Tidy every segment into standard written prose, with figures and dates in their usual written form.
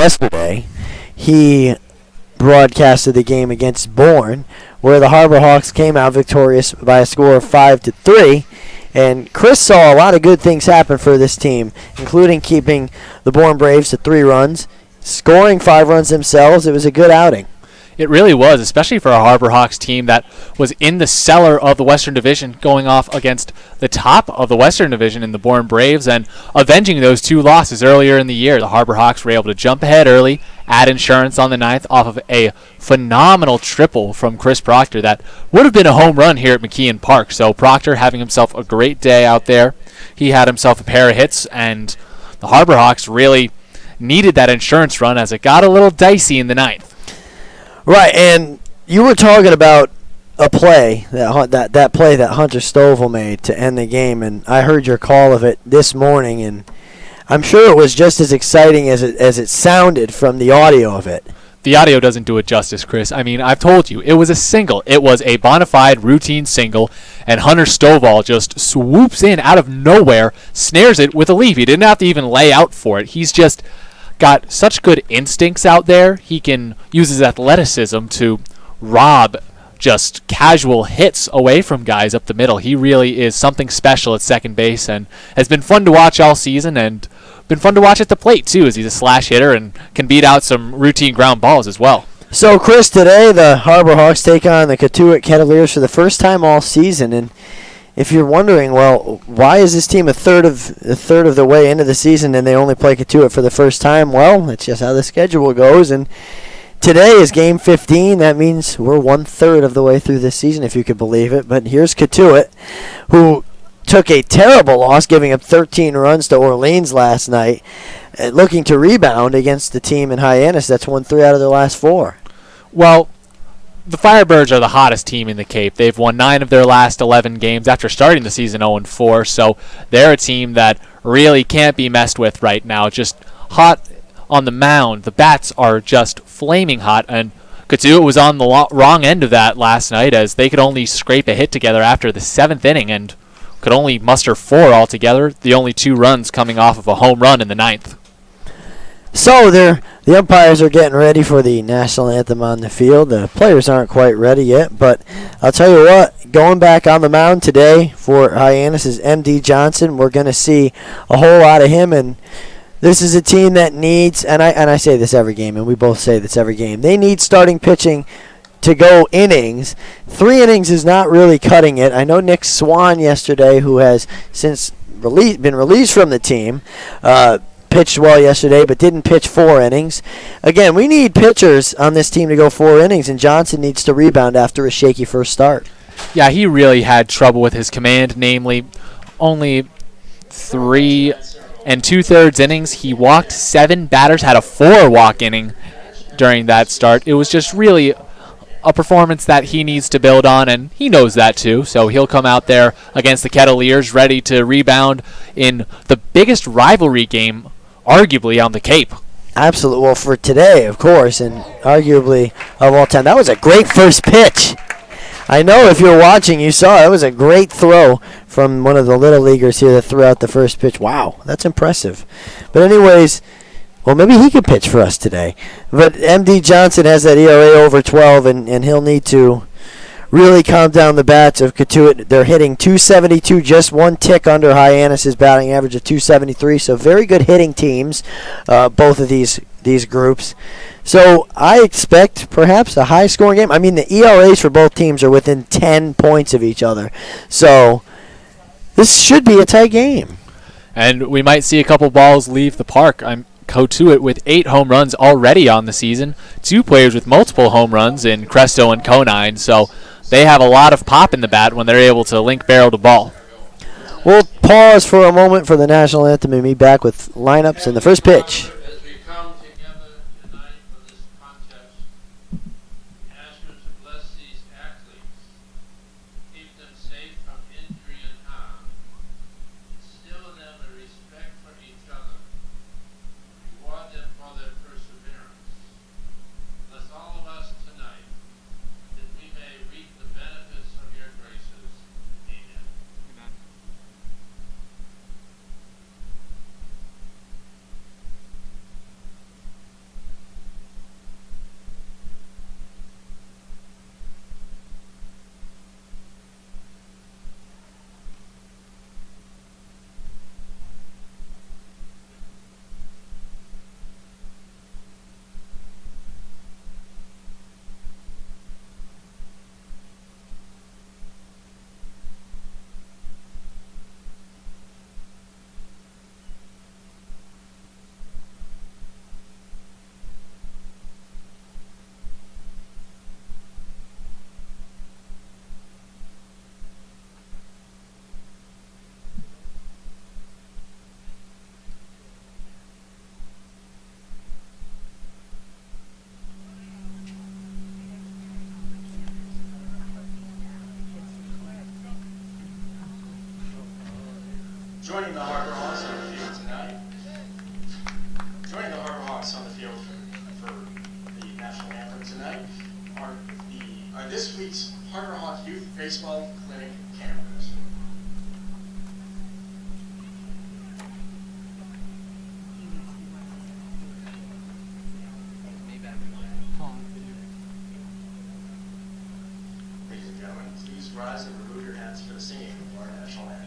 yesterday, he broadcasted the game against Bourne, where the Harbor Hawks came out victorious by a score of 5-3. And Chris saw a lot of good things happen for this team, including keeping the Bourne Braves to 3 runs, scoring 5 runs themselves. It was a good outing. It really was, especially for a Harbor Hawks team that was in the cellar of the Western Division, going off against the top of the Western Division in the Bourne Braves and avenging those 2 losses earlier in the year. The Harbor Hawks were able to jump ahead early, add insurance on the 9th off of a phenomenal triple from Chris Proctor that would have been a home run here at McKeon Park. So Proctor having himself a great day out there. He had himself a pair of hits, and the Harbor Hawks really needed that insurance run as it got a little dicey in the 9th. Right, and you were talking about a play, that play that Hunter Stovall made to end the game, and I heard your call of it this morning, and I'm sure it was just as exciting as it sounded from the audio of it. The audio doesn't do it justice, Chris. I mean, I've told you, it was a single. It was a bona fide routine single, and Hunter Stovall just swoops in out of nowhere, snares it with a leaf. He didn't have to even lay out for it. He's just got such good instincts out there. He can use his athleticism to rob just casual hits away from guys up the middle. He really is something special at second base and has been fun to watch all season and been fun to watch at the plate too, as he's a slash hitter and can beat out some routine ground balls as well. So, Chris, today the Harbor Hawks take on the Cotuit Cavaliers for the first time all season, and if you're wondering, well, why is this team a third of the way into the season and they only play Cotuit for the first time? Well, it's just how the schedule goes. And today is game 15. That means we're 1/3 of the way through this season, if you could believe it. But here's Cotuit, who took a terrible loss, giving up 13 runs to Orleans last night, looking to rebound against the team in Hyannis that's won 3 out of their last 4. Well, the Firebirds are the hottest team in the Cape. They've won 9 of their last 11 games after starting the season 0-4, so they're a team that really can't be messed with right now. Just hot on the mound. The bats are just flaming hot, and Cotuit was on the wrong end of that last night, as they could only scrape a hit together after the 7th inning and could only muster 4 altogether, the only 2 runs coming off of a home run in the 9th. So the umpires are getting ready for the national anthem on the field. The players aren't quite ready yet, but I'll tell you what, going back on the mound today for Hyannis is M.D. Johnson. We're going to see a whole lot of him, and this is a team that needs, and I say this every game, and we both say this every game, they need starting pitching to go innings. 3 innings is not really cutting it. I know Nick Swan yesterday, who has since been released from the team, pitched well yesterday, but didn't pitch 4 innings. Again, we need pitchers on this team to go 4 innings, and Johnson needs to rebound after a shaky first start. Yeah, he really had trouble with his command, namely only 3 2/3 innings. He walked 7 batters, had a 4-walk inning during that start. It was just really a performance that he needs to build on, and he knows that too. So he'll come out there against the Cavaliers ready to rebound in the biggest rivalry game arguably on the Cape. Absolutely. Well, for today, of course, and arguably of all time. That was a great first pitch. I know if you're watching, you saw it was a great throw from one of the little leaguers here that threw out the first pitch. Wow, that's impressive. But anyways, well, maybe he could pitch for us today. But M.D. Johnson has that ERA over 12, and he'll need to really calm down the bats of Cotuit. They're hitting .272, just 1 tick under Hyannis' batting average of .273. So very good hitting teams, both of these groups. So I expect perhaps a high-scoring game. I mean, the ERAs for both teams are within 10 points of each other. So this should be a tight game. And we might see a couple balls leave the park. Cotuit with 8 home runs already on the season. 2 players with multiple home runs in Cresto and Conine. So they have a lot of pop in the bat when they're able to link barrel to ball. We'll pause for a moment for the national anthem and be back with lineups and the first pitch. As we come together tonight for this contest, we ask you to bless these athletes, keep them safe from injury and harm, instill in them a respect for each other, reward them for their perseverance. Bless all of us tonight, that we may reap the benefits of your graces. Amen. Amen. Joining the Harbor Hawks on the field tonight. Joining the Harbor Hawks on the field for the national anthem tonight are this week's Harbor Hawks Youth Baseball Clinic campers. Ladies and gentlemen, please rise and remove your hats for the singing of our national anthem.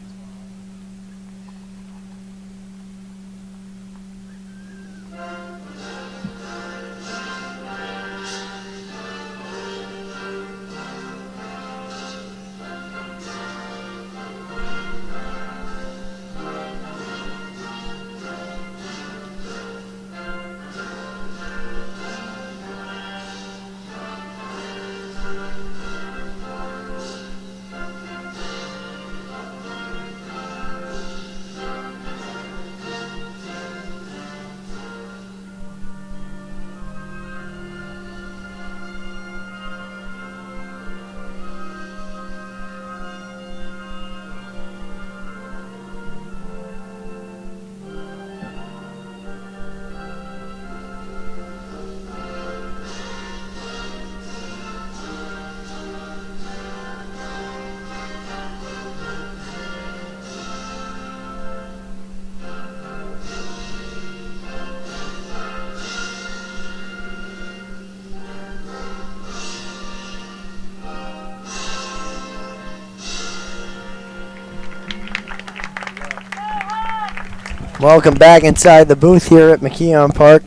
Welcome back inside the booth here at McKeon Park.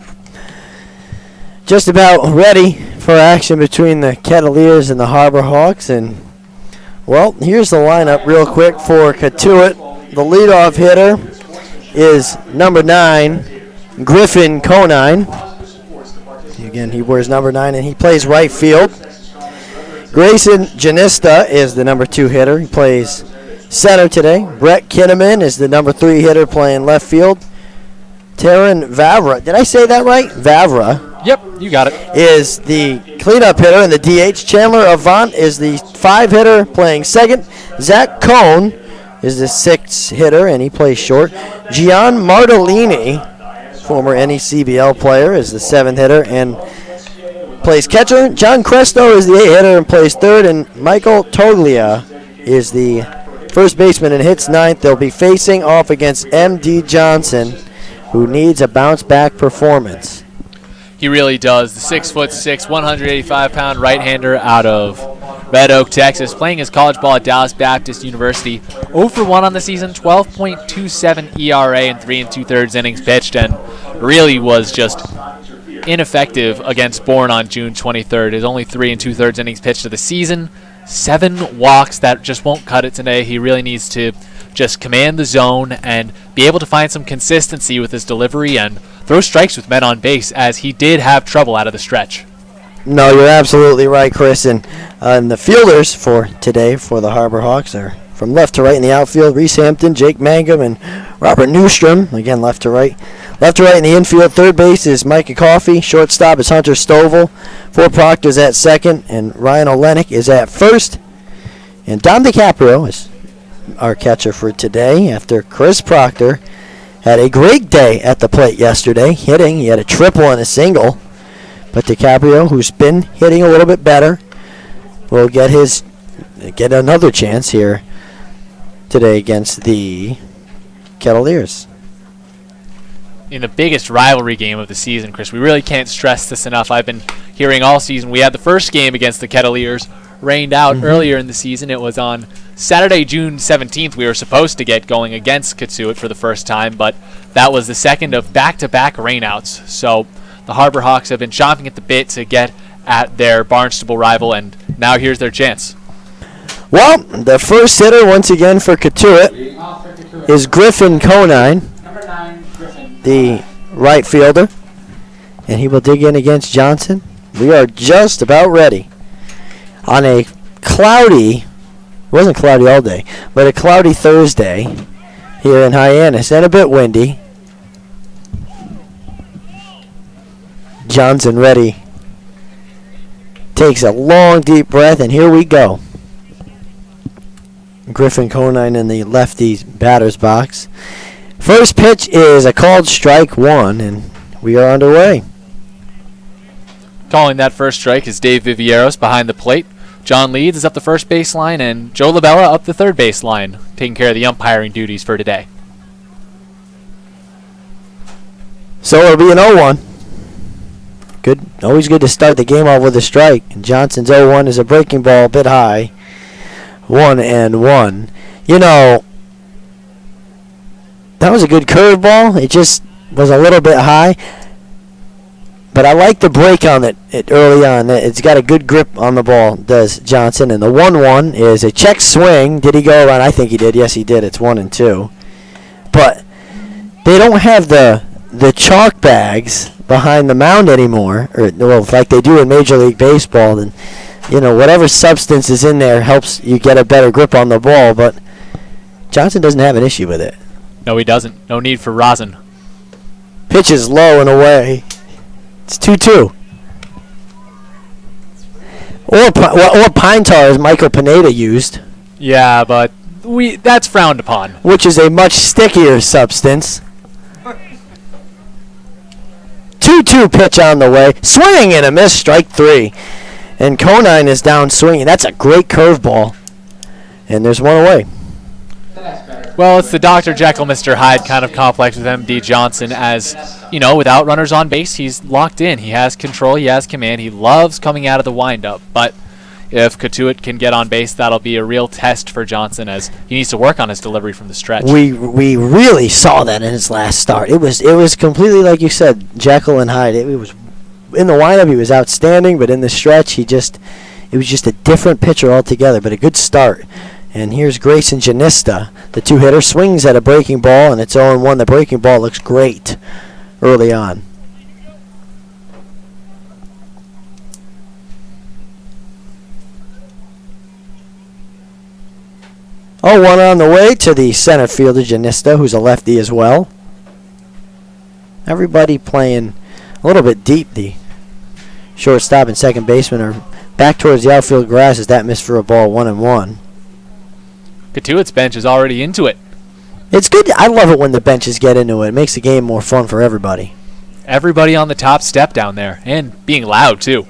Just about ready for action between the Kettleers and the Harbor Hawks. And, well, here's the lineup real quick for Cotuit. The leadoff hitter is number 9, Griffin Conine. Again, he wears number 9, and he plays right field. Grayson Janista is the number 2 hitter. He plays center today. Brett Kinnaman is the number 3 hitter playing left field. Taryn Vavra, did I say that right? Vavra. Yep, you got it. Is the cleanup hitter in the DH. Chandler Avant is the 5 hitter playing second. Zach Cohn is the 6 hitter, and he plays short. Gian Martellini, former NECBL player, is the 7th hitter and plays catcher. John Cresto is the 8th hitter and plays third, and Michael Toglia is the first baseman and hits 9th. They'll be facing off against M.D. Johnson, who needs a bounce-back performance. He really does. The 6'6", 185-pound right-hander out of Red Oak, Texas, playing his college ball at Dallas Baptist University. 0 for 1 on the season, 12.27 ERA and 3 2/3 innings pitched, and really was just ineffective against Bourne on June 23rd. His only 3 2/3 innings pitched of the season. 7 walks, that just won't cut it today. He really needs to just command the zone and be able to find some consistency with his delivery and throw strikes with men on base, as he did have trouble out of the stretch. No, you're absolutely right, Chris. And the fielders for today for the Harbor Hawks are from left to right in the outfield: Reese Hampton, Jake Mangum, and Robert Newstrom. Again, left to right. Left to right in the infield. Third base is Micah Coffey. Shortstop is Hunter Stovall. Ford Proctor is at second, and Ryan Olenek is at first. And Dom DiCaprio is our catcher for today, after Chris Proctor had a great day at the plate yesterday hitting. He had a triple and a single. But DiCaprio, who's been hitting a little bit better, will get another chance here today against the Kettleers. In the biggest rivalry game of the season, Chris, we really can't stress this enough. I've been hearing all season. We had the first game against the Kettleers rained out earlier in the season. It was on Saturday, June 17th. We were supposed to get going against Cotuit for the first time, but that was the second of back-to-back rainouts. So the Harbor Hawks have been chomping at the bit to get at their Barnstable rival, and now here's their chance. Well, the first hitter once again for Cotuit is Griffin Conine, Number 9, Griffin. the right fielder, and he will dig in against Johnson. We are just about ready on a cloudy, it wasn't cloudy all day, but a cloudy Thursday here in Hyannis, and a bit windy. Johnson ready. Takes a long, deep breath, and here we go. Griffin Conine in the lefty batter's box. First pitch is a called strike one, and we are underway. Calling that first strike is Dave Vivieros behind the plate. John Leeds is up the first baseline, and Joe Labella up the third baseline, taking care of the umpiring duties for today. So it'll be an 0-1. Good, always good to start the game off with a strike. And Johnson's 0-1 is a breaking ball, a bit high. 1-1. You know, that was a good curveball. It just was a little bit high. But I like the break on it early on. It's got a good grip on the ball, does Johnson. And the 1-1 is a check swing. Did he go around? I think he did. Yes, he did. It's 1-2. But they don't have the chalk bags behind the mound anymore, or well, like they do in Major League Baseball. And you know, whatever substance is in there helps you get a better grip on the ball. But Johnson doesn't have an issue with it. No, he doesn't. No need for rosin. Pitch is low and away. It's 2-2. Or pine tar, as Michael Pineda used. Yeah, but that's frowned upon. Which is a much stickier substance. 2-2 pitch on the way. Swing and a miss, strike three. And Conine is down swinging. That's a great curveball. And there's one away. Well, it's the Dr. Jekyll, Mr. Hyde kind of complex with M.D. Johnson, as, you know, without runners on base, he's locked in. He has control, he has command, he loves coming out of the windup. But if Cotuit can get on base, that'll be a real test for Johnson, as he needs to work on his delivery from the stretch. We really saw that in his last start. It was completely, like you said, Jekyll and Hyde. It was in the windup, he was outstanding, but in the stretch, it was just a different pitcher altogether, but a good start. And here's Grayson Janista. The two-hitter swings at a breaking ball, and it's 0-1. The breaking ball looks great early on. Oh, one on the way to the center fielder, Janista, who's a lefty as well. Everybody playing a little bit deep. The shortstop and second baseman are back towards the outfield grass as that missed for a ball, 1-1. Cotuit's bench is already into it. It's good. I love it when the benches get into it. It makes the game more fun for everybody. Everybody on the top step down there, and being loud, too.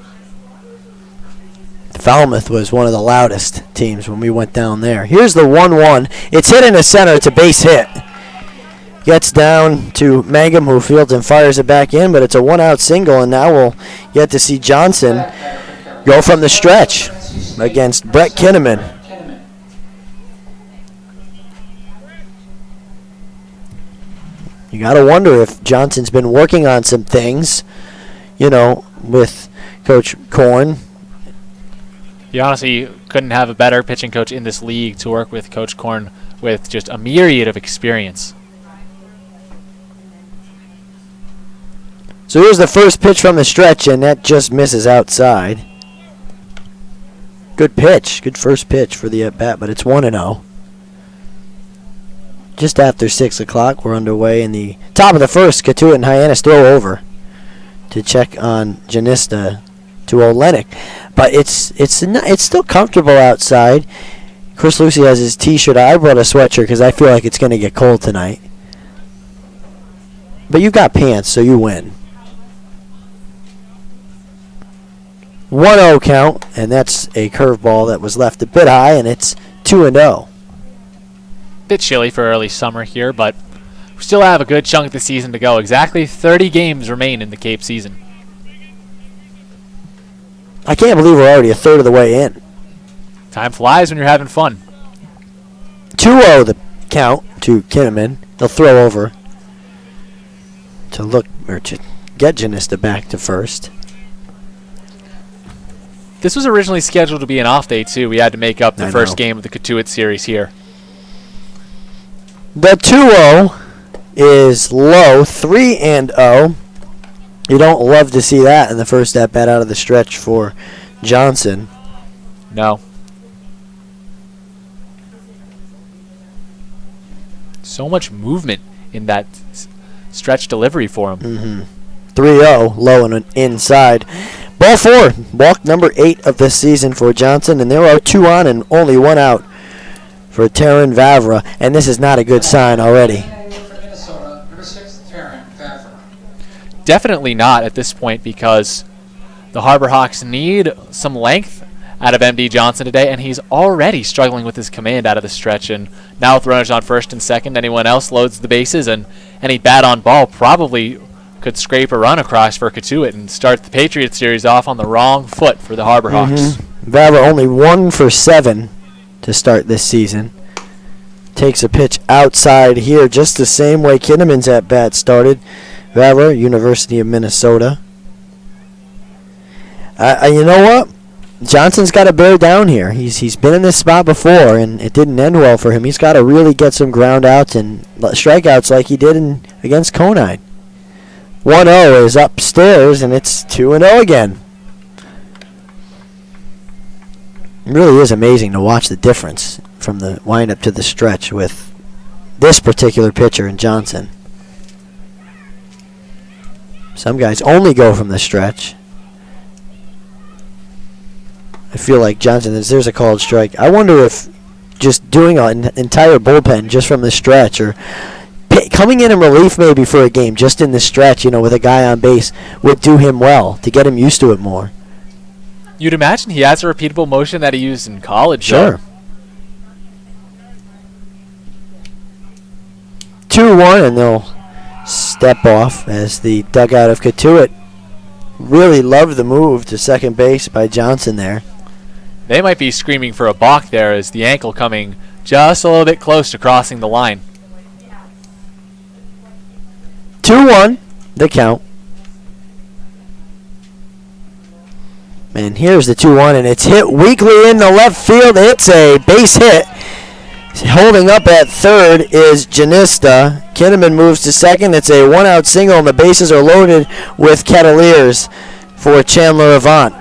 Falmouth was one of the loudest teams when we went down there. Here's the 1-1. It's hit in the center. It's a base hit. Gets down to Mangum, who fields and fires it back in, but it's a one-out single, and now we'll get to see Johnson go from the stretch against Brett Kinnaman. You got to wonder if Johnson's been working on some things, you know, with Coach Korn. You honestly couldn't have a better pitching coach in this league to work with Coach Korn with just a myriad of experience. So here's the first pitch from the stretch, and that just misses outside. Good pitch. Good first pitch for the at-bat, but it's 1-0. Just after 6 o'clock, we're underway in the top of the first. Cotuit and Hyannis throw over to check on Janista to Olenek. But it's still comfortable outside. Chris Lucy has his T-shirt. I brought a sweatshirt because I feel like it's going to get cold tonight. But you got pants, so you win. 1-0 count, and that's a curveball that was left a bit high, and it's 2-0. Bit chilly for early summer here, but we still have a good chunk of the season to go. Exactly 30 games remain in the Cape season. I can't believe we're already a third of the way in. Time flies when you're having fun. 2-0 the count to Kinnaman. They'll throw over to get Janista back to first. This was originally scheduled to be an off day, too. We had to make up the first game of the Cotuit series here. The 2-0 is low, 3-0. You don't love to see that in the first at-bat out of the stretch for Johnson. No. So much movement in that stretch delivery for him. 3-0, low and inside. Ball four, walk number 8 of the season for Johnson, and there are 2 on and only 1 out for Terran Vavra, and this is not a good sign already. For Minnesota, number 6, Terran Vavra. Definitely not at this point, because the Harbor Hawks need some length out of M.D. Johnson today, and he's already struggling with his command out of the stretch. And now with runners on first and second, anyone else loads the bases, and any bat on ball probably could scrape a run across for Cotuit and start the Patriot Series off on the wrong foot for the Harbor Hawks. Vavra only 1 for 7 to start this season. Takes a pitch outside here, just the same way Kinnaman's at bat started. Vavra, University of Minnesota. You know what? Johnson's got to bear down here. He's been in this spot before, and it didn't end well for him. He's got to really get some ground outs and strikeouts like he did against Cotuit. 1-0 is upstairs, and it's 2-0 again. It really is amazing to watch the difference from the windup to the stretch with this particular pitcher and Johnson. Some guys only go from the stretch. I feel like Johnson, there's a called strike. I wonder if just doing an entire bullpen just from the stretch, or coming in relief maybe for a game just in the stretch, with a guy on base, would do him well to get him used to it more. You'd imagine he has a repeatable motion that he used in college. Sure. 2-1, and they'll step off as the dugout of Cotuit really loved the move to second base by Johnson there. They might be screaming for a balk there, as the ankle coming just a little bit close to crossing the line. 2-1, the count. And here's the 2-1, and it's hit weakly in the left field. It's a base hit. Holding up at third is Janista. Kinnaman moves to second. It's a one-out single, and the bases are loaded with Cavaliers for Chandler Avant.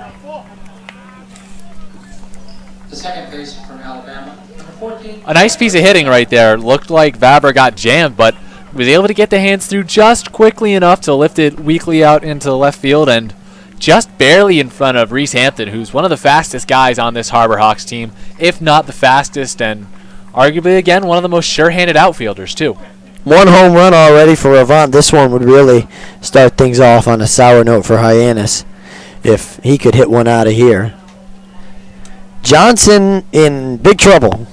The second base from Alabama, number 14. A nice piece of hitting right there. Looked like Vavra got jammed, but was able to get the hands through just quickly enough to lift it weakly out into the left field, and just barely in front of Reese Hampton, who's one of the fastest guys on this Harbor Hawks team, if not the fastest, and arguably, again, one of the most sure-handed outfielders, too. 1 home run already for Avant. This one would really start things off on a sour note for Hyannis if he could hit one out of here. Johnson in big trouble.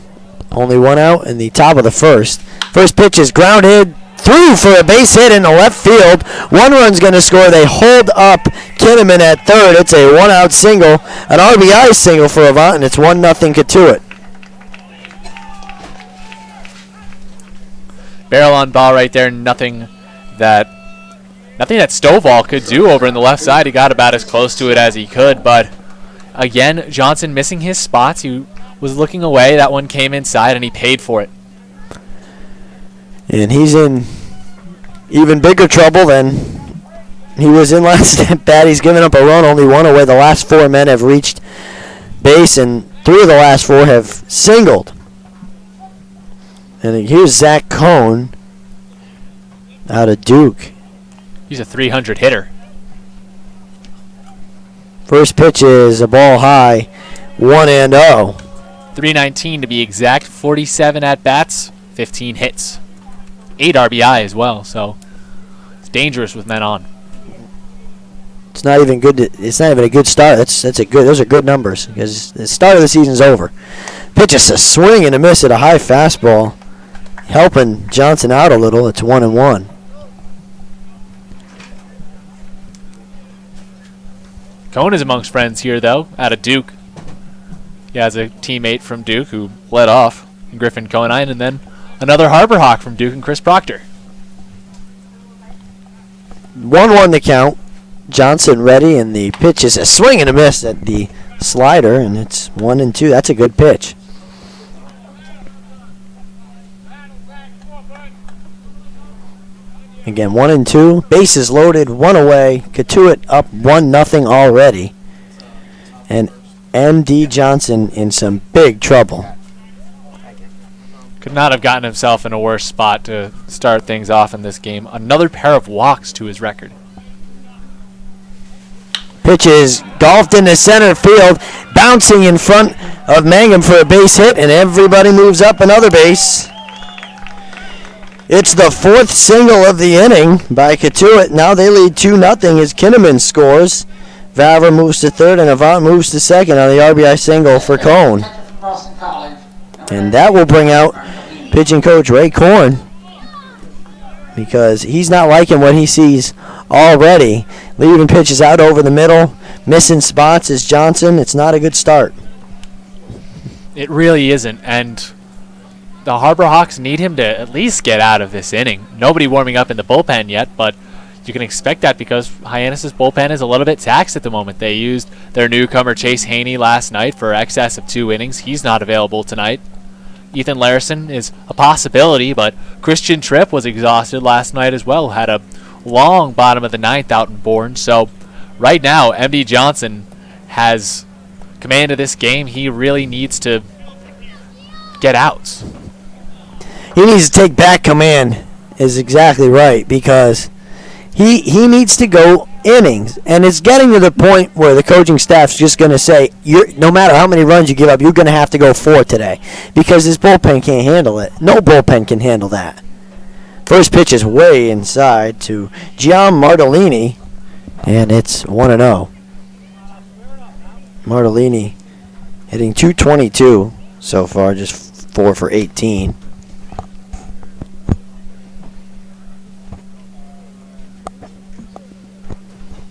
Only 1 out in the top of the first. First pitch is grounded through for a base hit in the left field. 1 run's going to score. They hold up Kinnaman at third. It's a 1-out single, an RBI single for Avant, and it's 1-0 Cotuit. Barrel on ball right there. Nothing that Stovall could do over in the left side. He got about as close to it as he could, but again, Johnson missing his spots. He was looking away. That one came inside, and he paid for it. And he's in even bigger trouble than he was in last at bat. He's given up a run, only 1 away. The last 4 men have reached base, and 3 of the last 4 have singled. And here's Zach Cohn out of Duke. He's a 300 hitter. First pitch is a ball high, 1-0. 319 to be exact, 47 at-bats, 15 hits. 8 RBI as well, so it's dangerous with men on. It's not even good. It's not even a good start. That's a good. Those are good numbers because the start of the season's over. Pitch is a swing and a miss at a high fastball, helping Johnson out a little. It's 1-1. Cohn is amongst friends here, though, out of Duke. He has a teammate from Duke who led off, Griffin Conine, and then another Harbor Hawk from Duke and Chris Proctor. 1-1 the count. Johnson ready, and the pitch is a swing and a miss at the slider, and it's 1-2. That's a good pitch. Again, 1-2. Bases loaded, 1 away. Cotuit up 1-0 already. And M.D. Johnson in some big trouble. Could not have gotten himself in a worse spot to start things off in this game. Another pair of walks to his record. Pitch is golfed into center field, bouncing in front of Mangum for a base hit, and everybody moves up another base. It's the fourth single of the inning by Cotuit. Now they lead 2-0 as Kinnaman scores. Vavra moves to third, and Avant moves to second on the RBI single for Cone. And that will bring out pitching coach Ray Korn, because he's not liking what he sees already. Leaving pitches out over the middle. Missing spots is Johnson. It's not a good start. It really isn't, and the Harbor Hawks need him to at least get out of this inning. Nobody warming up in the bullpen yet, but you can expect that because Hyannis' bullpen is a little bit taxed at the moment. They used their newcomer Chase Haney last night for excess of 2 innings. He's not available tonight. Ethan Larison is a possibility, but Christian Tripp was exhausted last night as well. Had a long bottom of the 9th out in Bourne. So right now, MD Johnson has command of this game. He really needs to get outs. He needs to take back command, is exactly right, because he needs to go innings. And it's getting to the point where the coaching staff's just going to say, no matter how many runs you give up, you're going to have to go 4 today, because his bullpen can't handle it. No bullpen can handle that. First pitch is way inside to Gian Martellini, and it's 1-0. Martellini hitting .222 so far, just 4 for 18.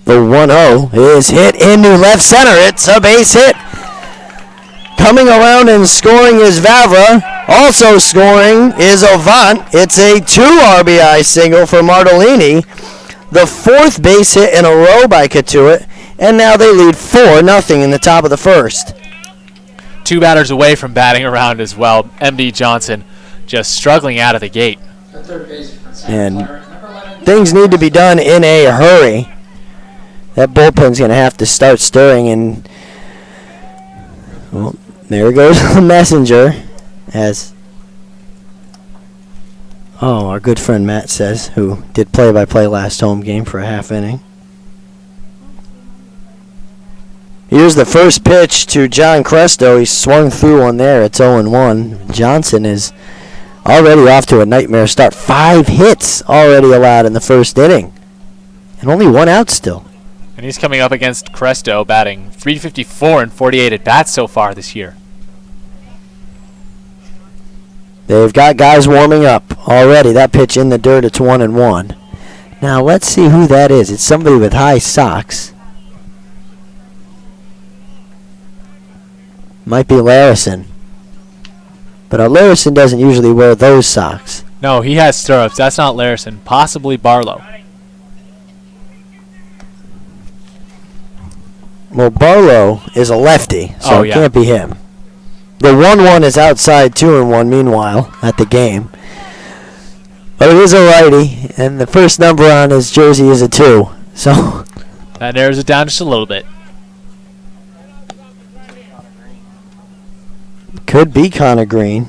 The 1-0 is hit into left center. It's a base hit. Coming around and scoring is Vavra. Also scoring is Avant. It's a 2 RBI single for Martellini. The 4th base hit in a row by Cotuit. And now they lead 4-0 in the top of the first. 2 batters away from batting around as well. MD Johnson just struggling out of the gate. And things need to be done in a hurry. That bullpen's going to have to start stirring, and well, there goes the messenger, as our good friend Matt says, who did play-by-play last home game for a half inning. Here's the first pitch to John Cresto. He swung through one there. It's 0-1. Johnson is already off to a nightmare start. 5 hits already allowed in the first inning, and only 1 out still. And he's coming up against Cresto, batting .354 and 48 at-bats so far this year. They've got guys warming up already. That pitch in the dirt, it's 1-1. Now let's see who that is. It's somebody with high socks. Might be Larison. But Larison doesn't usually wear those socks. No, he has stirrups. That's not Larison. Possibly Barlow. Well, Barlow is a lefty, so it can't be him. The 1-1 is outside 2-1, meanwhile, at the game. But it is a righty, and the first number on his jersey is a 2. So that narrows it down just a little bit. Could be Connor Green.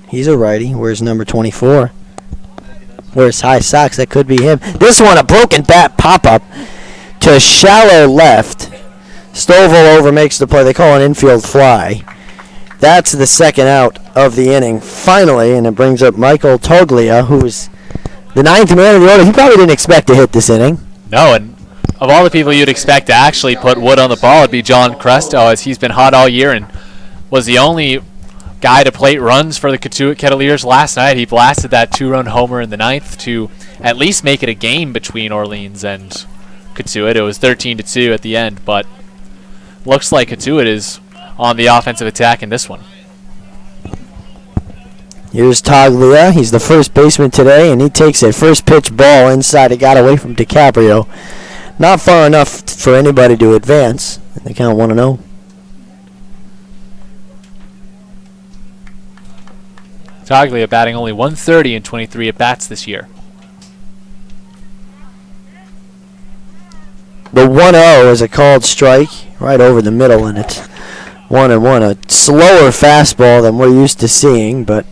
He's a righty. Where's number 24? Where's high socks? That could be him. This one, a broken bat pop-up to shallow left. Stovall over, makes the play. They call an infield fly. That's the second out of the inning, finally, and it brings up Michael Toglia, who is the 9th man of the order. He probably didn't expect to hit this inning. No, and of all the people you'd expect to actually put wood on the ball, it'd be John Cresto, as he's been hot all year and was the only guy to plate runs for the Cotuit Kettleers last night. He blasted that 2-run homer in the 9th to at least make it a game between Orleans and Cotuit. It was 13-2 at the end, but looks like Cotuit is on the offensive attack in this one. Here's Toglia. He's the first baseman today, and he takes a first pitch ball inside. It got away from DiCaprio. Not far enough for anybody to advance. They count 1-0. Toglia batting only .130 in 23 at-bats this year. The 1-0 is a called strike right over the middle, and it's 1-1. A slower fastball than we're used to seeing, but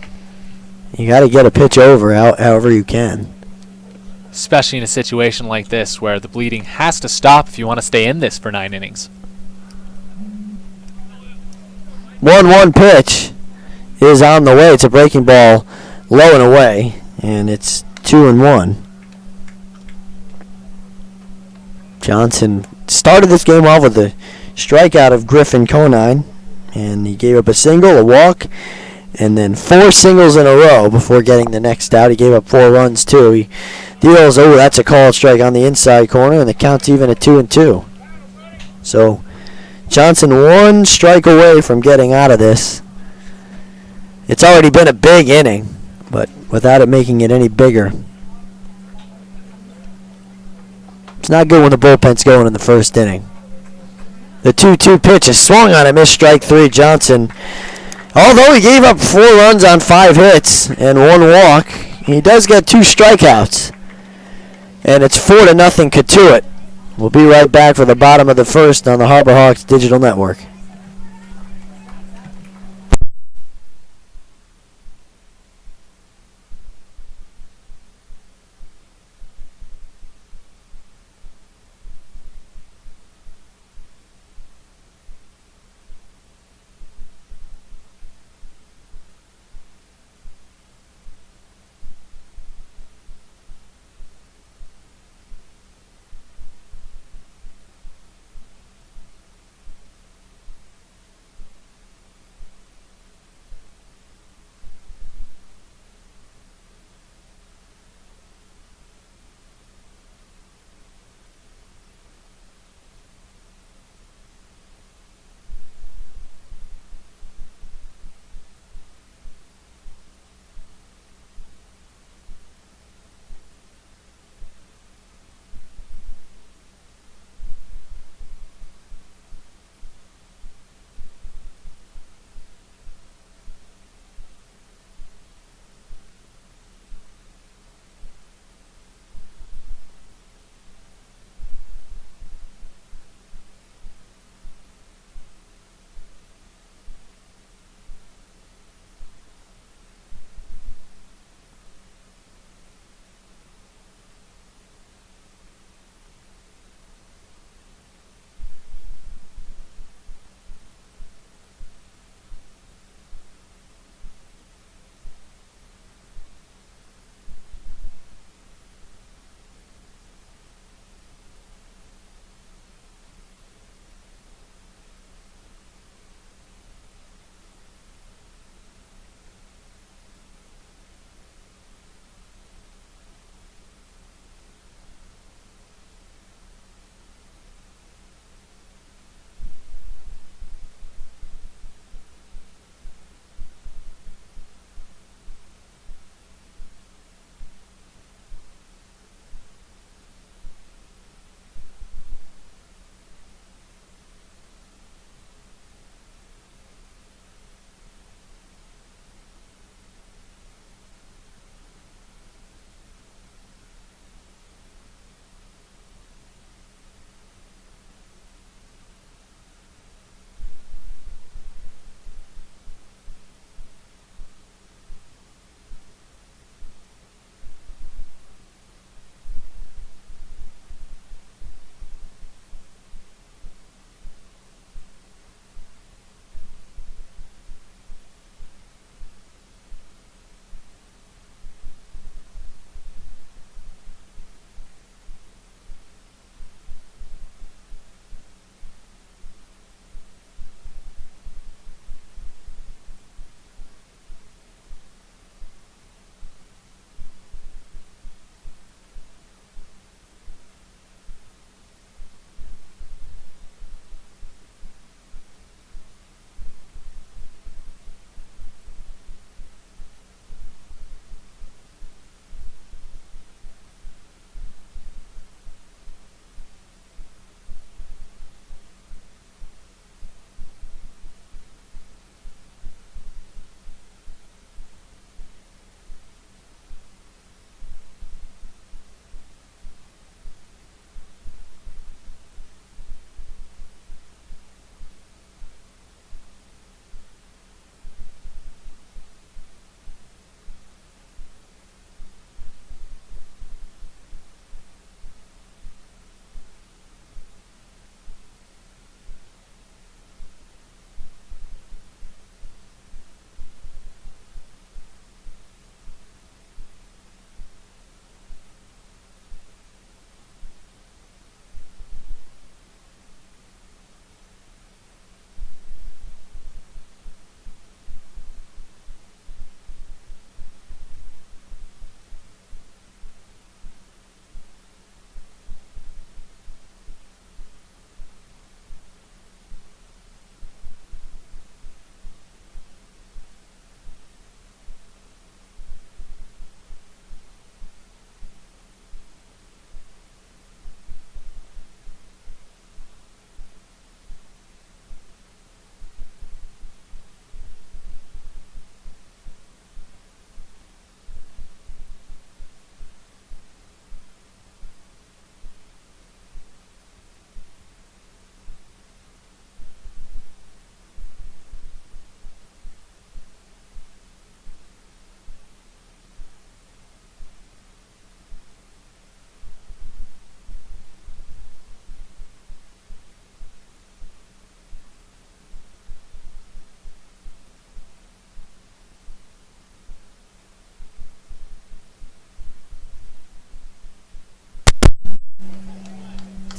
you got to get a pitch over however you can. Especially in a situation like this where the bleeding has to stop if you want to stay in this for 9 innings. 1-1 pitch is on the way. It's a breaking ball low and away, and it's 2-1. Johnson started this game off with a strikeout of Griffin Conine, and he gave up a single, a walk, and then 4 singles in a row before getting the next out. He gave up 4 runs, too. He deals, that's a called strike on the inside corner, and the count's even at 2-2. So Johnson 1 strike away from getting out of this. It's already been a big inning, but without it making it any bigger. It's not good when the bullpen's going in the first inning. The 2-2 pitch is swung on a missed strike 3. Johnson, although he gave up 4 runs on 5 hits and 1 walk, he does get 2 strikeouts. And it's 4-0 Cotuit. We'll be right back for the bottom of the first on the Harbor Hawks Digital Network.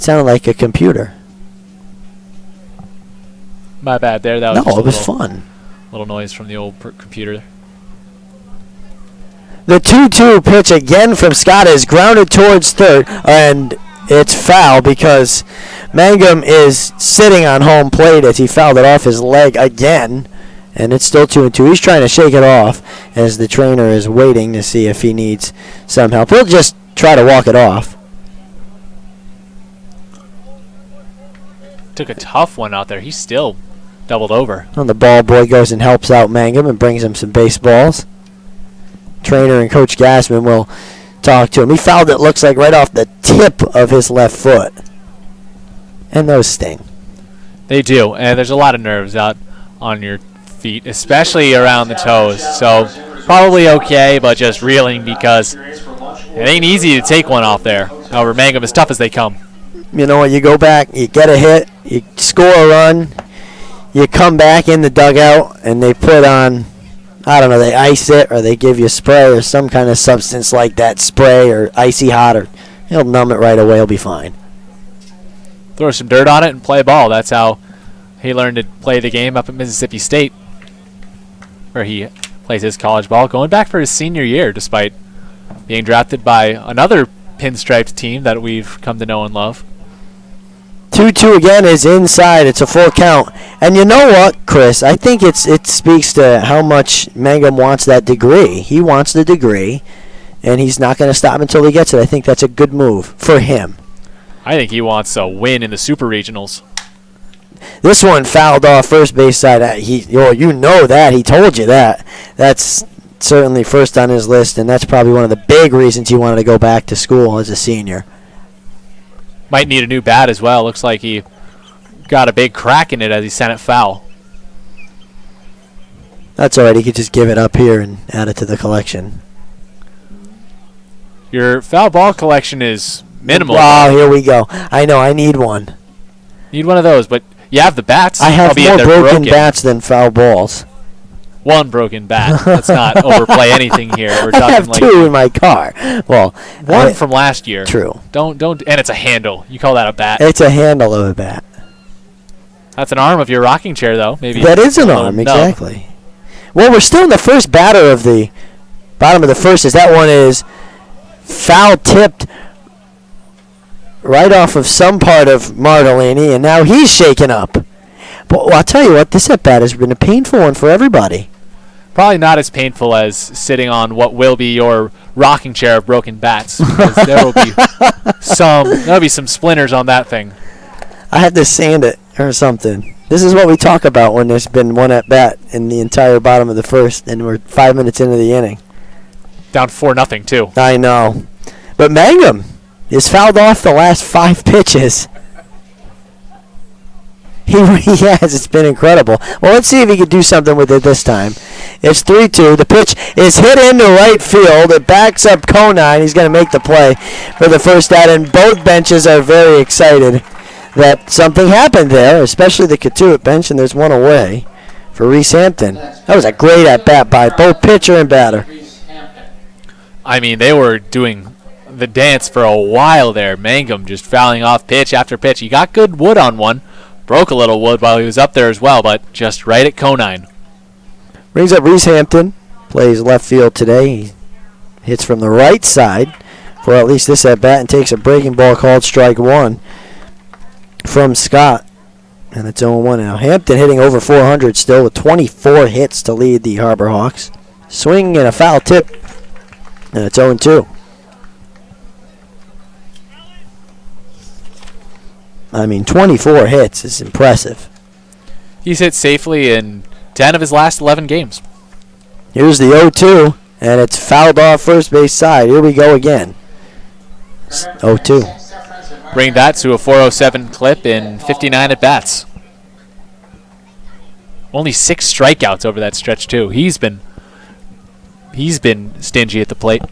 sounded like a computer. My bad there. That was No, just it was little, fun. little noise from the old computer. The 2-2 pitch again from Scott is grounded towards third, and it's foul because Mangum is sitting on home plate as he fouled it off his leg again, and it's still 2-2. He's trying to shake it off as the trainer is waiting to see if he needs some help. He'll just try to walk it off. Took a tough one out there. He's still doubled over. And the ball boy goes and helps out Mangum and brings him some baseballs. Trainer and Coach Gassman will talk to him. He fouled it, looks like, right off the tip of his left foot. And those sting. They do, and there's a lot of nerves out on your feet, especially around the toes. So probably okay, but just reeling because it ain't easy to take one off there. However, Mangum is tough as they come. You know what, you go back, you get a hit, you score a run, you come back in the dugout, and they put on, I don't know, they ice it or they give you spray or some kind of substance like that, spray or icy hot, or he'll numb it right away, he'll be fine. Throw some dirt on it and play ball. That's how he learned to play the game up at Mississippi State, where he plays his college ball, going back for his senior year despite being drafted by another pinstriped team that we've come to know and love. 2-2 again is inside. It's a full count. And you know what, Chris? I think it speaks to how much Mangum wants that degree. He wants the degree, and he's not going to stop until he gets it. I think that's a good move for him. I think he wants a win in the Super Regionals. This one fouled off first base side. You know that. He told you that. That's certainly first on his list, and that's probably one of the big reasons he wanted to go back to school as a senior. Might need a new bat as well. Looks like he got a big crack in it as he sent it foul. That's all right. He could just give it up here and add it to the collection. Your foul ball collection is minimal. Wow, here we go. I know. I need one. Need one of those, but you have the bats. I have albeit more they're broken bats than foul balls. One broken bat. Let's not overplay anything here. We're talking I have like two in my car. Well, one from last year. True. Don't, and it's a handle. You call that a bat? It's a handle of a bat. That's an arm of your rocking chair, though. Maybe that is an a little arm, nub. exactly. Well, we're still in the first batter of the bottom of the first. As that one is foul tipped right off of some part of Martellini, and now he's shaken up. But well, I'll tell you what, this at bat has been a painful one for everybody. Probably not as painful as sitting on what will be your rocking chair of broken bats. Because there'll be some splinters on that thing. I had to sand it or something. This is what we talk about when there's been one at bat in the entire bottom of the first, and we're 5 minutes into the inning. Down 4-0 too. I know, but Mangum is fouled off the last 5 pitches. He has. It's been incredible. Well, let's see if he can do something with it this time. It's 3-2. The pitch is hit into right field. It backs up Conine. He's going to make the play for the first out, and both benches are very excited that something happened there, especially the Cotuit bench, and there's one away for Reese Hampton. That was a great at-bat by both pitcher and batter. I mean, they were doing the dance for a while there. Mangum just fouling off pitch after pitch. He got good wood on one. Broke a little wood while he was up there as well, but just right at Conine. Brings up Reese Hampton. Plays left field today. He hits from the right side for at least this at-bat and takes a breaking ball called strike one from Scott. And it's 0-1 now. Hampton hitting over 400 still with 24 hits to lead the Harbor Hawks. Swing and a foul tip. And it's 0-2. I mean, 24 hits is impressive. He's hit safely in 10 of his last 11 games. Here's the 0-2, and it's fouled off first base side. Here we go again. 0-2. Bring that to a 407 clip in 59 at-bats. Only 6 strikeouts over that stretch, too. He's been stingy at the plate.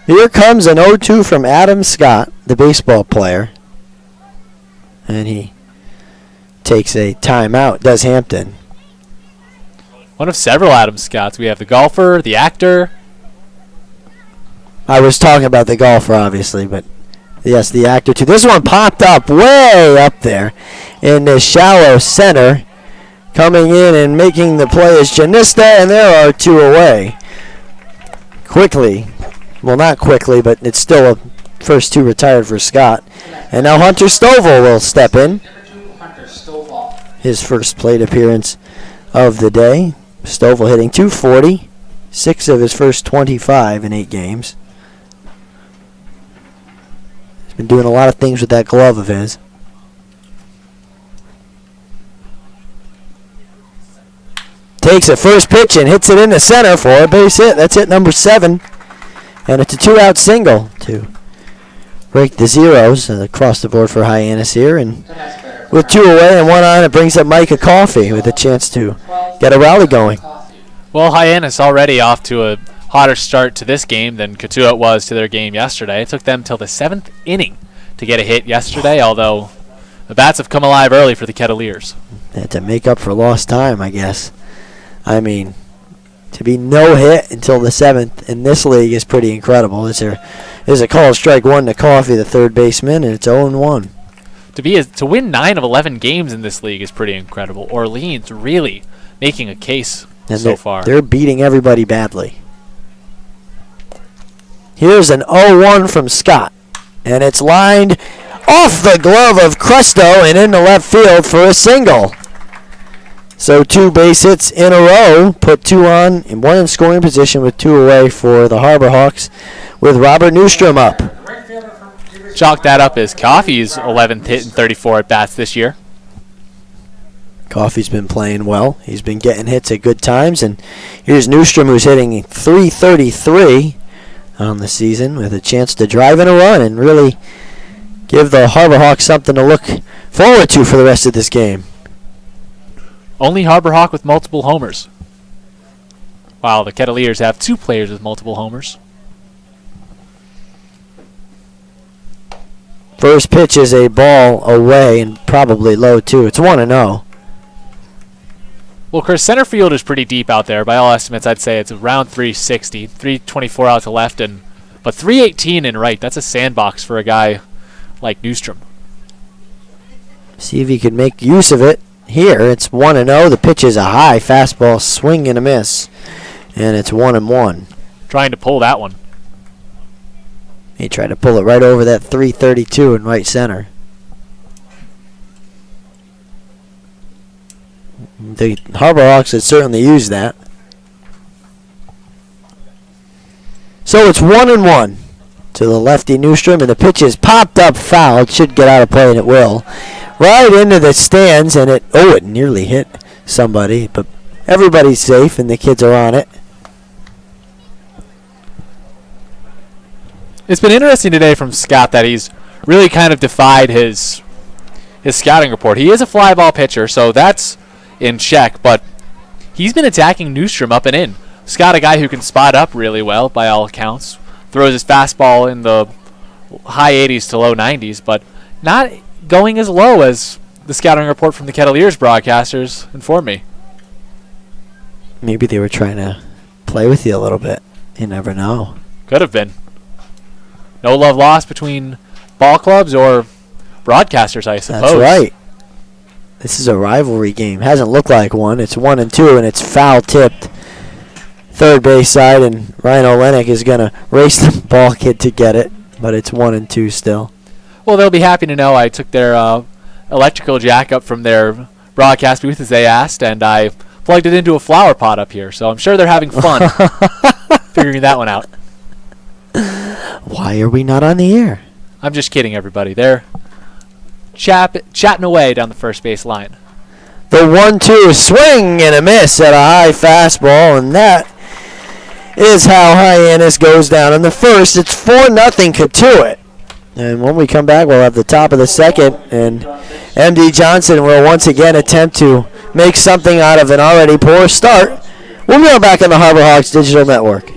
Here comes an 0-2 from Adam Scott, the baseball player. And he takes a timeout, does Hampton. One of several Adam Scotts. We have the golfer, the actor. I was talking about the golfer, obviously, but Yes, the actor too. This one popped up way up there in the shallow center. Coming in and making the play is Janista, and there are 2 away. Quickly. Well, not quickly, but it's still a first 2 retired for Scott. And now Hunter Stovall will step in. Number 2, Hunter Stovall. His first plate appearance of the day. Stovall hitting .240. 6 of his first 25 in 8 games. He's been doing a lot of things with that glove of his. Takes a first pitch and hits it in the center for a base hit. That's hit number 7. And it's a 2-out single to break the zeros across the board for Hyannis here. And with 2 away and 1 on, it brings up Micah Coffey with a chance to get a rally going. Well, Hyannis already off to a hotter start to this game than Cotuit was to their game yesterday. It took them till the 7th inning to get a hit yesterday, although the bats have come alive early for the Kettleers. They had to make up for lost time, I guess. I mean, to be no hit until the 7th in this league is pretty incredible. There's a call strike 1 to Coffey, the third baseman, and it's 0-1. To win 9 of 11 games in this league is pretty incredible. Orleans really making a case And so far. They're beating everybody badly. Here's an 0-1 from Scott, and it's lined off the glove of Cresto and into left field for a single. So 2 base hits in a row, put 2 on and 1 in scoring position with 2 away for the Harbor Hawks with Robert Newstrom up. Chalk that up as Coffey's 11th hit in 34 at-bats this year. Coffey's been playing well. He's been getting hits at good times. And here's Newstrom, who's hitting .333 on the season with a chance to drive in a run and really give the Harbor Hawks something to look forward to for the rest of this game. Only Harbor Hawk with multiple homers, while the Kettleers have 2 players with multiple homers. First pitch is a ball away and probably low too. It's 1-0. Well, Chris, center field is pretty deep out there. By all estimates, I'd say it's around 360, 324 out to left, but 318 in right. That's a sandbox for a guy like Newstrom. See if he could make use of it. Here, it's 1-0. The pitch is a high fastball, swing and a miss, and it's 1-1. Trying to pull that one. He tried to pull it right over that 332 in right center. The Harbor Hawks had certainly used that. So it's 1-1 to the lefty Newstrom, and the pitch is popped up foul. It should get out of play, and it will. Right into the stands, and it nearly hit somebody, but everybody's safe, and the kids are on it. It's been interesting today from Scott that he's really kind of defied his scouting report. He is a fly ball pitcher, so that's in check, but he's been attacking Newstrom up and in. Scott, a guy who can spot up really well by all accounts, throws his fastball in the high 80s to low 90s, but not going as low as the scouting report from the Kettleers broadcasters informed me. Maybe they were trying to play with you a little bit. You never know. Could have been. No love lost between ball clubs or broadcasters, I suppose. That's right. This is a rivalry game. Hasn't looked like one. It's 1-2, and it's foul-tipped third base side, and Ryan Olenek is going to race the ball kid to get it, but it's 1-2 still. Well, they'll be happy to know I took their electrical jack up from their broadcast booth as they asked, and I plugged it into a flower pot up here, so I'm sure they're having fun figuring that one out. Why are we not on the air? I'm just kidding, everybody. They're chatting away down the first base line. The 1-2 swing and a miss at a high fastball, and that is how Hyannis goes down in the first. It's 4-0 Cotuit. And when we come back, we'll have the top of the second, and M.D. Johnson will once again attempt to make something out of an already poor start. We'll be right back on the Harbor Hawks Digital Network.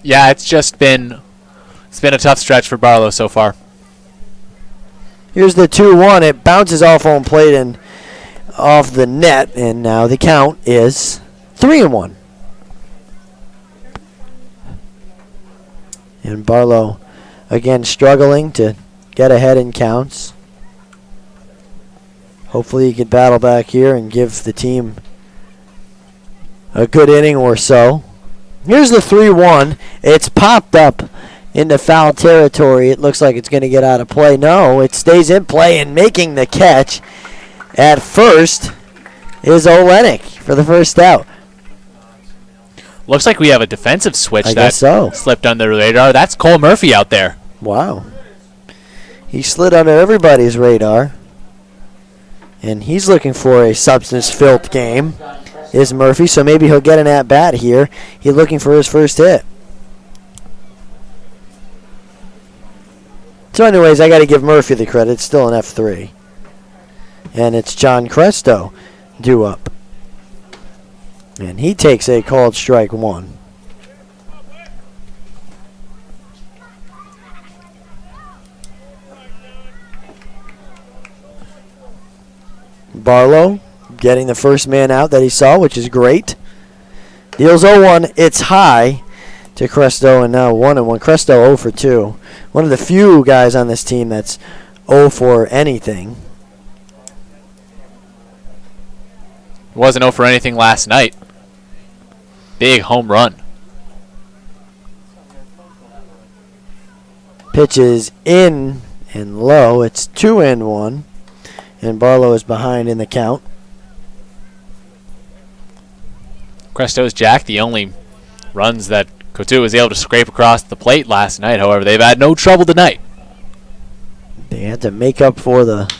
Yeah, it's been a tough stretch for Barlow so far. Here's the 2-1. It bounces off home plate and off the net, and now the count is 3-1. And Barlow again struggling to get ahead in counts. Hopefully he can battle back here and give the team a good inning or so. Here's the 3-1. It's popped up into foul territory. It looks like it's going to get out of play. No, it stays in play, and making the catch at first is Olenek for the first out. Looks like we have a defensive switch I that guess so. slipped under the radar. That's Cole Murphy out there. Wow. He slid under everybody's radar. And he's looking for a substance-filled game, is Murphy, so maybe he'll get an at-bat here. He's looking for his first hit. So anyways, I got to give Murphy the credit. It's still an F3. And it's John Cresto due up. And he takes a called strike 1. Barlow getting the first man out that he saw, which is great. Deals 0-1. It's high to Cresto, and now 1-1. Cresto 0 for 2. One of the few guys on this team that's 0 for anything. Wasn't 0 for anything last night. Big home run. Pitch is in and low. It's 2-1. And Barlow is behind in the count. Cresto's jack, the only runs that Cotuit was able to scrape across the plate last night. However, they've had no trouble tonight. They had to make up for the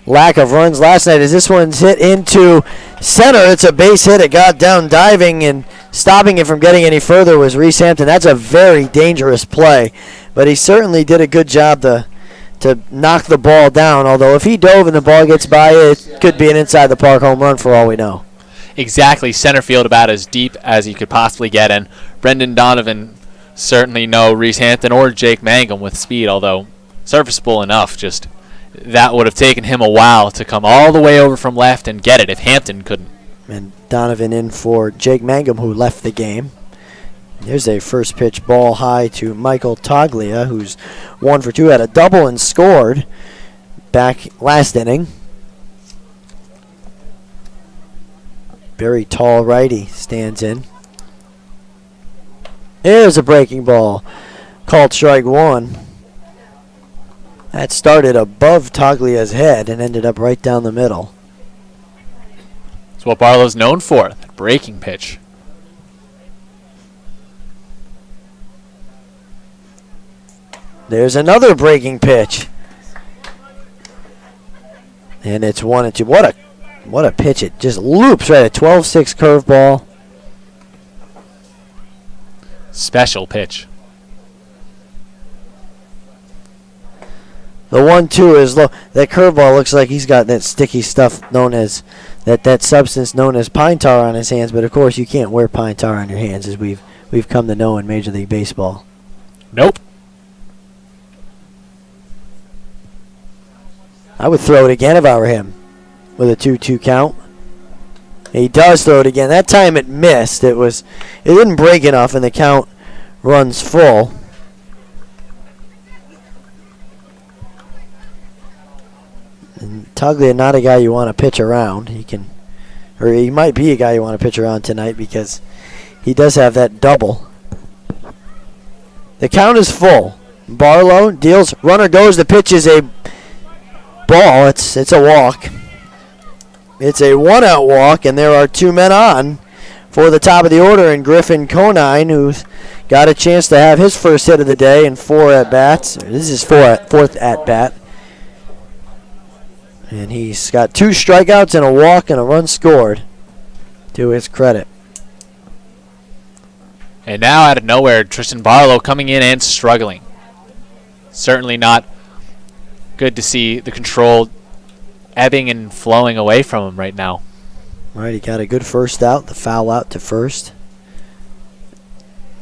lack of runs last night as this one's hit into center. It's a base hit. It got down diving, and stopping it from getting any further was Reese Hampton. That's a very dangerous play, but he certainly did a good job to knock the ball down, although if he dove and the ball gets by, it could be an inside-the-park home run for all we know. Exactly, center field about as deep as he could possibly get, and Brendan Donovan certainly no Reese Hampton or Jake Mangum with speed, although serviceable enough. Just that would have taken him a while to come all the way over from left and get it if Hampton couldn't. And Donovan in for Jake Mangum, who left the game. There's a first pitch ball high to Michael Toglia, who's 1 for 2, had a double and scored back last inning. Very tall righty stands in. There's a breaking ball, called strike 1. That started above Toglia's head and ended up right down the middle. That's what Barlow's known for, that breaking pitch. There's another breaking pitch. And it's 1-2. What a pitch. It just loops right at 12-6 curveball. Special pitch. The 1-2 is low. That curveball looks like he's got that sticky stuff known as that substance known as pine tar on his hands, but of course you can't wear pine tar on your hands, as we've come to know in Major League Baseball. Nope. I would throw it again if I were him with a 2-2 count. He does throw it again. That time it missed. It didn't break enough, and the count runs full. And Toglia, not a guy you want to pitch around. He might be a guy you want to pitch around tonight because he does have that double. The count is full. Barlow deals. Runner goes. The pitch is a ball. It's a walk. It's a one-out walk, and there are 2 men on for the top of the order, and Griffin Conine, who's got a chance to have his first hit of the day in 4 at-bats. This is his fourth at-bat. And he's got 2 strikeouts and a walk and a run scored, to his credit. And now out of nowhere, Tristan Barlow coming in and struggling. Certainly not good to see the control ebbing and flowing away from him right now. Right, he got a good first out, the foul out to first.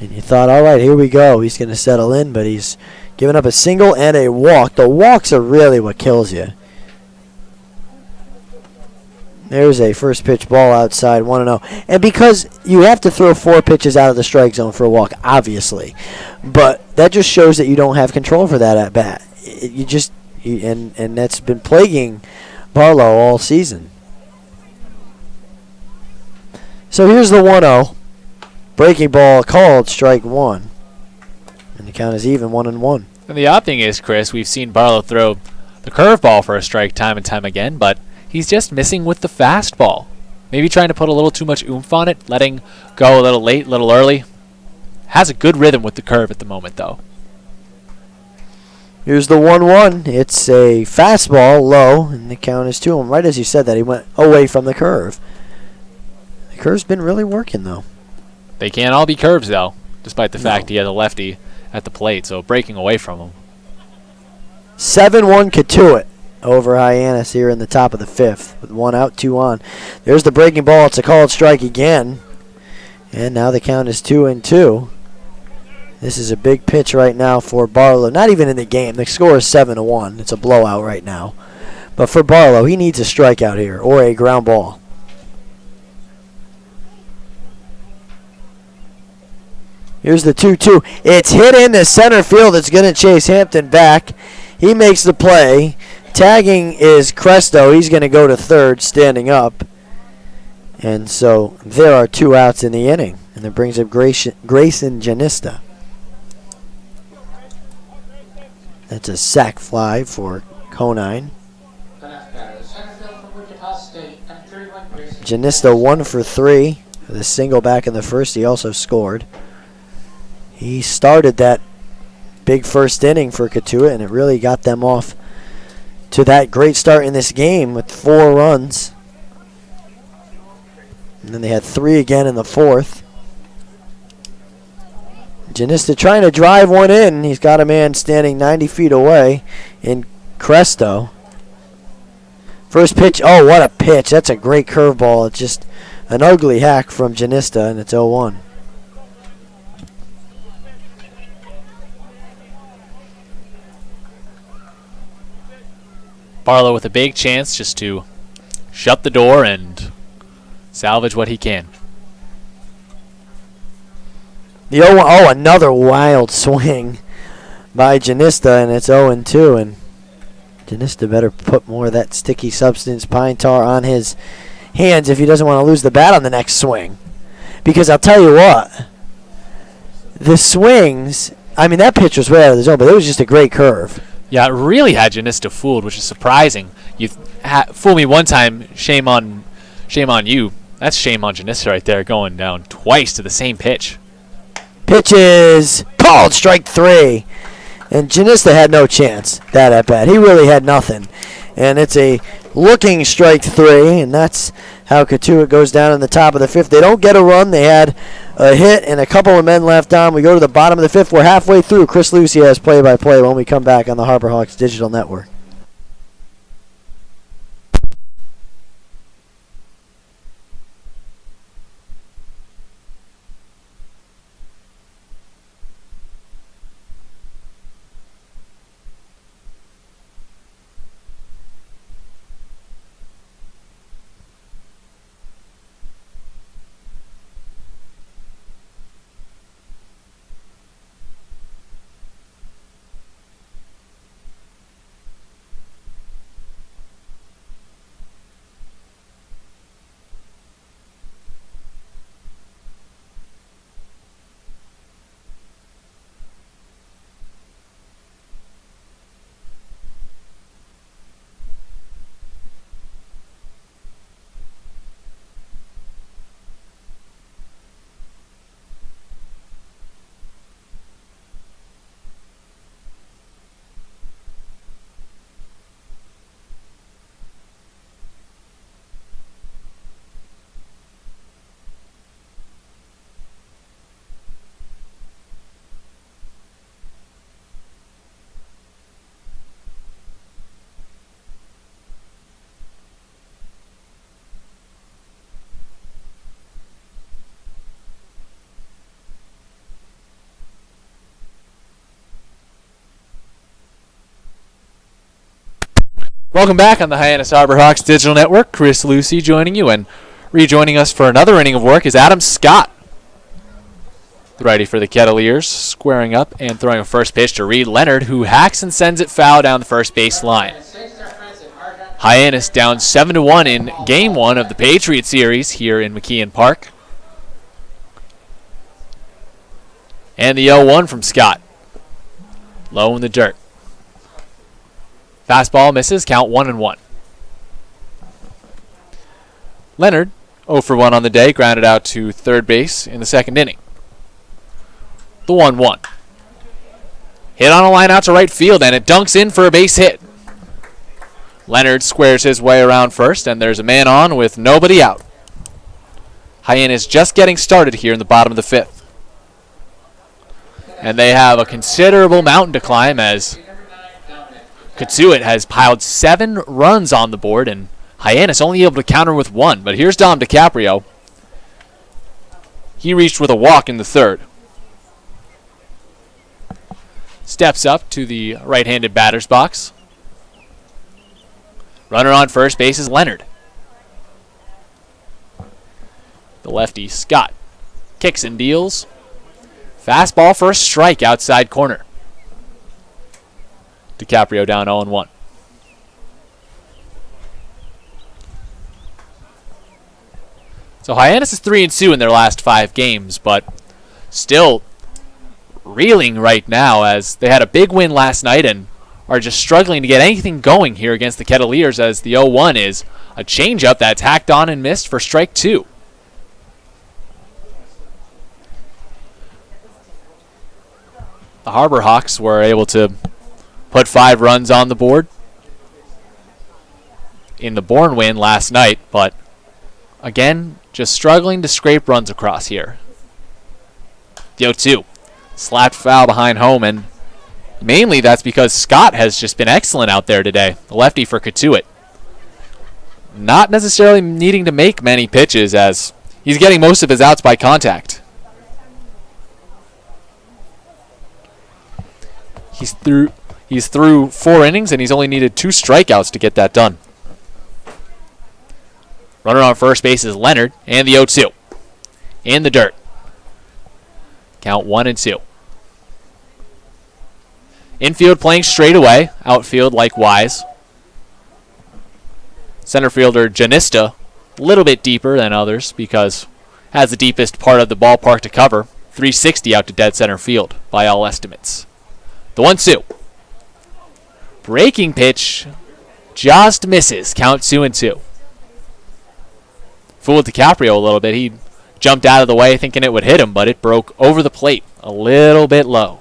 And you thought, all right, here we go. He's going to settle in, but he's given up a single and a walk. The walks are really what kills you. There's a first pitch ball outside, 1-0. And because you have to throw 4 pitches out of the strike zone for a walk, obviously. But that just shows that you don't have control for that at bat. And that's been plaguing Barlow all season. So here's the 1-0. Breaking ball called strike 1. And the count is even, 1-1. And the odd thing is, Chris, we've seen Barlow throw the curveball for a strike time and time again, but he's just missing with the fastball. Maybe trying to put a little too much oomph on it, letting go a little late, a little early. Has a good rhythm with the curve at the moment, though. Here's the 1-1. It's a fastball low, and the count is 2-1. Right as you said that, he went away from the curve. The curve's been really working, though. They can't all be curves, though, despite the fact he has a lefty at the plate, so breaking away from him. 7-1 Cotuit over Hyannis here in the top of the 5th with 1 out, 2 on. There's the breaking ball. It's a called strike again. And now the count is 2-2. This is a big pitch right now for Barlow. Not even in the game. The score is 7-1. It's a blowout right now. But for Barlow, he needs a strikeout here or a ground ball. Here's the 2-2. It's hit into center field. It's going to chase Hampton back. He makes the play. Tagging is Cresto. He's going to go to third standing up. And so there are 2 outs in the inning. And that brings up Grayson Janista. That's a sac fly for Conine. Janista 1 for 3 with a single back in the first. He also scored. He started that big first inning for Cotuit, and it really got them off to that great start in this game with 4 runs. And then they had 3 again in the 4th. Janista trying to drive one in. He's got a man standing 90 feet away in Cresto. First pitch. Oh, what a pitch. That's a great curveball. It's just an ugly hack from Janista, and it's 0-1. Barlow with a big chance just to shut the door and salvage what he can. The 0-1. Oh, another wild swing by Janista, and it's 0-2. And Janista better put more of that sticky substance pine tar on his hands if he doesn't want to lose the bat on the next swing. Because I'll tell you what, the swings, I mean, that pitch was way out of the zone, but it was just a great curve. Yeah, it really had Janista fooled, which is surprising. You fool me one time, shame on you. That's shame on Janista right there, going down twice to the same pitch. Pitch is called strike 3. And Janista had no chance that at bat. He really had nothing. And it's a looking strike 3, and that's how Cotuit goes down in the top of the 5th. They don't get a run. They had a hit and a couple of men left on. We go to the bottom of the 5th. We're halfway through. Chris Lucy has play-by-play when we come back on the Harbor Hawks Digital Network. Welcome back on the Hyannis Harbor Hawks Digital Network. Chris Lucy joining you, and rejoining us for another inning of work is Adam Scott. The righty for the Kettleers, squaring up and throwing a first pitch to Reed Leonard, who hacks and sends it foul down the first base line. Hyannis down 7-1 in Game 1 of the Patriot Series here in McKeon Park. And the 0-1 from Scott. Low in the dirt. Fastball misses, count 1-1. Leonard, 0 for 1 on the day, grounded out to third base in the second inning. The 1-1. Hit on a line out to right field, and it dunks in for a base hit. Leonard squares his way around first, and there's a man on with nobody out. Hyannis just getting started here in the bottom of the fifth. And they have a considerable mountain to climb as Cotuit has piled 7 runs on the board, and Hyannis only able to counter with 1. But here's Dom DiCaprio. He reached with a walk in the third. Steps up to the right-handed batter's box. Runner on first base is Leonard. The lefty, Scott, kicks and deals. Fastball for a strike outside corner. DiCaprio down 0-1. So Hyannis is 3-2 in their last 5 games, but still reeling right now as they had a big win last night and are just struggling to get anything going here against the Kettleers, as the 0-1 is a changeup that's hacked on and missed for strike 2. The Harbor Hawks were able to put 5 runs on the board in the Bourne win last night, but again, just struggling to scrape runs across here. The 0-2. Slapped foul behind home, and mainly that's because Scott has just been excellent out there today. The lefty for Cotuit. Not necessarily needing to make many pitches as he's getting most of his outs by contact. He's through 4 innings, and he's only needed 2 strikeouts to get that done. Runner on first base is Leonard, and the 0-2. In the dirt. Count 1-2. Infield playing straight away. Outfield likewise. Center fielder Janista, a little bit deeper than others because has the deepest part of the ballpark to cover. 360 out to dead center field by all estimates. The 1-2. Breaking pitch just misses. Count 2-2. Fooled DiCaprio a little bit. He jumped out of the way thinking it would hit him, but it broke over the plate a little bit low.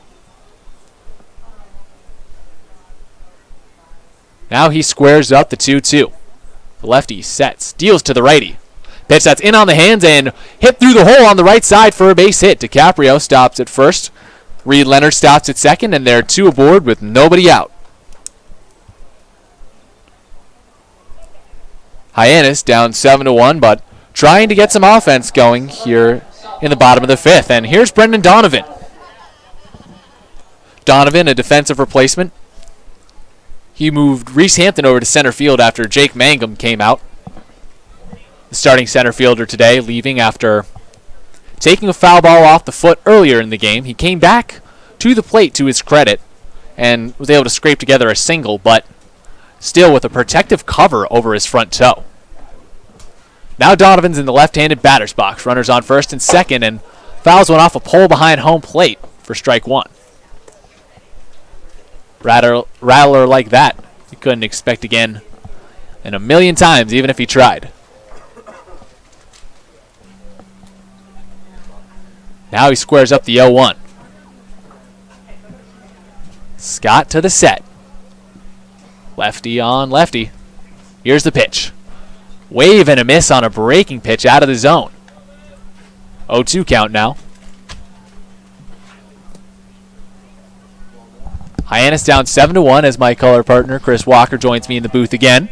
Now he squares up the 2-2. The lefty sets, deals to the righty. Pitch that's in on the hands and hit through the hole on the right side for a base hit. DiCaprio stops at first. Reed Leonard stops at second, and they're 2 aboard with nobody out. Hyannis down 7-1, but trying to get some offense going here in the bottom of the fifth. And here's Brendan Donovan. Donovan, a defensive replacement. He moved Reese Hampton over to center field after Jake Mangum came out. The starting center fielder today leaving after taking a foul ball off the foot earlier in the game. He came back to the plate to his credit and was able to scrape together a single, but still with a protective cover over his front toe. Now Donovan's in the left-handed batter's box. Runners on first and second, and fouls one off a pole behind home plate for strike 1. Rattler like that, you couldn't expect again in a million times, even if he tried. Now he squares up the 0-1. Scott to the set. Lefty on lefty. Here's the pitch. Wave and a miss on a breaking pitch out of the zone. 0-2 count now. Hyannis down 7-1 as my color partner Chris Walker joins me in the booth again.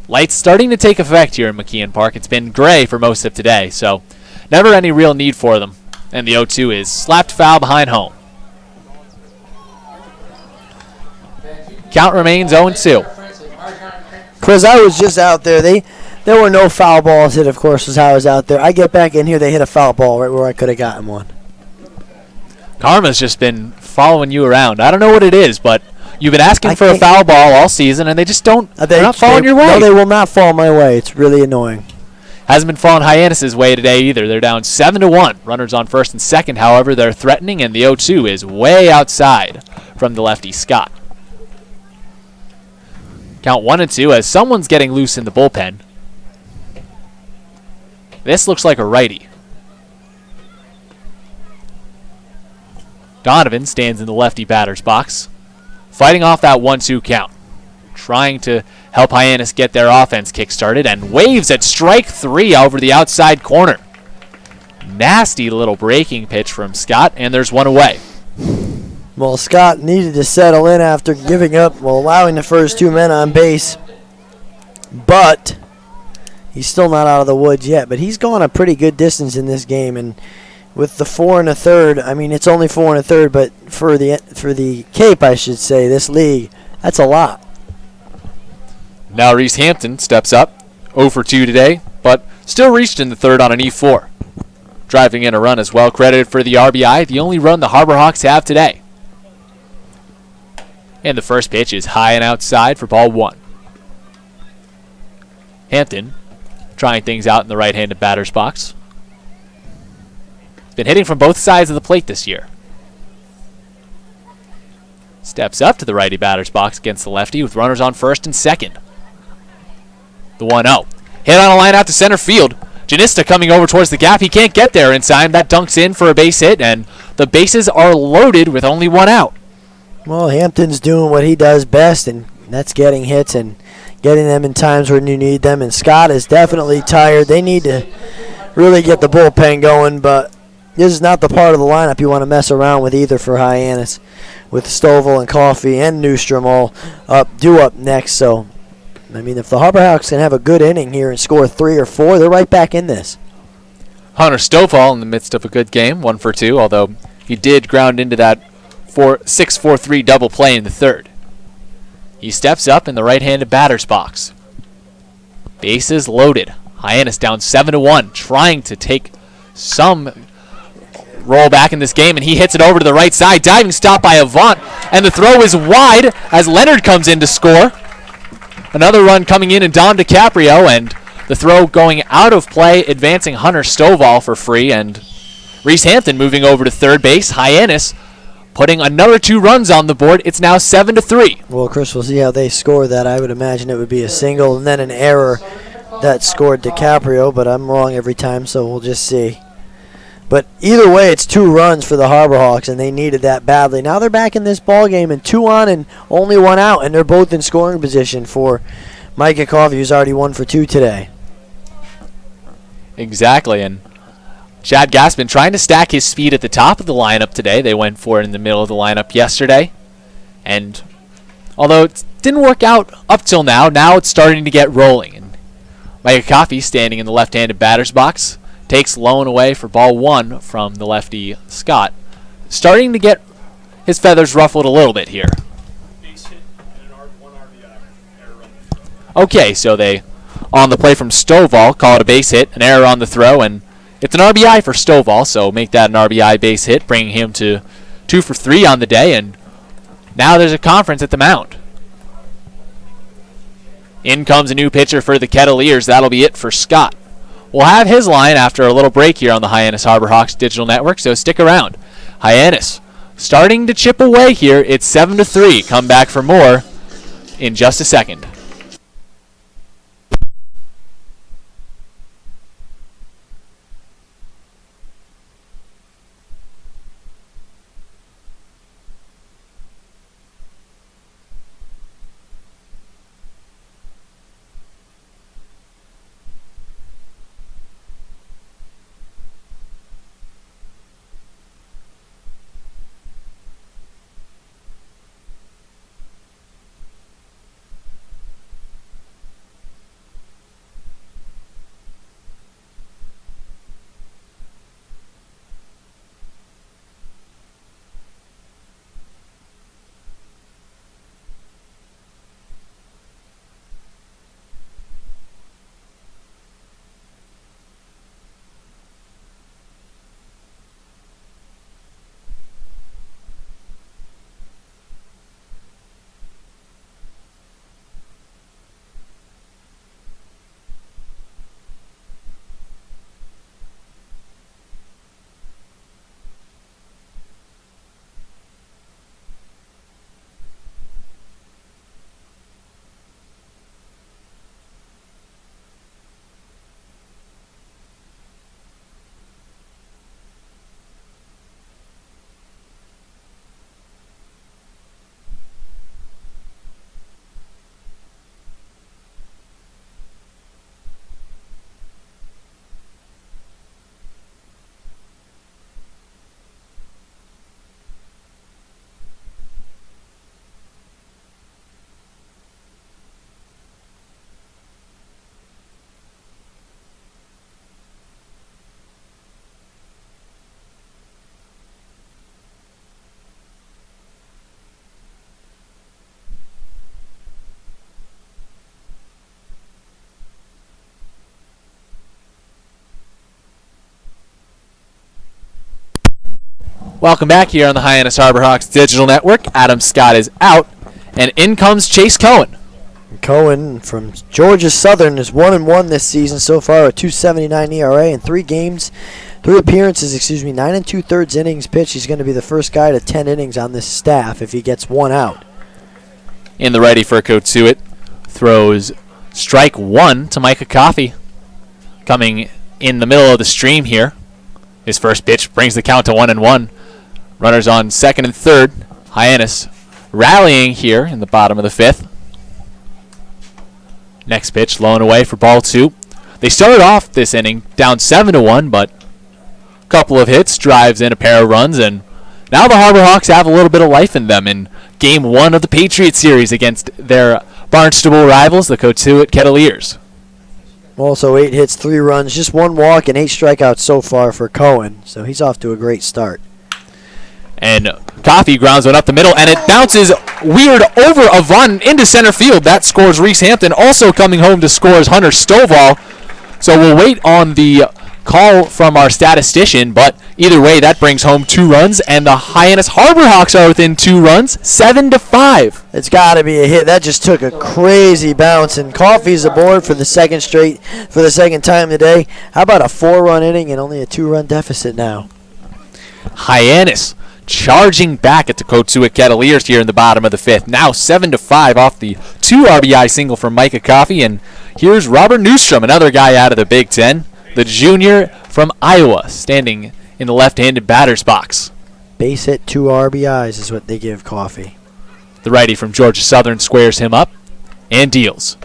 Lights starting to take effect here in McKeon Park. It's been gray for most of today, so never any real need for them. And the 0-2 is slapped foul behind home. Count remains 0-2. Chris, I was just out there. There were no foul balls hit, of course, was how I was out there. I get back in here, they hit a foul ball right where I could have gotten one. Karma's just been following you around. I don't know what it is, but you've been asking for a can't- foul ball all season, and they just don't. They're not falling your way. No, they will not fall my way. It's really annoying. Hasn't been falling Hyannis' way today either. They're down 7-1. Runners on first and second, however, they're threatening, and the 0-2 is way outside from the lefty Scott. Count 1-2 as someone's getting loose in the bullpen. This looks like a righty. Donovan stands in the lefty batter's box, fighting off that 1-2 count, trying to help Hyannis get their offense kick-started, and waves at strike 3 over the outside corner. Nasty little breaking pitch from Scott, and there's one away. Well, Scott needed to settle in after giving up, allowing the first 2 men on base. But he's still not out of the woods yet. But he's gone a pretty good distance in this game, and with the 4 1/3, I mean it's only 4 1/3, but for the Cape, I should say, this league, that's a lot. Now Reese Hampton steps up, 0 for 2 today, but still reached in the third on an E4. Driving in a run as well, credited for the RBI, the only run the Harbor Hawks have today. And the first pitch is high and outside for ball 1. Hampton trying things out in the right-handed batter's box. He's been hitting from both sides of the plate this year. Steps up to the righty batter's box against the lefty with runners on first and second. The 1-0. Hit on a line out to center field. Janista coming over towards the gap. He can't get there in time. That dunks in for a base hit, and the bases are loaded with only 1 out. Well, Hampton's doing what he does best, and that's getting hits and getting them in times when you need them. And Scott is definitely tired. They need to really get the bullpen going, but this is not the part of the lineup you want to mess around with either for Hyannis, with Stovall and Coffey and Newstrom all due up next. So, I mean, if the Harbor Hawks can have a good inning here and score 3 or 4, they're right back in this. Hunter Stovall in the midst of a good game, 1 for 2, although he did ground into that 6-4-3 double play in the third. He steps up in the right-handed batter's box. Bases loaded. Hyannis down 7-1, trying to take some roll back in this game, and he hits it over to the right side. Diving stop by Avant, and the throw is wide as Leonard comes in to score. Another run coming in, and Don DiCaprio, and the throw going out of play, advancing Hunter Stovall for free, and Reese Hampton moving over to third base. Hyannis putting another 2 runs on the board. It's now 7-3. Well, Chris, we'll see how they score that. I would imagine it would be a single and then an error that scored DiCaprio, but I'm wrong every time, so we'll just see. But either way, it's 2 runs for the Harbor Hawks, and they needed that badly. Now they're back in this ball game, and 2 on and only 1 out, and they're both in scoring position for Micah Coffey, who's already 1 for 2 today. Exactly, and Chad Gaspin trying to stack his speed at the top of the lineup today. They went for it in the middle of the lineup yesterday. And although it didn't work out up till now it's starting to get rolling. And Micah Coffey, standing in the left-handed batter's box, takes low and away for ball 1 from the lefty Scott. Starting to get his feathers ruffled a little bit here. Okay, so they, on the play from Stovall, call it a base hit, an error on the throw, and it's an RBI for Stovall, so make that an RBI base hit, bringing him to 2 for 3 on the day, and now there's a conference at the mound. In comes a new pitcher for the Kettleers. That'll be it for Scott. We'll have his line after a little break here on the Hyannis Harbor Hawks digital network, so stick around. Hyannis starting to chip away here. It's 7-3. Come back for more in just a second. Welcome back here on the Hyannis Harborhawks Digital Network. Adam Scott is out, and in comes Chase Cohen. Cohen from Georgia Southern is 1-1 this season so far, a 2.79 ERA in 3 appearances, 9 2/3 innings pitched. He's going to be the first guy to 10 innings on this staff if he gets 1 out. In the ready for Cotuit, throws strike 1 to Micah Coffey. Coming in the middle of the stream here. His first pitch brings the count to 1-1. Runners on second and third. Hyannis rallying here in the bottom of the 5th. Next pitch, low and away for ball 2. They started off this inning down 7-1, but a couple of hits, drives in a pair of runs, and now the Harborhawks have a little bit of life in them in Game 1 of the Patriot Series against their Barnstable rivals, the Cotuit Kettleers. Also 8 hits, 3 runs, just 1 walk, and 8 strikeouts so far for Cohen, so he's off to a great start. And Coffey grounds one up the middle, and it bounces weird over Avon into center field. That scores Reese Hampton. Also coming home to score is Hunter Stovall. So we'll wait on the call from our statistician, but either way, that brings home 2 runs, and the Hyannis Harborhawks are within 2 runs, 7-5. It's got to be a hit. That just took a crazy bounce, and Coffey's aboard for the second time today. How about a 4-run inning and only a 2-run deficit now? Hyannis charging back at the Cotuit Kettleers here in the bottom of the 5th. Now 7-5 off the 2 RBI single from Micah Coffey, and here's Robert Newstrom, another guy out of the Big Ten. The junior from Iowa, standing in the left-handed batter's box. Base hit, 2 RBIs is what they give Coffey. The righty from Georgia Southern squares him up and deals.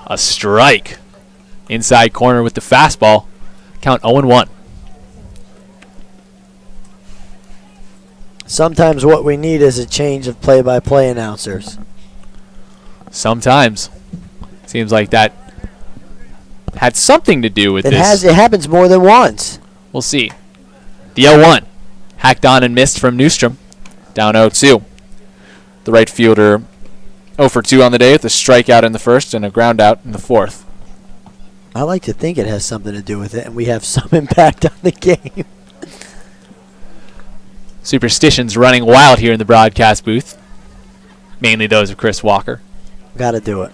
A strike. Inside corner with the fastball. Count 0-1. Sometimes what we need is a change of play-by-play announcers. Sometimes. Seems like that had something to do with this. It happens more than once. We'll see. The 0-1. Hacked on and missed from Newstrom. Down 0-2. The right fielder 0 for 2 on the day with a strikeout in the first and a ground out in the 4th. I like to think it has something to do with it, and we have some impact on the game. Superstitions running wild here in the broadcast booth. Mainly those of Chris Walker. Got to do it.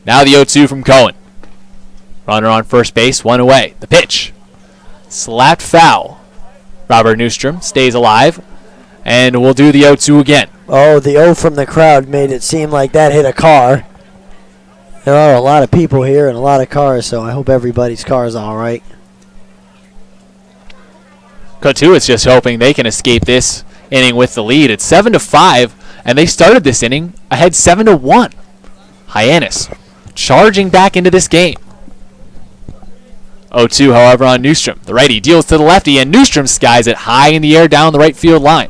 Now the 0-2 from Cohen. Runner on first base, 1 away. The pitch. Slapped foul. Robert Newstrom stays alive. And we'll do the 0-2 again. Oh, the 0 from the crowd made it seem like that hit a car. There are a lot of people here and a lot of cars, so I hope everybody's car is all right. Cotuit's just hoping they can escape this inning with the lead. It's 7-5, and they started this inning ahead 7-1. Hyannis charging back into this game. 0-2, however, on Newstrom. The righty deals to the lefty, and Newstrom skies it high in the air down the right field line.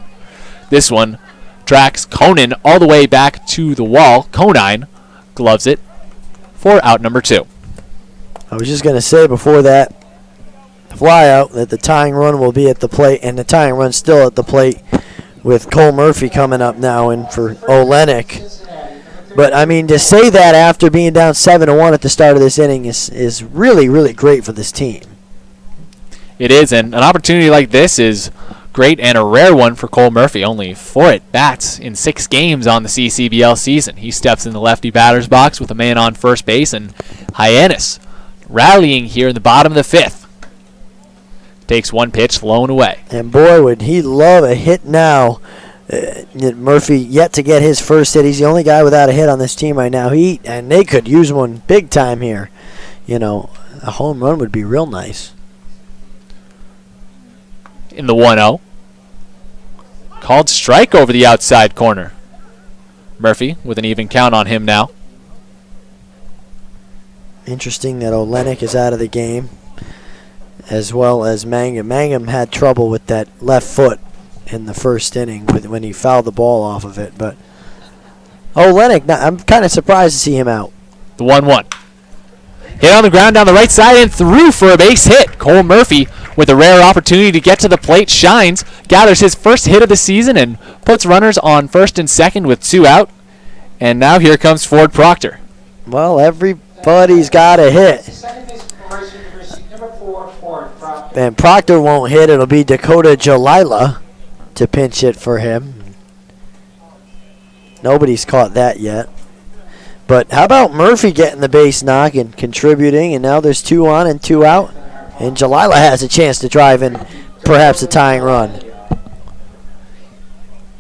This one tracks Conan all the way back to the wall. Conine gloves it for out number 2. I was just going to say before that fly out that the tying run will be at the plate, and the tying run's still at the plate with Cole Murphy coming up now and for Olenek. But, I mean, to say that after being down 7-1 at the start of this inning is really, really great for this team. It is, and an opportunity like this is great and a rare one for Cole Murphy. Only 4 at-bats in 6 games on the CCBL season. He steps in the lefty batter's box with a man on first base, and Hyannis rallying here in the bottom of the 5th. Takes 1 pitch, low and away. And boy, would he love a hit now. Murphy yet to get his first hit. He's the only guy without a hit on this team right now. And they could use one big time here. You know, a home run would be real nice. In the 1-0. Called strike over the outside corner. Murphy with an even count on him now. Interesting that Olenek is out of the game, as well as Mangum. Mangum had trouble with that left foot in the first inning when he fouled the ball off of it. But Olenek, I'm kind of surprised to see him out. The 1-1. Hit on the ground down the right side and through for a base hit. Cole Murphy, with a rare opportunity to get to the plate, shines, gathers his first hit of the season, and puts runners on first and second with 2 out. And now here comes Ford Proctor. Well, everybody's got a hit. Second base preparation to receive number 4, Ford Proctor. And Proctor won't hit. It'll be Dakota Jalila to pinch hit for him. Nobody's caught that yet. But how about Murphy getting the base knock and contributing? And now there's 2 on and 2 out. And Jalila has a chance to drive in perhaps a tying run.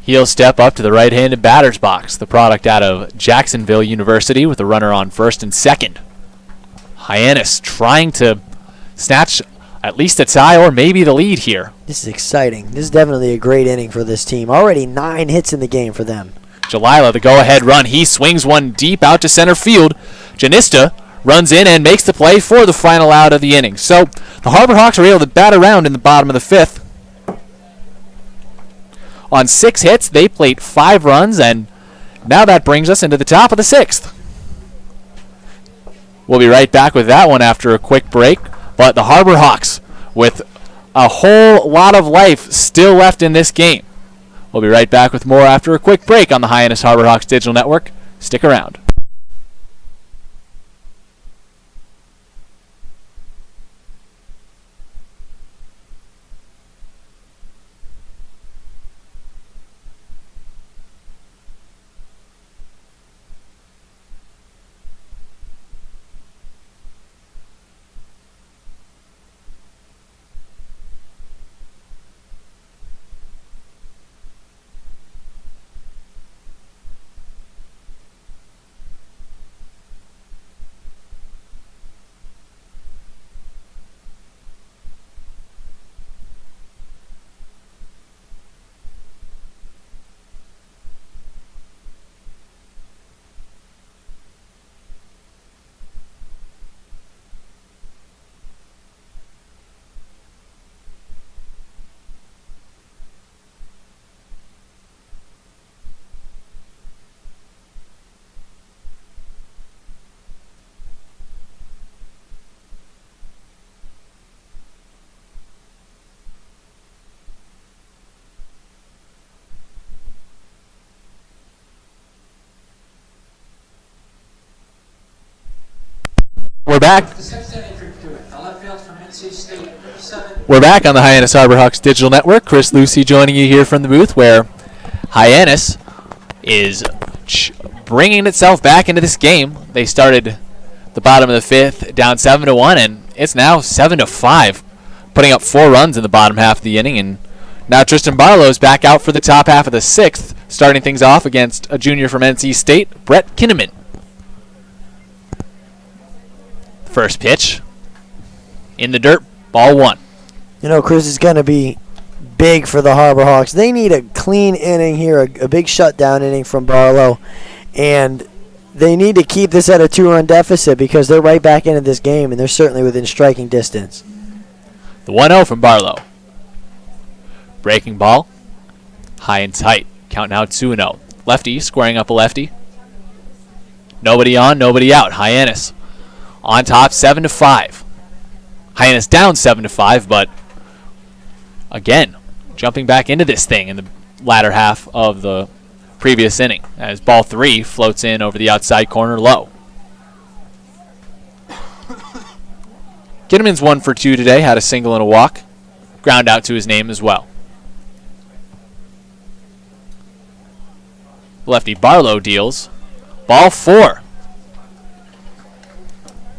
He'll step up to the right-handed batter's box, the product out of Jacksonville University with a runner on first and second. Hyannis trying to snatch at least a tie or maybe the lead here. This is exciting. This is definitely a great inning for this team. Already 9 hits in the game for them. Jalila, the go-ahead run. He swings one deep out to center field. Janista runs in and makes the play for the final out of the inning. So the Harbor Hawks are able to bat around in the bottom of the 5th. On 6 hits, they plate 5 runs, and now that brings us into the top of the 6th. We'll be right back with that one after a quick break. But the Harbor Hawks, with a whole lot of life still left in this game. We'll be right back with more after a quick break on the Hyannis Harbor Hawks Digital Network. Stick around. We're back. The 6th inning for Cotuit. The left field from NC State, 7. We're back on the Hyannis Harbor Hawks Digital Network. Chris Lucy joining you here from the booth, where Hyannis is bringing itself back into this game. They started the bottom of the 5th down 7-1, and it's now 7-5, putting up 4 runs in the bottom half of the inning. And now Tristan Barlow's back out for the top half of the 6th, starting things off against a junior from NC State, Brett Kinneman. First pitch in the dirt, ball 1. You know, Chris, is going to be big for the Harbor Hawks. They need a clean inning here, a big shutdown inning from Barlow. And they need to keep this at a 2-run deficit because they're right back into this game, and they're certainly within striking distance. The 1-0 from Barlow. Breaking ball, high and tight. Count now 2-0. Lefty squaring up a lefty. Nobody on, nobody out. Hyannis on top, 7-5. Hyannis down 7-5, but again, jumping back into this thing in the latter half of the previous inning as ball 3 floats in over the outside corner low. Kinneman's 1 for 2 today, had a single and a walk. Ground out to his name as well. Lefty Barlow deals. Ball 4.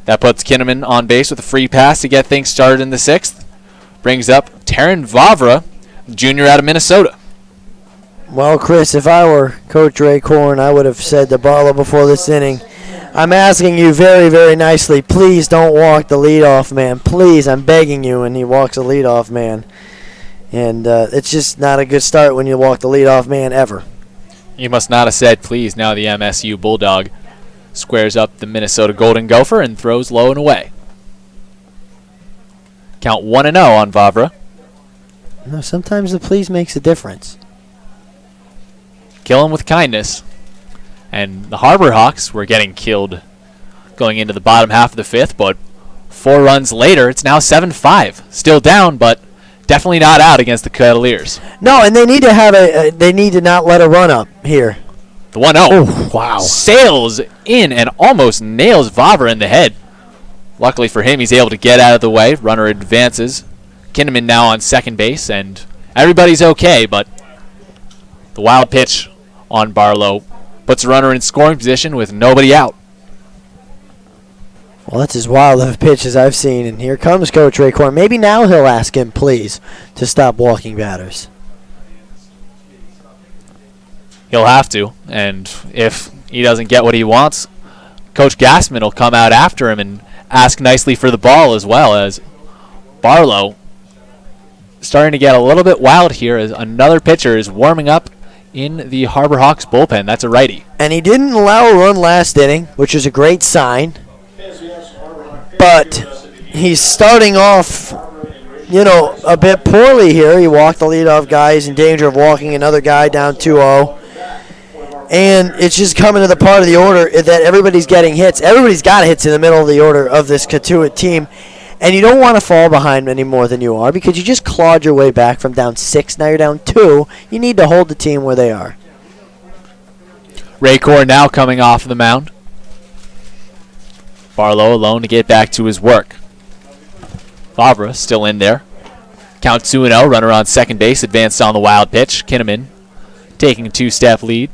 That puts Kinneman on base with a free pass to get things started in the 6th. Brings up Taryn Vavra, junior out of Minnesota. Well, Chris, if I were Coach Ray Corn, I would have said to Barlow before this inning, I'm asking you very, very nicely, please don't walk the leadoff man. Please, I'm begging you. And he walks the leadoff man. And it's just not a good start when you walk the leadoff man ever. You must not have said please. Now the MSU Bulldog squares up the Minnesota Golden Gopher and throws low and away. Count 1-0 on Vavra. No, sometimes the please makes a difference. Kill him with kindness. And the Harbor Hawks were getting killed going into the bottom half of the 5th, but 4 runs later, it's now 7-5. Still down, but definitely not out against the Cavaliers. No, and they need to have they need to not let a run up here. The 1-0. Oh, wow. Sails in and almost nails Vavra in the head. Luckily for him, he's able to get out of the way. Runner advances. Kinnaman now on second base, and everybody's okay, but the wild pitch on Barlow puts a runner in scoring position with nobody out. Well, that's as wild of a pitch as I've seen. And here comes Coach Raycorn. Maybe now he'll ask him, please, to stop walking batters. He'll have to, and if he doesn't get what he wants, Coach Gassman will come out after him and ask nicely for the ball, as well as Barlow starting to get a little bit wild here as another pitcher is warming up in the Harbor Hawks bullpen. That's a righty. And he didn't allow a run last inning, which is a great sign. But he's starting off, a bit poorly here. He walked the leadoff guy. He's in danger of walking another guy down 2-0. And it's just coming to the part of the order that everybody's getting hits. Everybody's got hits in the middle of the order of this Cotuit team. And you don't want to fall behind any more than you are because you just clawed your way back from down 6. Now you're down 2. You need to hold the team where they are. Raycorn now coming off the mound. Barlow alone to get back to his work. Favre still in there. Count 2-0, runner on second base, advanced on the wild pitch. Kinnaman taking a 2-step lead.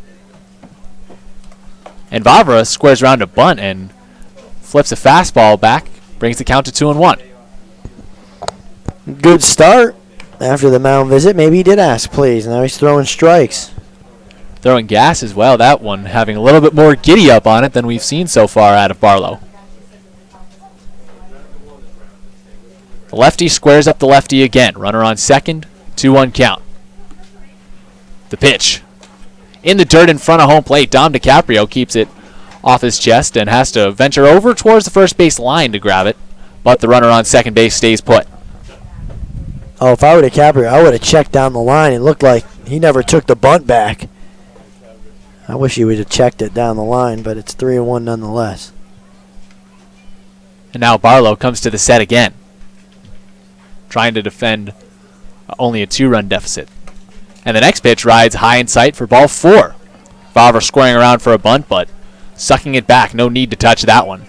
And Vavra squares around a bunt and flips a fastball back, brings the count to 2-1. Good start after the mound visit. Maybe he did ask, please. Now he's throwing strikes. Throwing gas as well. That one having a little bit more giddy up on it than we've seen so far out of Barlow. The lefty squares up the lefty again. Runner on second, 2-1 count. The pitch. In the dirt in front of home plate, Dom DiCaprio keeps it off his chest and has to venture over towards the first base line to grab it, but the runner on second base stays put. Oh, if I were DiCaprio, I would have checked down the line. It looked like he never took the bunt back. I wish he would have checked it down the line, but it's 3-1 nonetheless. And now Barlow comes to the set again, trying to defend only a 2-run deficit. And the next pitch rides high in sight for ball 4. Favre squaring around for a bunt, but sucking it back. No need to touch that one.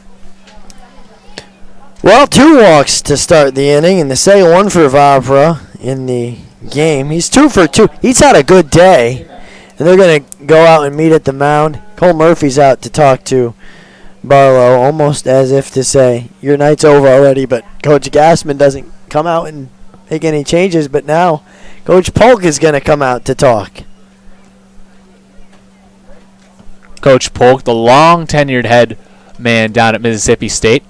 Well, 2 walks to start the inning, and the second one for Vavra in the game. He's 2 for 2. He's had a good day, and they're going to go out and meet at the mound. Cole Murphy's out to talk to Barlow, almost as if to say, your night's over already, but Coach Gassman doesn't come out and make any changes, but now Coach Polk is going to come out to talk. Coach Polk, the long-tenured head man down at Mississippi State.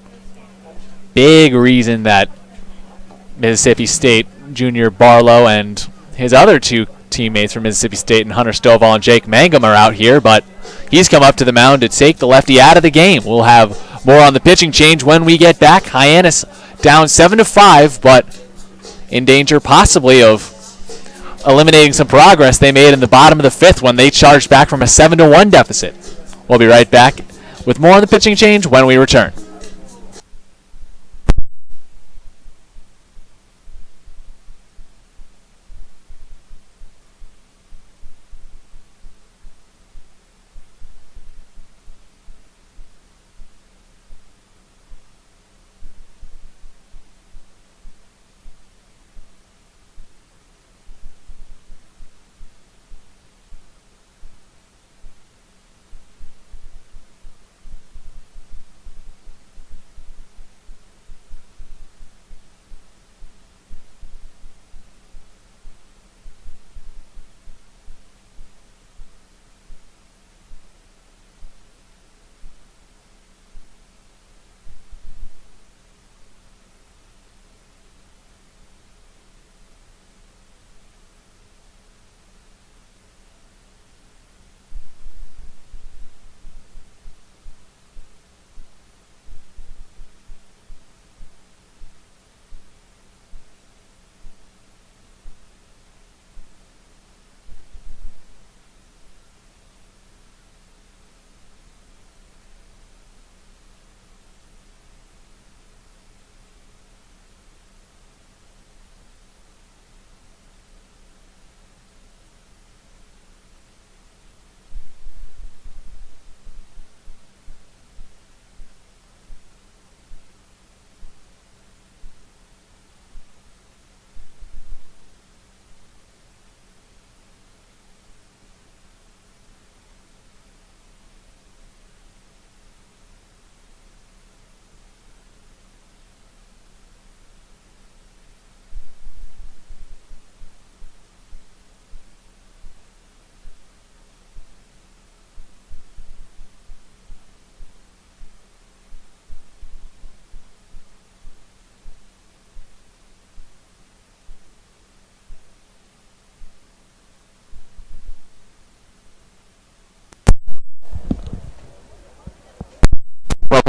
Big reason that Mississippi State junior Barlow and his other 2 teammates from Mississippi State and Hunter Stovall and Jake Mangum are out here, but he's come up to the mound to take the lefty out of the game. We'll have more on the pitching change when we get back. Hyannis down 7-5, but in danger possibly of eliminating some progress they made in the bottom of the 5th when they charged back from a 7-1 deficit. We'll be right back with more on the pitching change when we return.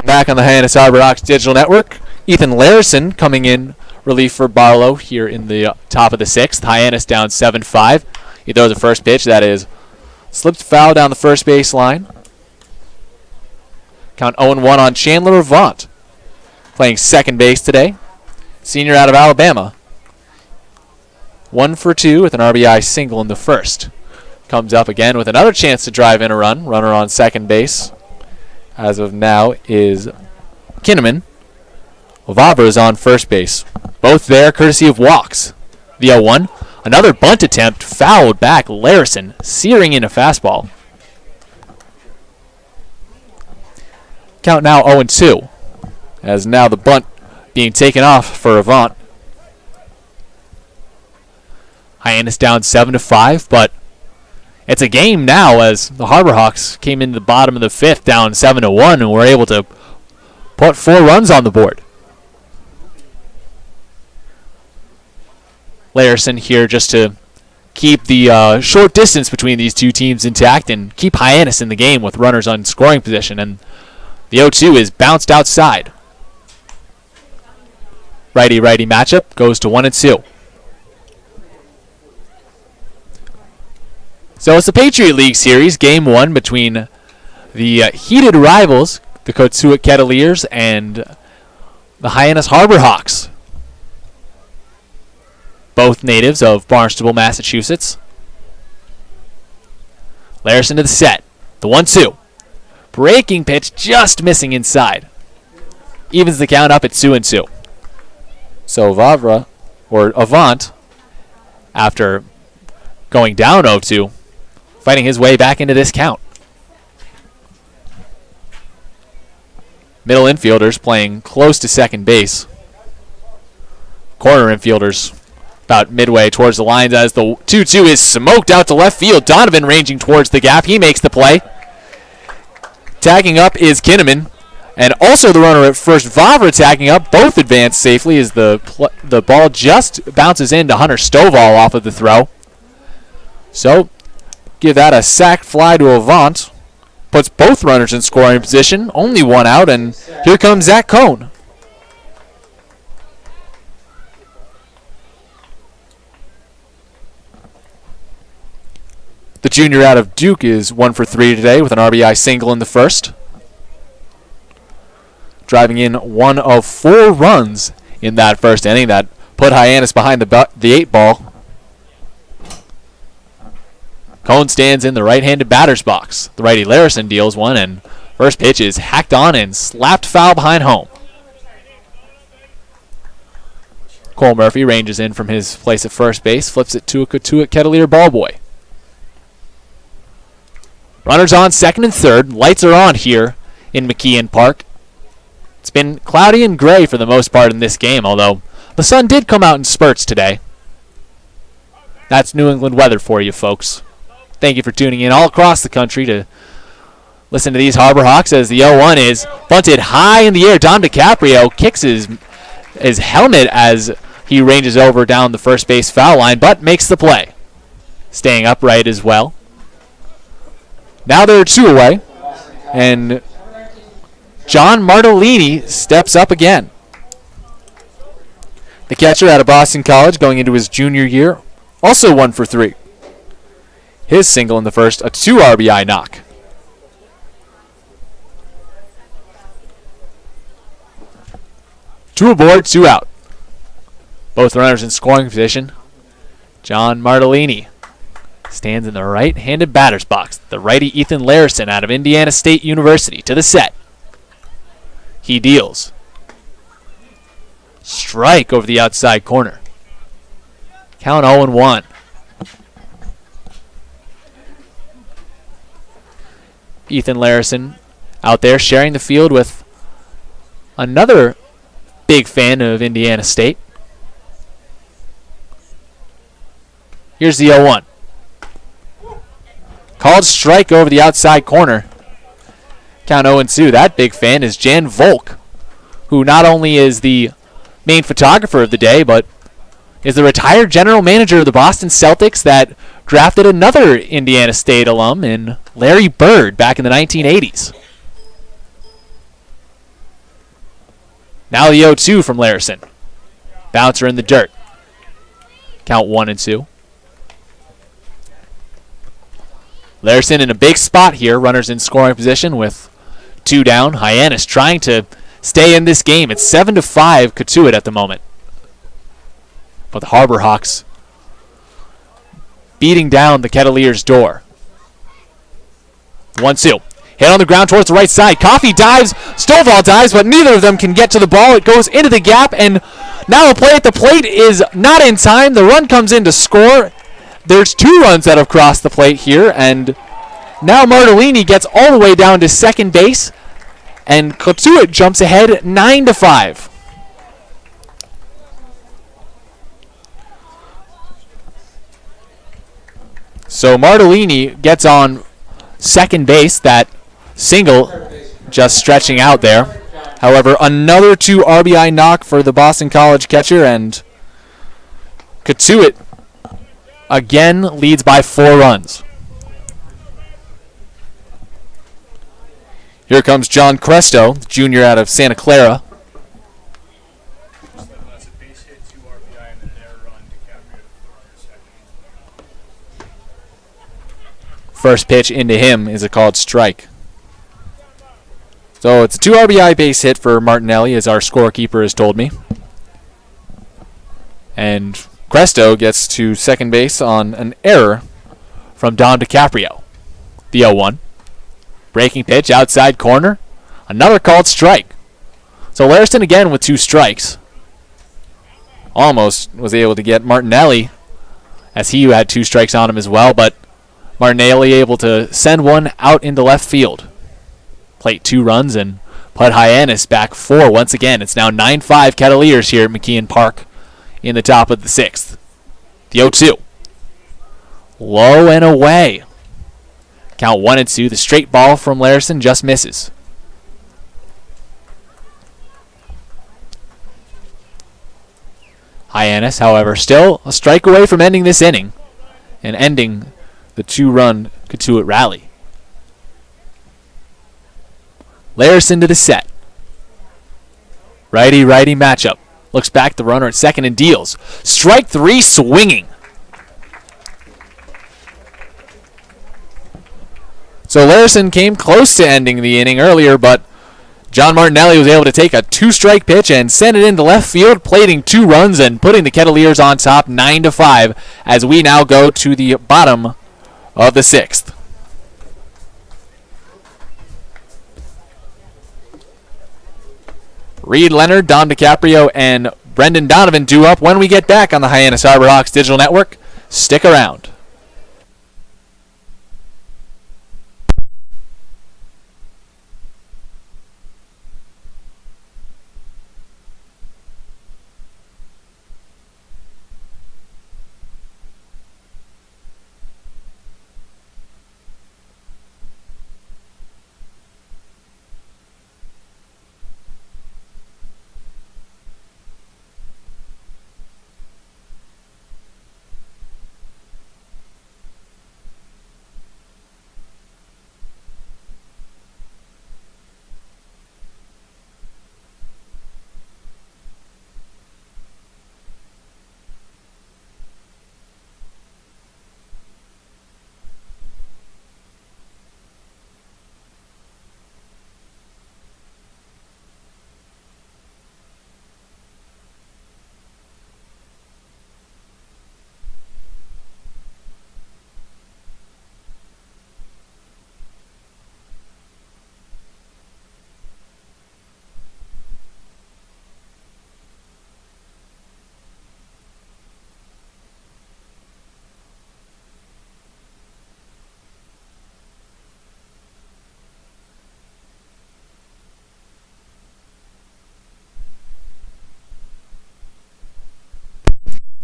Back on the Hyannis Harbor Hawks Digital Network, Ethan Larison coming in relief for Barlow here in the top of the sixth. Hyannis down 7-5. He throws a first pitch that is slipped foul down the first base line. Count 0-1 on Chandler Avant, playing second base today. Senior out of Alabama. 1 for 2 with an RBI single in the first. Comes up again with another chance to drive in a run. Runner on second base, as of now, is Kinnaman. Vavra is on first base. Both there courtesy of walks. The 0-1. Another bunt attempt fouled back. Larison searing in a fastball. Count now 0-2. As now the bunt being taken off for Avant. Hyannis down 7-5, but it's a game now as the Harbor Hawks came into the bottom of the fifth down 7-1 and were able to put 4 runs on the board. Larison here just to keep the short distance between these two teams intact and keep Hyannis in the game with runners on scoring position. And the 0-2 is bounced outside. Righty-righty matchup goes to 1-2. So it's the Patriot League Series, Game 1 between the heated rivals, the Cotuit Kettleers and the Hyannis Harbor Hawks. Both natives of Barnstable, Massachusetts. Larison to the set. The 1-2. Breaking pitch just missing inside. Evens the count up at 2-2. So Vavra, or Avant, after going down 0-2, fighting his way back into this count. Middle infielders playing close to second base. Corner infielders about midway towards the lines as the 2-2 is smoked out to left field. Donovan ranging towards the gap. He makes the play. Tagging up is Kinnaman. And also the runner at first, Vavra, tagging up. Both advance safely as the ball just bounces into Hunter Stovall off of the throw. So give that a sac fly to Avant. Puts both runners in scoring position. Only one out, and here comes Zach Cohn. The junior out of Duke is 1 for 3 today with an RBI single in the first. Driving in 1 of 4 runs in that first inning that put Hyannis behind the 8 ball. Cohn stands in the right-handed batter's box. The righty Larison deals one, and first pitch is hacked on and slapped foul behind home. Cole Murphy ranges in from his place at first base, flips it to a Cotuit Kettleer ball boy. Runners on second and third. Lights are on here in McKeon Park. It's been cloudy and gray for the most part in this game, although the sun did come out in spurts today. That's New England weather for you, folks. Thank you for tuning in all across the country to listen to these Harbor Hawks as the 0-1 is bunted high in the air. Dom DiCaprio kicks his helmet as he ranges over down the first base foul line, but makes the play. Staying upright as well. Now there are 2 away, and John Martellini steps up again. The catcher out of Boston College going into his junior year, also 1 for 3. His single in the first, a 2 RBI knock. Two aboard, 2 out. Both runners in scoring position. John Martellini stands in the right-handed batter's box. The righty Ethan Larison out of Indiana State University to the set. He deals. Strike over the outside corner. Count 0-1. Ethan Larison out there sharing the field with another big fan of Indiana State. Here's the 0-1. Called strike over the outside corner. Count 0-2. That big fan is Jan Volk, who not only is the main photographer of the day, but is the retired general manager of the Boston Celtics that drafted another Indiana State alum in Larry Bird back in the 1980s. Now the 0-2 from Larison. Bouncer in the dirt. Count 1-2. Larison in a big spot here. Runners in scoring position with 2 down. Hyannis trying to stay in this game. It's 7-5 Cotuit at the moment. But the Harbor Hawks beating down the Kettleers' door. 1-2. Hit on the ground towards the right side. Coffey dives. Stovall dives, but neither of them can get to the ball. It goes into the gap, and now a play at the plate is not in time. The run comes in to score. There's 2 runs that have crossed the plate here, and now Martellini gets all the way down to second base, and Cotuit jumps ahead 9-5. So Martellini gets on second base. That single just stretching out there. However, another 2 RBI knock for the Boston College catcher, and Cotuit again leads by 4 runs. Here comes John Cresto, junior out of Santa Clara. First pitch into him is a called strike. So it's a 2 RBI base hit for Martinelli, as our scorekeeper has told me. And Cresto gets to second base on an error from Dom DiCaprio. The 0-1. Breaking pitch, outside corner. Another called strike. So Larison again with 2 strikes. Almost was able to get Martinelli, as he had 2 strikes on him as well, but Martinelli able to send one out into left field. Plate 2 runs and put Hyannis back 4 once again. It's now 9-5 Kettleers here at McKeon Park in the top of the 6th. The 0-2. Low and away. Count 1-2. The straight ball from Larison just misses. Hyannis, however, still a strike away from ending this inning and ending the 2-run Cotuit rally. Larison to the set. Righty-righty matchup. Looks back, the runner at second and deals. Strike 3 swinging. So Larison came close to ending the inning earlier, but John Martinelli was able to take a 2-strike pitch and send it into left field, plating 2 runs and putting the Kettleers on top 9-5 as we now go to the bottom of the 6th. Reed Leonard, Dom DiCaprio, and Brendan Donovan due up when we get back on the Hyannis Harbor Hawks Digital Network. Stick around.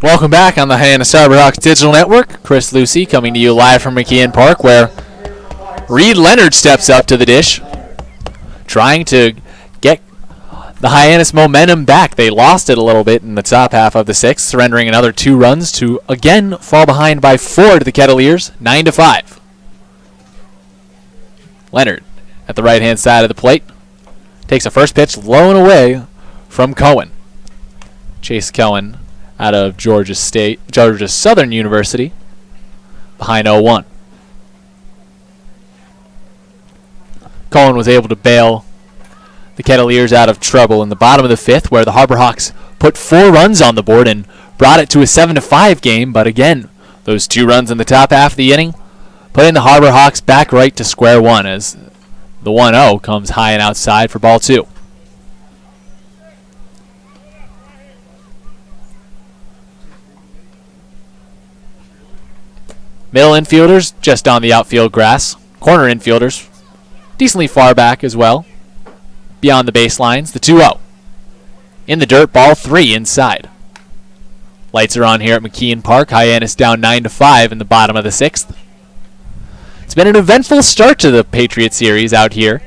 Welcome back on the Hyannis Harbor Hawks Digital Network. Chris Lucy coming to you live from McKeon Park, where Reed Leonard steps up to the dish, trying to get the Hyannis momentum back. They lost it a little bit in the top half of the 6th, surrendering another 2 runs to again fall behind by 4 to the Kettleers, 9-5. Leonard at the right-hand side of the plate takes a first pitch low and away from Cohen. Chase Cohen out of Georgia Southern University behind 0-1. Cohen was able to bail the Kettleers out of trouble in the bottom of the fifth, where the Harbor Hawks put 4 runs on the board and brought it to a 7-5 game. But again, those 2 runs in the top half of the inning putting the Harbor Hawks back right to square one as the 1-0 comes high and outside for ball 2. Middle infielders just on the outfield grass. Corner infielders decently far back as well. Beyond the baselines, the 2-0. In the dirt, ball 3 inside. Lights are on here at McKeon Park. Hyannis down 9-5 in the bottom of the 6th. It's been an eventful start to the Patriot Series out here.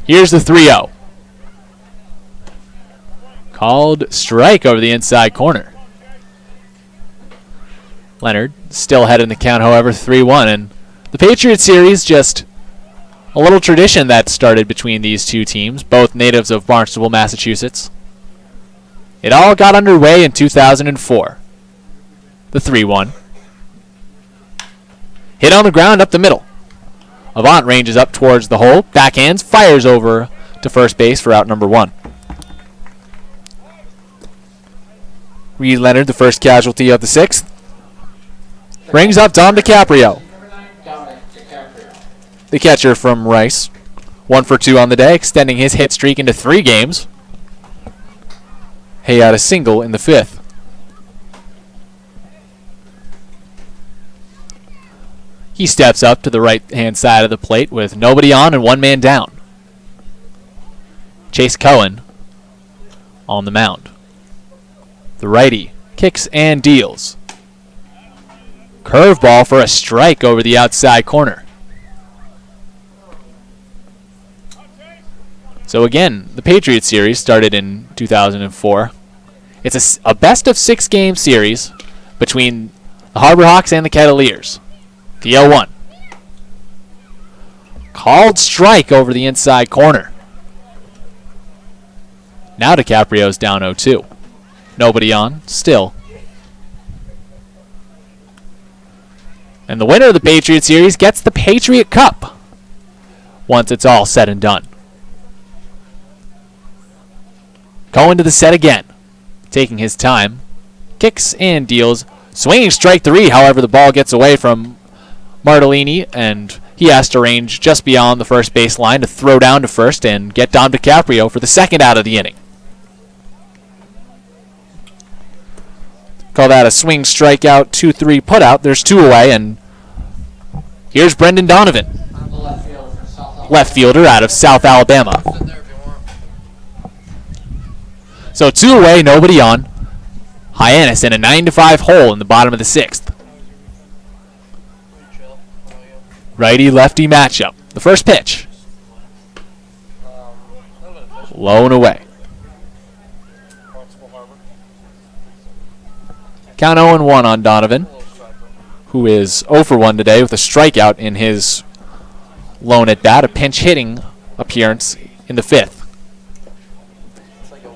Here's the 3-0. Called strike over the inside corner. Leonard still ahead in the count, however, 3-1. And the Patriot Series, just a little tradition that started between these two teams, both natives of Barnstable, Massachusetts. It all got underway in 2004. The 3-1. Hit on the ground up the middle. Avant ranges up towards the hole, backhands, fires over to first base for out number 1. Reed Leonard, the first casualty of the 6th. Brings up Dom DiCaprio, the catcher from Rice. 1 for 2 on the day, extending his hit streak into 3 games. He had a single in the 5th. He steps up to the right-hand side of the plate with nobody on and 1 man down. Chase Cohen on the mound. The righty kicks and deals. Curveball for a strike over the outside corner. So again, the Patriot Series started in 2004. It's a best-of-6 game series between the Harbor Hawks and the Kettleers. The 0-1. Called strike over the inside corner. Now DiCaprio's down 0-2. Nobody on, still. And the winner of the Patriot Series gets the Patriot Cup once it's all said and done. Going to the set again. Taking his time. Kicks and deals. Swinging strike 3, however, the ball gets away from Martellini, and he has to range just beyond the first base line to throw down to first and get Dom DiCaprio for the 2nd out of the inning. Call that a swing strikeout, 2-3 putout. There's 2 away, and here's Brendan Donovan, left fielder out of South Alabama. So 2 away, nobody on. Hyannis in a 9-5 hole in the bottom of the 6th. Righty-lefty matchup. The first pitch. Low and away. Count 0-1 on Donovan, who is 0 for 1 today with a strikeout in his lone at bat, a pinch hitting appearance in the 5th.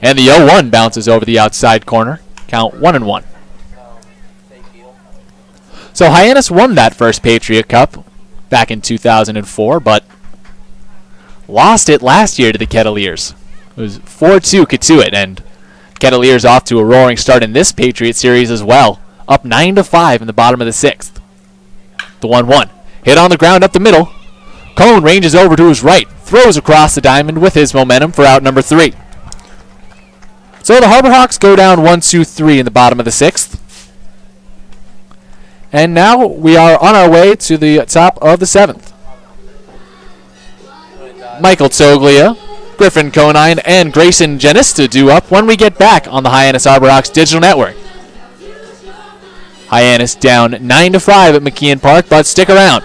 And the 0-1 bounces over the outside corner. Count 1-1. So Hyannis won that first Patriot Cup back in 2004, but lost it last year to the Kettleers. It was 4-2 Cotuit, and Kettleers off to a roaring start in this Patriot Series as well. Up 9-5 in the bottom of the 6th. The 1-1. Hit on the ground up the middle. Cohen ranges over to his right. Throws across the diamond with his momentum for out number 3. So the Harbor Hawks go down 1-2-3 in the bottom of the 6th. And now we are on our way to the top of the 7th. Michael Toglia, Griffin Conine, and Grayson Janista due up when we get back on the Hyannis Harbor Hawks digital network. Hyannis down 9-5 at McKeon Park, but stick around.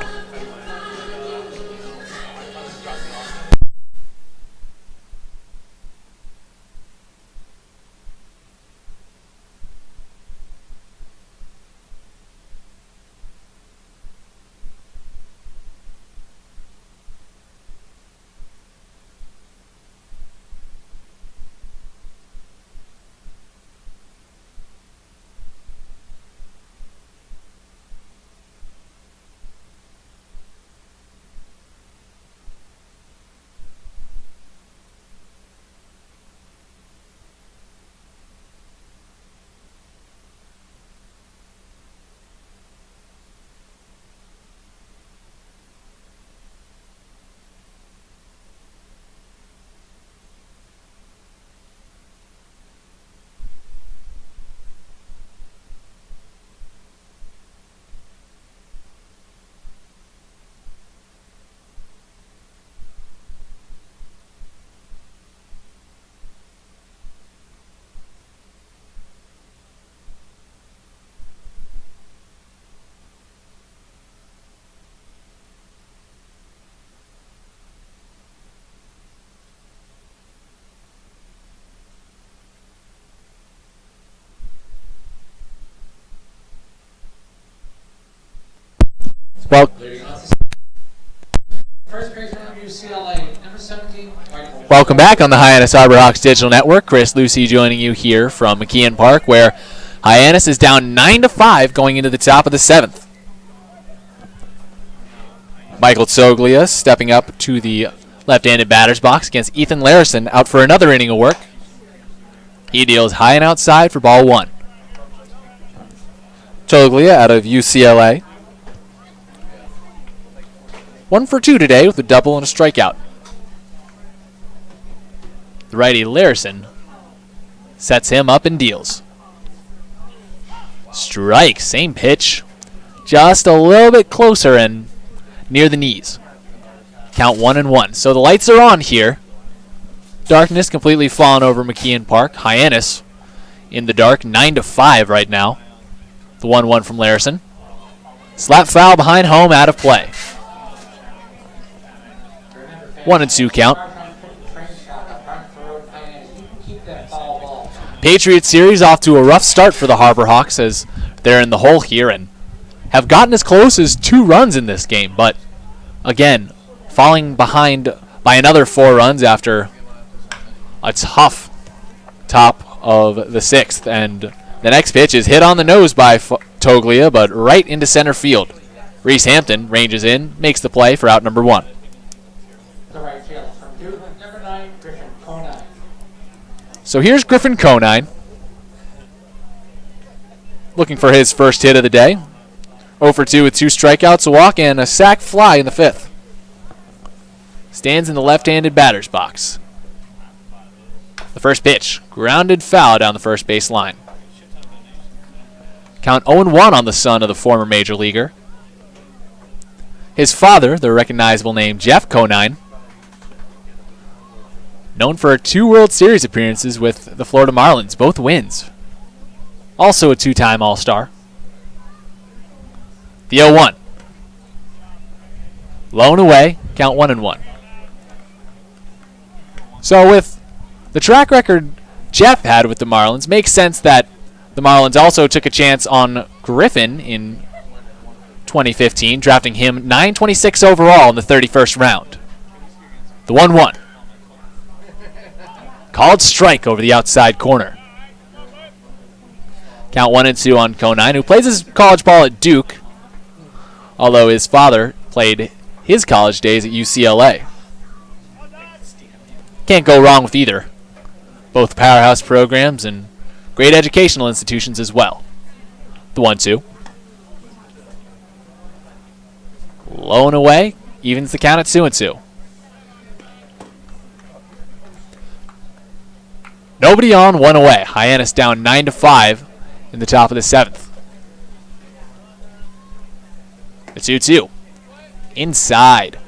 Well, First base runner, UCLA, number 17, Michael. welcome back on the Hyannis Harbor Digital Network. Chris Lucy joining you here from McKeon Park, where Hyannis is down 9-5 going into the top of the 7th. Michael Tsoglia stepping up to the left-handed batter's box against Ethan Larison, out for another inning of work. He deals high and outside for ball 1. Tsoglia out of UCLA. 1 for 2 today with a double and a strikeout. The righty Larison sets him up and deals. Strike, same pitch, just a little bit closer and near the knees. Count 1-1. So the lights are on here. Darkness completely fallen over McKeon Park. Hyannis in the dark, 9-5 right now. The 1-1 from Larison. Slap foul behind home, out of play. 1-2 count. Patriot Series off to a rough start for the Harbor Hawks as they're in the hole here and have gotten as close as 2 runs in this game, but again, falling behind by another 4 runs after a tough top of the 6th. And the next pitch is hit on the nose by Tsoglia, but right into center field. Reese Hampton ranges in, makes the play for out number 1. The right field from Duke, number 9, Griffin Conine. So here's Griffin Conine, looking for his first hit of the day. 0 for 2 with 2 strikeouts, a walk, and a sac fly in the 5th. Stands in the left-handed batter's box. The first pitch, grounded foul down the first base line. Count 0-1 on the son of the former major leaguer. His father, the recognizable name Jeff Conine, known for 2 World Series appearances with the Florida Marlins, both wins. Also a 2-time All-Star. The 0-1. Low and away, count 1-1. So with the track record Jeff had with the Marlins, makes sense that the Marlins also took a chance on Griffin in 2015, drafting him 926 overall in the 31st round. The 1-1. Called strike over the outside corner. Count 1-2 on Conine, who plays his college ball at Duke, although his father played his college days at UCLA. Can't go wrong with either. Both powerhouse programs and great educational institutions as well. The 1-2. Low and away, evens the count at 2-2. Nobody on, 1 away. Hyannis down 9-5 in the top of the 7th. The 2-2. Inside.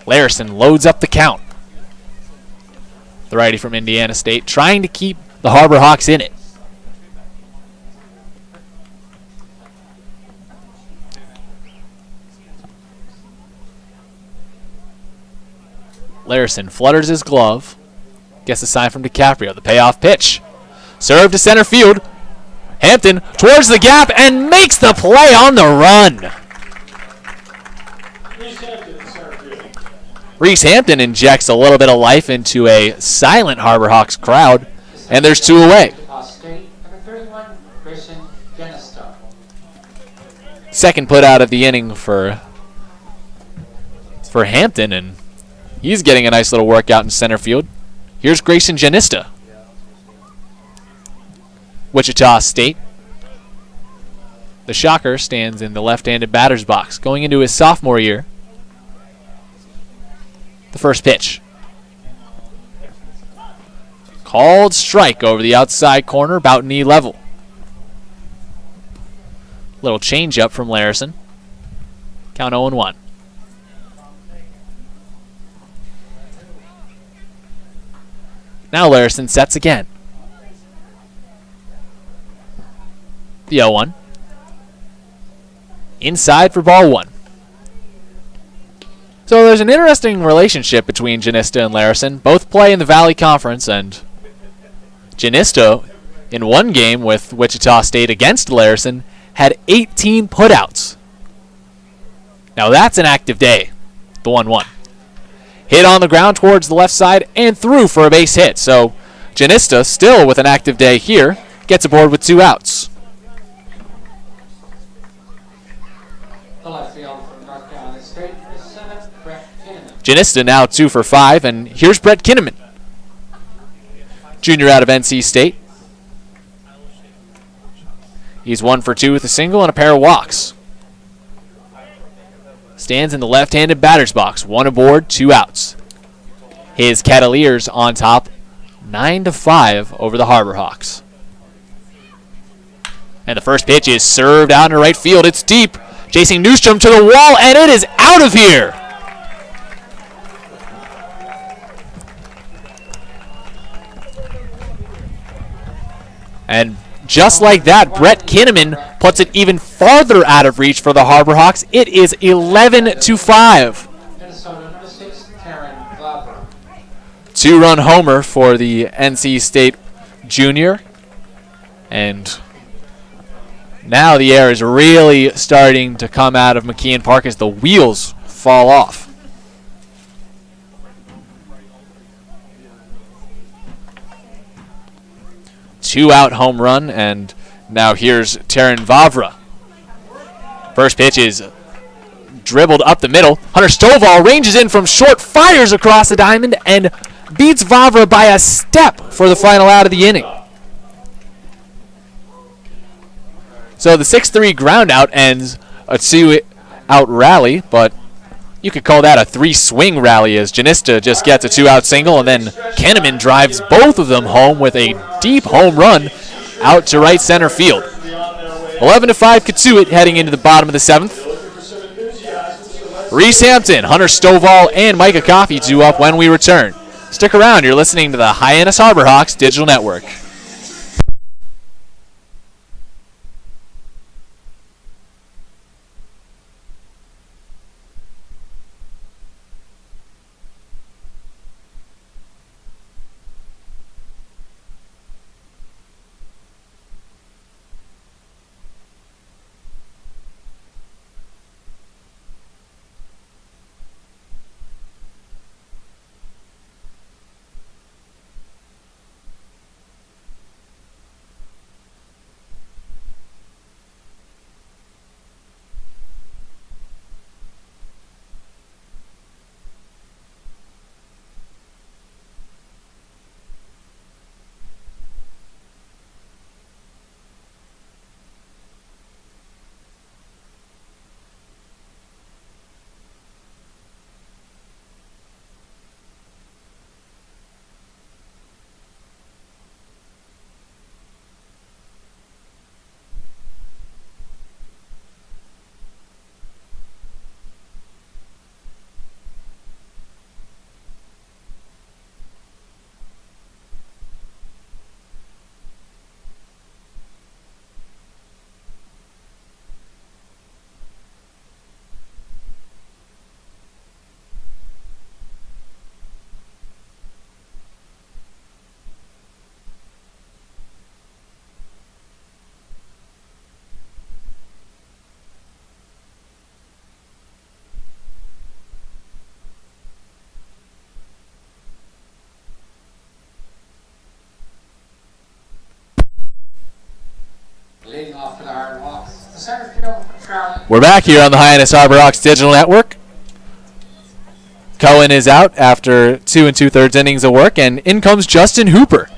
Larison loads up the count. The righty from Indiana State trying to keep the Harbor Hawks in it. Larison flutters his glove. Gets a sign from DiCaprio. The payoff pitch. Serve to center field. Hampton towards the gap and makes the play on the run. Reese Hampton injects a little bit of life into a silent Harbor Hawks crowd, and there's 2 away. Second put out of the inning for Hampton, and he's getting a nice little workout in center field. Here's Grayson Janista. Wichita State. The Shocker stands in the left-handed batter's box, going into his sophomore year. The first pitch. Called strike over the outside corner, about knee level. Little change-up from Larison. Count 0-1. Now Larison sets again. The 0-1. Inside for ball 1. So there's an interesting relationship between Janista and Larison. Both play in the Valley Conference, and Janista, in one game with Wichita State against Larison, had 18 putouts. Now that's an active day, the 1-1. Hit on the ground towards the left side and through for a base hit. So Janista, still with an active day here, gets aboard with 2 outs. The left field from North Carolina State is 7, Brett Kinnaman. Janista now 2 for 5, and here's Brett Kinnaman, junior out of NC State. He's 1 for 2 with a single and a pair of walks. Stands in the left-handed batter's box. 1 aboard, 2 outs. His Cavaliers on top, 9-5 over the Harbor Hawks. And the first pitch is served out into right field. It's deep. Chasing Newstrom to the wall, and it is out of here. And just like that, Brett Kinnaman puts it even farther out of reach for the Harbor Hawks. It is 11-5. Minnesota number 6, Taryn Glauber. 2-run homer for the NC State junior. And now the air is really starting to come out of McKeon Park as the wheels fall off. Two-out home run, and now here's Taryn Vavra. First pitch is dribbled up the middle. Hunter Stovall ranges in from short, fires across the diamond, and beats Vavra by a step for the final out of the inning. So the 6-3 ground out ends a 2-out rally, but you could call that a 3-swing rally as Janista just gets a 2-out single, and then Kinnaman drives both of them home with a deep home run out to right center field. 11-5 Cotuit heading into the bottom of the 7th. Reese Hampton, Hunter Stovall, and Micah Coffey due up when we return. Stick around, you're listening to the Hyannis Harbor Hawks Digital Network. Leading off for the Harbor Hawks, the center field from Charlotte. We're back here on the Hyannis Harbor Hawks Digital Network. Cohen is out after 2 2/3 innings of work, and in comes Justin Hooper.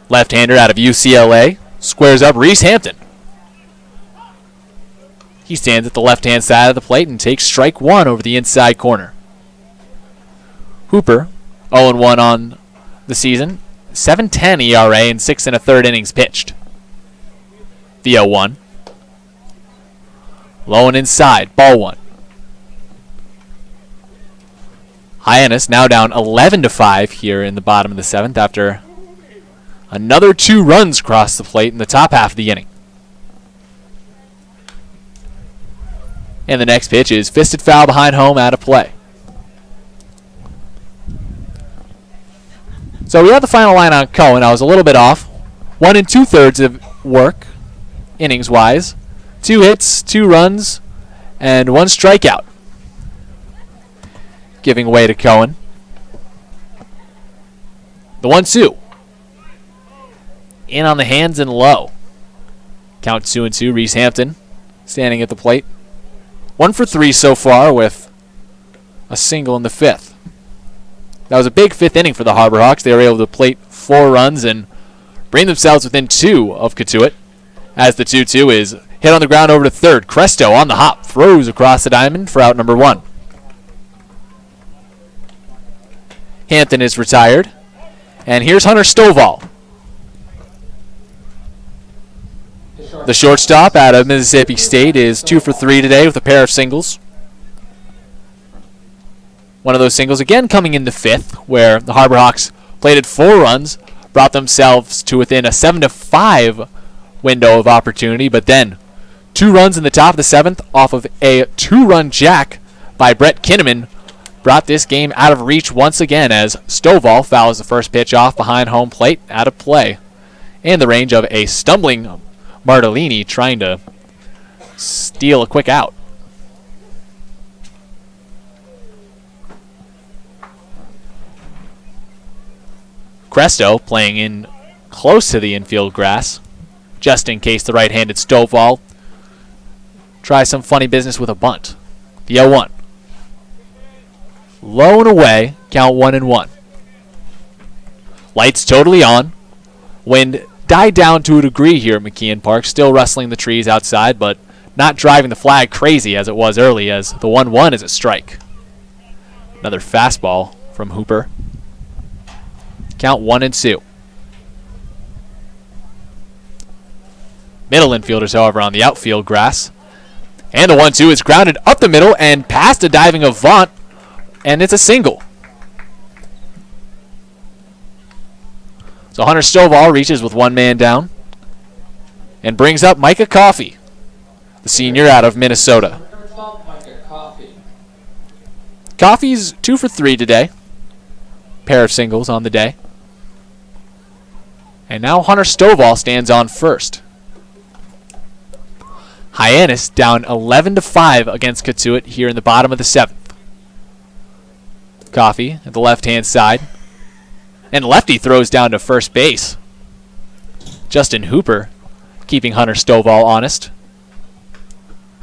Left-hander out of UCLA, squares up Reese Hampton. He stands at the left-hand side of the plate and takes strike 1 over the inside corner. Hooper, 0-1 on the season, 7.10 ERA and 6 1/3 innings pitched. The 0-1. Low and inside, ball 1. Hyannis now down 11-5 here in the bottom of the 7th after another 2 runs crossed the plate in the top half of the inning. And the next pitch is fisted foul behind home, out of play. So we have the final line on Cohen. I was a little bit off. 1 2/3 of work innings-wise. 2 hits, 2 runs, and 1 strikeout. Giving way to Cohen. The 1-2. In on the hands and low. Count 2-2. Reese Hampton standing at the plate. 1 for 3 so far with a single in the 5th. That was a big 5th inning for the Harbor Hawks. They were able to plate 4 runs and bring themselves within 2 of Cotuit. As the 2-2 is hit on the ground over to third. Cresto on the hop. Throws across the diamond for out number 1. Hampton is retired. And here's Hunter Stovall. The shortstop out of Mississippi State is 2 for 3 today with a pair of singles. One of those singles again coming in the 5th, where the Harbor Hawks plated 4 runs, brought themselves to within a 7-5 window of opportunity, but then 2 runs in the top of the 7th off of a 2-run jack by Brett Kinnaman brought this game out of reach once again as Stovall fouls the first pitch off behind home plate, out of play, in the range of a stumbling Martellini trying to steal a quick out. Cresto playing in close to the infield grass, just in case the right-handed Stovall tries some funny business with a bunt. The 0-1. Low and away, count 1-1. Lights totally on. Wind died down to a degree here at McKeon Park, still rustling the trees outside, but not driving the flag crazy as it was early, as the 1-1 is a strike. Another fastball from Hooper. Count 1-2. Middle infielders, however, on the outfield grass. And the 1-2 is grounded up the middle and past a diving Avant, and it's a single. So Hunter Stovall reaches with 1 man down and brings up Micah Coffey, the senior out of Minnesota. Coffey's 2 for 3 today. Pair of singles on the day. And now Hunter Stovall stands on first. Hyannis down 11-5 against Cotuit here in the bottom of the 7th. Coffey at the left-hand side. And lefty throws down to first base. Justin Hooper keeping Hunter Stovall honest.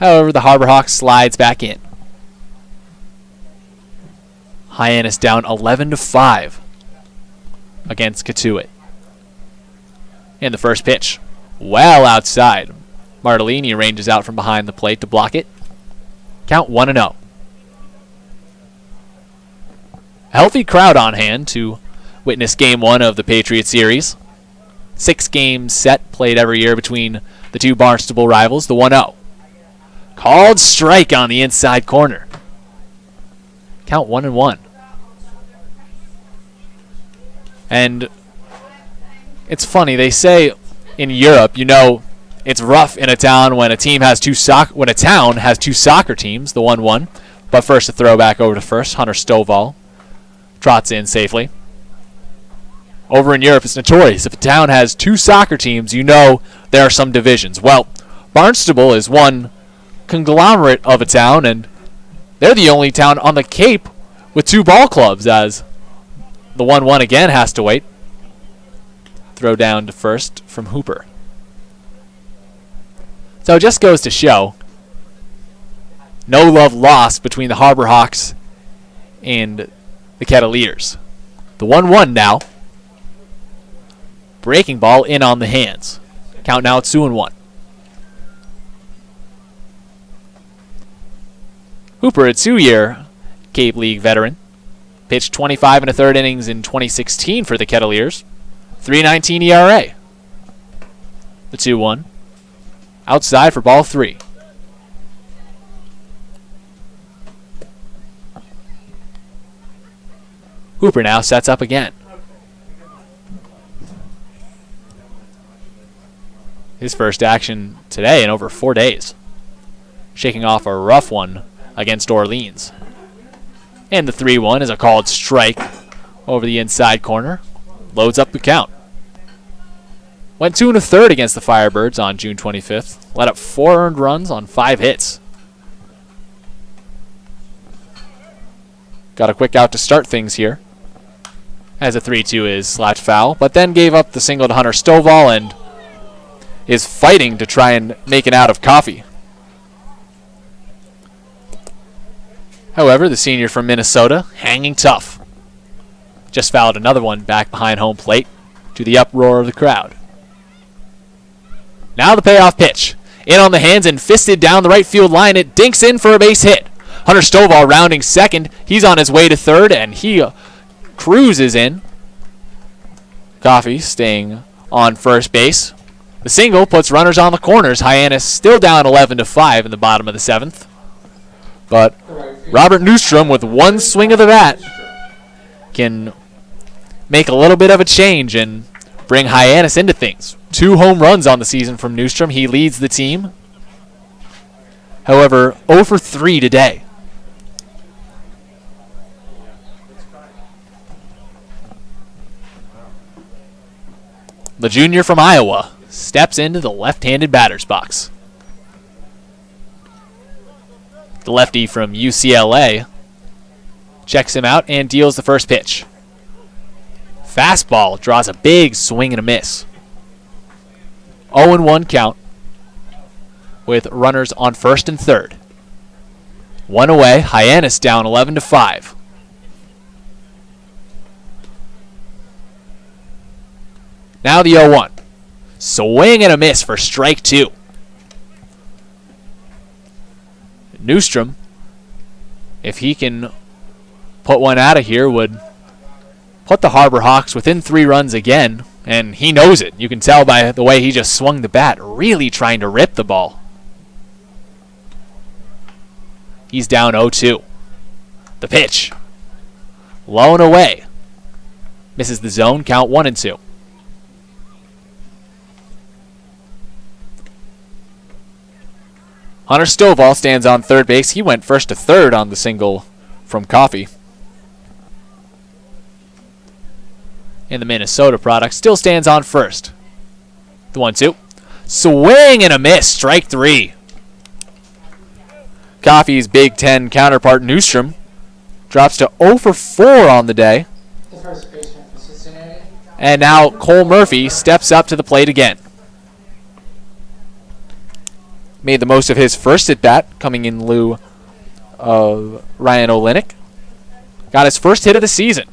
However, the Harbor Hawks slides back in. Hyannis down 11-5 against Cotuit. And the first pitch, well outside. Martellini ranges out from behind the plate to block it. Count 1-0. A healthy crowd on hand to witness Game 1 of the Patriot Series. 6 games set played every year between the 2 Barnstable rivals. The 1-0. Called strike on the inside corner. Count 1-1. And it's funny, they say in Europe, you know, it's rough in a town when a team has 2 town has 2 soccer teams, the 1-1. But first a throw back over to first. Hunter Stovall trots in safely. Over in Europe, it's notorious. If a town has 2 soccer teams, you know there are some divisions. Well, Barnstable is one conglomerate of a town, and they're the only town on the Cape with 2 ball clubs, as the 1-1 again has to wait. Throw down to first from Hooper. So it just goes to show, no love lost between the Harbor Hawks and the Kettleers. The 1-1 now. Breaking ball in on the hands. Count now at 2-1. Hooper, a 2-year Cape League veteran, pitched 25 1/3 innings in 2016 for the Kettleers. 3.19 ERA. The 2-1. Outside for ball 3. Hooper now sets up again. His first action today in over 4 days. Shaking off a rough one against Orleans. And the 3-1 is a called strike over the inside corner. Loads up the count. Went 2 1/3 against the Firebirds on June 25th. Let up 4 earned runs on 5 hits. Got a quick out to start things here, as a 3-2 is slapped foul, but then gave up the single to Hunter Stovall and is fighting to try and make it out of Coffee. However, the senior from Minnesota, hanging tough. Just fouled another one back behind home plate to the uproar of the crowd. Now the payoff pitch. In on the hands and fisted down the right field line. It dinks in for a base hit. Hunter Stovall rounding second. He's on his way to third, and he cruises in. Coffee staying on first base. The single puts runners on the corners. Hyannis still down 11-5 in the bottom of the 7th. But Robert Newstrom, with one swing of the bat, can make a little bit of a change and bring Hyannis into things. 2 home runs on the season from Newstrom. He leads the team. However, 0 for 3 today. The junior from Iowa steps into the left-handed batter's box. The lefty from UCLA checks him out and deals the first pitch. Fastball draws a big swing and a miss. 0-1 count with runners on first and third. 1 away, Hyannis down 11-5. Now the 0-1. Swing and a miss for strike 2. Newstrom, if he can put one out of here, would put the Harbor Hawks within 3 runs again, and he knows it. You can tell by the way he just swung the bat, really trying to rip the ball. He's down 0-2. The pitch. Low and away. Misses the zone, count 1-2. Hunter Stovall stands on third base. He went first to third on the single from Coffee. And the Minnesota product still stands on first. The 1-2. Swing and a miss. Strike 3. Coffee's Big Ten counterpart Newstrom drops to 0 for 4 on the day. The first baseman for Cincinnati. And now Cole Murphy steps up to the plate again. Made the most of his first at-bat, coming in lieu of Ryan Olenek. Got his first hit of the season.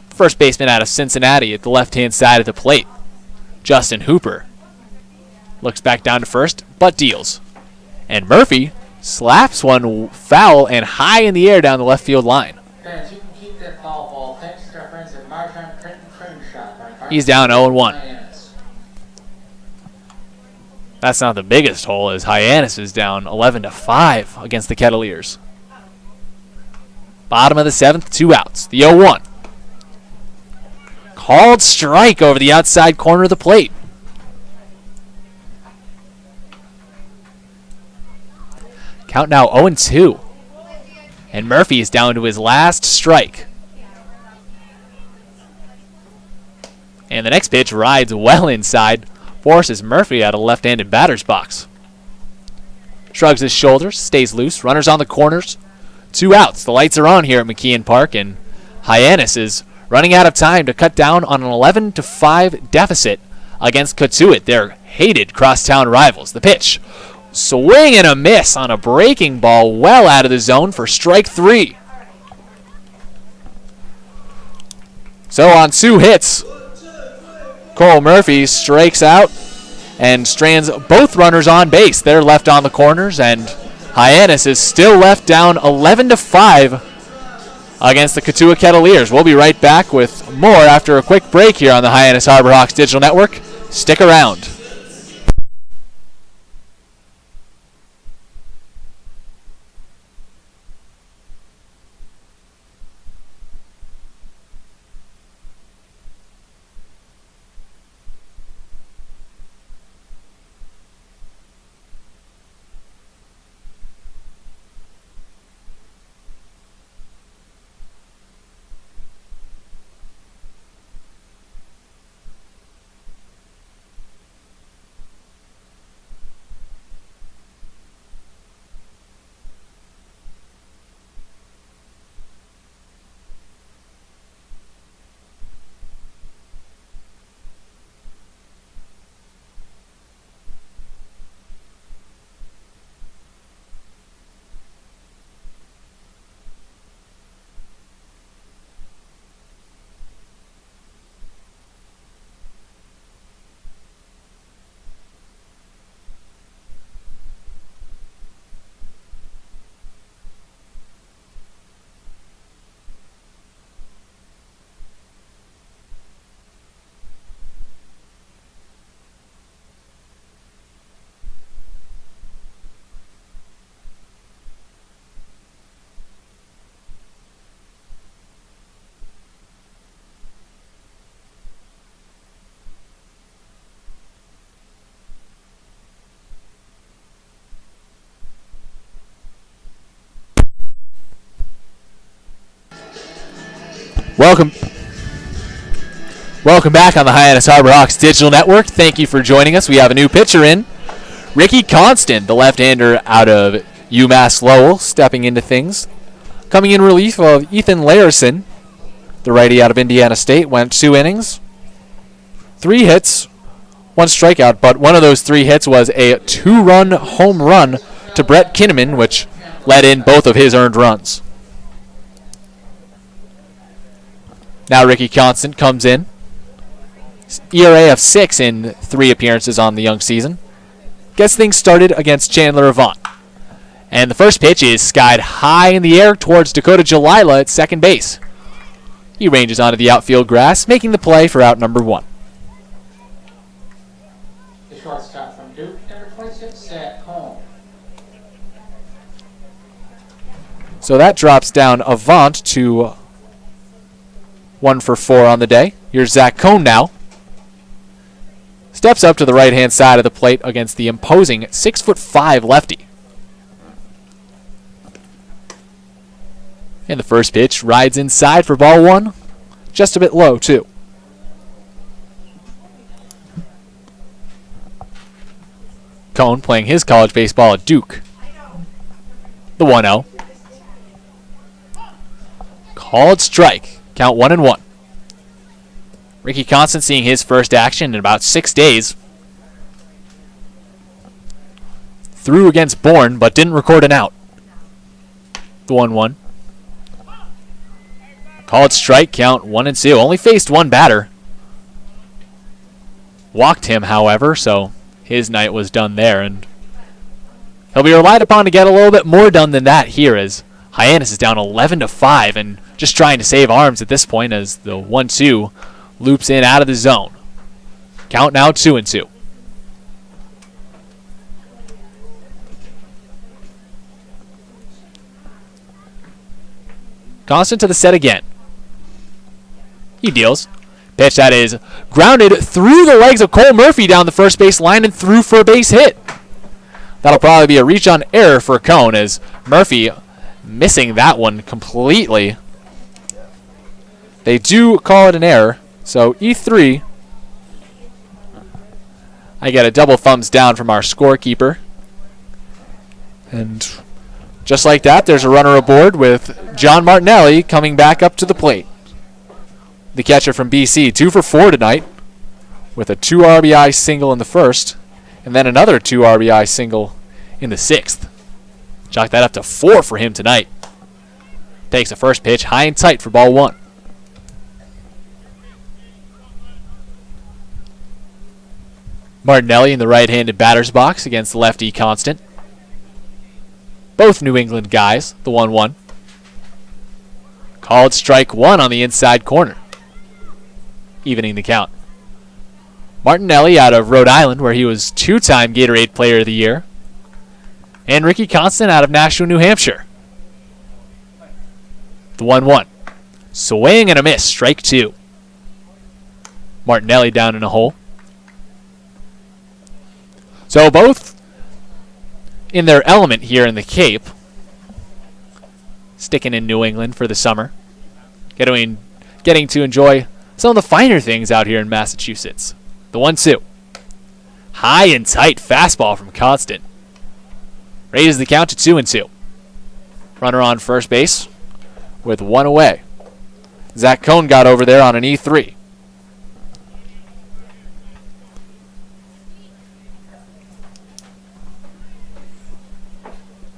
First baseman out of Cincinnati at the left-hand side of the plate, Justin Hooper. Looks back down to first, but deals. And Murphy slaps one foul and high in the air down the left field line. Fans, you can keep that foul ball. Thanks to our friends at Martin Print and Frame Shop. He's down 0-1. That's not the biggest hole, as Hyannis is down 11-5 against the Kettleers. Bottom of the 7th, 2 outs. The 0-1. Called strike over the outside corner of the plate. Count now 0-2. And Murphy is down to his last strike. And the next pitch rides well inside. Forces Murphy out of left-handed batter's box. Shrugs his shoulders, stays loose, runners on the corners. 2 outs. The lights are on here at McKeon Park, and Hyannis is running out of time to cut down on an 11-5 deficit against Cotuit, their hated crosstown rivals. The pitch. Swing and a miss on a breaking ball well out of the zone for strike 3. So on 2 hits, Cole Murphy strikes out and strands both runners on base. They're left on the corners, and Hyannis is still left down 11-5 against the Cotuit Kettleers. We'll be right back with more after a quick break here on the Hyannis Harbor Hawks Digital Network. Stick around. Welcome back on the Hyannis Harbor Hawks Digital Network. Thank you for joining us. We have a new pitcher in. Ricky Constant, the left-hander out of UMass Lowell, stepping into things. Coming in relief of Ethan Larison, the righty out of Indiana State, went 2 innings. 3 hits, 1 strikeout, but one of those 3 hits was a 2-run home run to Brett Kinnaman, which led in both of his earned runs. Now Ricky Constant comes in. ERA of 6 in 3 appearances on the young season. Gets things started against Chandler Avant. And the first pitch is skied high in the air towards Dakota Jalila at second base. He ranges onto the outfield grass, making the play for out number 1. The shortstop from Duke, number 26, Zach Cohn. So that drops down Avant to 1 for 4 on the day. Here's Zach Cohn now. Steps up to the right-hand side of the plate against the imposing 6'5" lefty. And the first pitch rides inside for ball 1. Just a bit low, too. Cohn playing his college baseball at Duke. The 1-0. Called strike. Count 1-1. Ricky Constant seeing his first action in about 6 days. Threw against Bourne, but didn't record an out. The 1-1. Called strike, count 1-2. Only faced 1 batter. Walked him, however, so his night was done there, and he'll be relied upon to get a little bit more done than that here, as Hyannis is down 11-5 and just trying to save arms at this point as the 1-2 loops in out of the zone. Count now 2-2. Constant to the set again. He deals. Pitch that is grounded through the legs of Cole Murphy down the first base line and through for a base hit. That'll probably be a reach on error for Cone as Murphy missing that one completely. They do call it an error. So E3, I get a double thumbs down from our scorekeeper. And just like that, there's a runner aboard with John Martinelli coming back up to the plate. The catcher from BC, 2 for 4 tonight, with a 2 RBI single in the first, and then another 2 RBI single in the 6th. Chalk that up to 4 for him tonight. Takes the first pitch high and tight for ball 1. Martinelli in the right-handed batter's box against the lefty Constant. Both New England guys, the 1-1. Called strike 1 on the inside corner, evening the count. Martinelli out of Rhode Island, where he was 2-time Gatorade Player of the Year. And Ricky Constant out of Nashua, New Hampshire. The 1-1. Swing and a miss, strike 2. Martinelli down in a hole. So both in their element here in the Cape, sticking in New England for the summer, getting to enjoy some of the finer things out here in Massachusetts. The 1-2. High and tight fastball from Constant. Raises the count to 2-2. Runner on first base with 1 away. Zach Cohn got over there on an E3.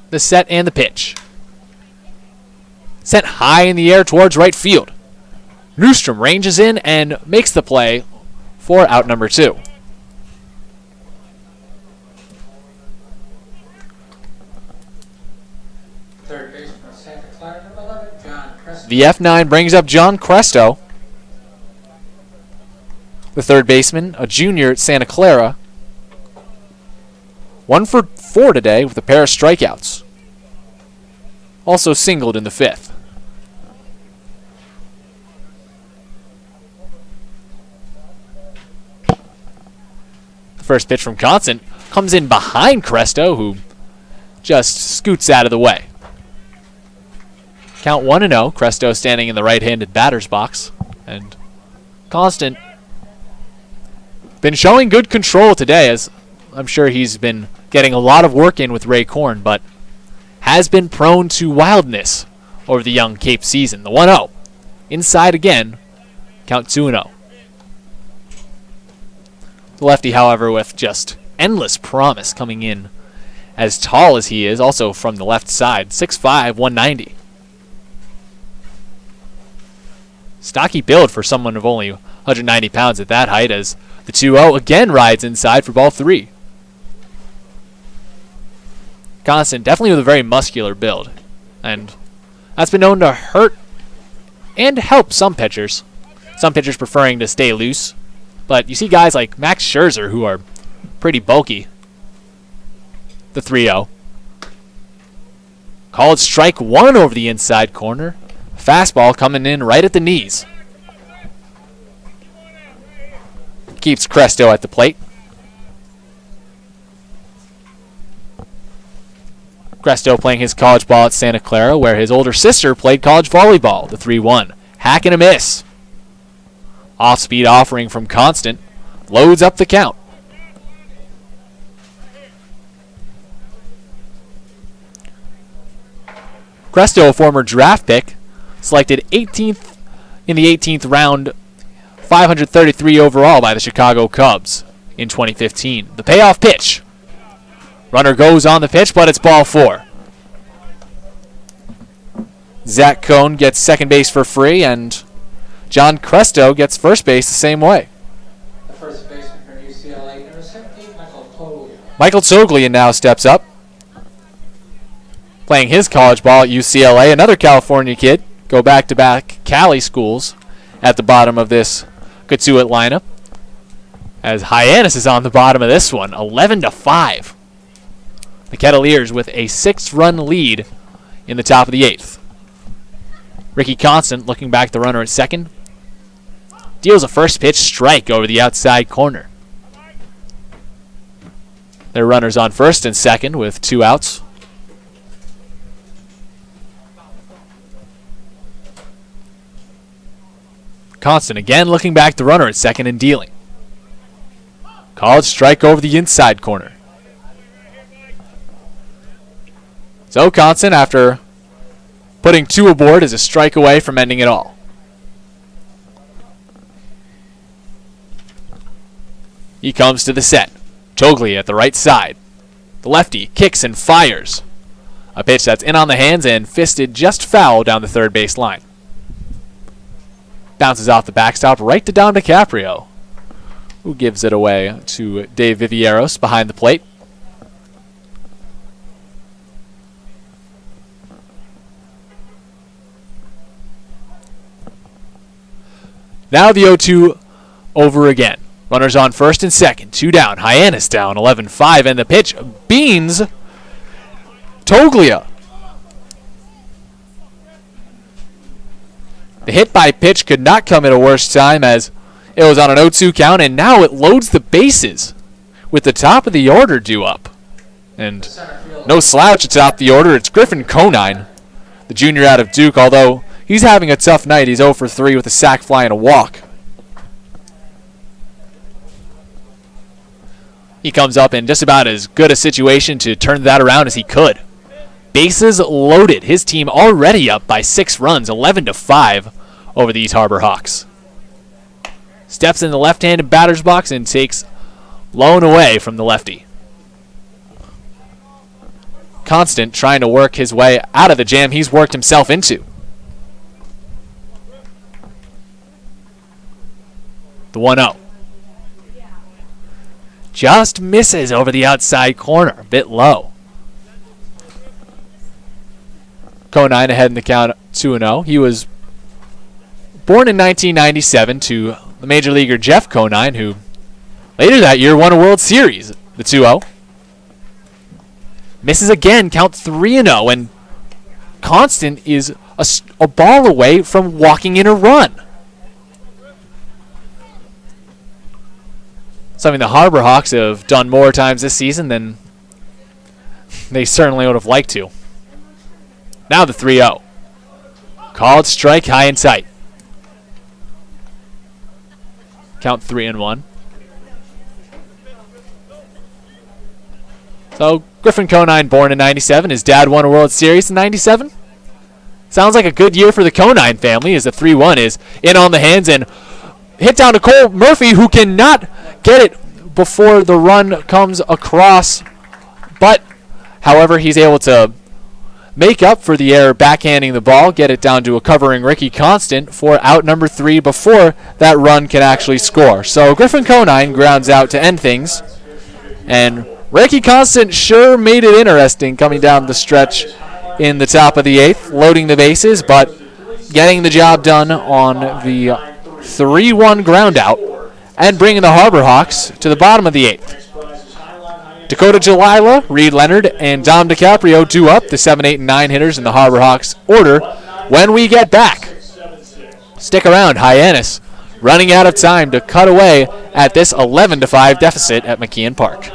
The set and the pitch. Sent high in the air towards right field. Newstrom ranges in and makes the play for out number 2. Third baseman, Santa Clara, number 11, John Cresto. The F9 brings up John Cresto, the third baseman, a junior at Santa Clara. 1 for 4 today with a pair of strikeouts. Also singled in the 5th. The first pitch from Constant comes in behind Cresto, who just scoots out of the way. Count 1-0. Cresto standing in the right-handed batter's box. And Constant been showing good control today, as I'm sure he's been getting a lot of work in with Ray Korn, but has been prone to wildness over the young Cape season. The 1-0. Inside again. Count 2-0. The lefty, however, with just endless promise, coming in as tall as he is, also from the left side. 6'5", 190. Stocky build for someone of only 190 pounds at that height, as the 2-0 again rides inside for ball 3. Constant, definitely with a very muscular build, and that's been known to hurt and help some pitchers. Some pitchers preferring to stay loose, but you see guys like Max Scherzer who are pretty bulky. The 3-0. Called strike 1 over the inside corner. Fastball coming in right at the knees. Keeps Cresto at the plate. Cresto playing his college ball at Santa Clara, where his older sister played college volleyball. The 3-1. Hack and a miss. Off-speed offering from Constant. Loads up the count. Cresto, a former draft pick, selected 18th in the 18th round, 533 overall by the Chicago Cubs in 2015. The payoff pitch. Runner goes on the pitch, but it's ball 4. Zach Cohn gets second base for free, and John Cresto gets first base the same way. The first baseman for UCLA, number 17, Michael Tolia. Michael Toglia now steps up, playing his college ball at UCLA. Another California kid. Go back-to-back Cali schools at the bottom of this Cotuit lineup, as Hyannis is on the bottom of this one, 11-5. The Kettleers with a 6-run lead in the top of the 8th. Ricky Constant looking back the runner at second. Deals a first pitch strike over the outside corner. Their runners on first and second with 2 outs. Constant again looking back the runner at second and dealing. Called strike over the inside corner. So Constant, after putting 2 aboard, is a strike away from ending it all. He comes to the set. Toglia at the right side. The lefty kicks and fires. A pitch that's in on the hands and fisted just foul down the third base line. Bounces off the backstop right to Don DiCaprio, who gives it away to Dave Vivieros behind the plate. Now the 0-2 over again. Runners on first and second. 2 down. Hyannis down. 11-5. And the pitch beans Toglia. The hit by pitch could not come at a worse time, as it was on an 0-2 count, and now it loads the bases with the top of the order due up. And no slouch atop the order. It's Griffin Conine, the junior out of Duke, although he's having a tough night. He's 0 for 3 with a sac fly and a walk. He comes up in just about as good a situation to turn that around as he could. Bases loaded. His team already up by 6 runs, 11-5 over these Harbor Hawks. Steps in the left-handed batter's box and takes low away from the lefty. Constant trying to work his way out of the jam he's worked himself into. The 1-0. Just misses over the outside corner, a bit low. Conine ahead in the count 2-0. He was born in 1997 to the major leaguer Jeff Conine, who later that year won a World Series. The 2-0. Misses again, count 3-0, and Constant is a ball away from walking in a run. Something the Harbor Hawks have done more times this season than they certainly would have liked to. Now the 3-0. Called strike, high in sight. Count 3-1. So Griffin Conine, born in 97. His dad won a World Series in 97. Sounds like a good year for the Conine family as the 3-1 is in on the hands and hit down to Cole Murphy, who cannot get it before the run comes across. But, however, he's able to make up for the error backhanding the ball, get it down to a covering Ricky Constant for out number 3 before that run can actually score. So Griffin Conine grounds out to end things. And Ricky Constant sure made it interesting coming down the stretch in the top of the 8th, loading the bases, but getting the job done on the 3-1 ground out and bringing the Harbor Hawks to the bottom of the 8th. Dakota Jalila, Reed Leonard, and Dom DiCaprio do up the 7, 8, and 9 hitters in the Harbor Hawks order when we get back. Stick around, Hyannis running out of time to cut away at this 11-5 deficit at McKeon Park.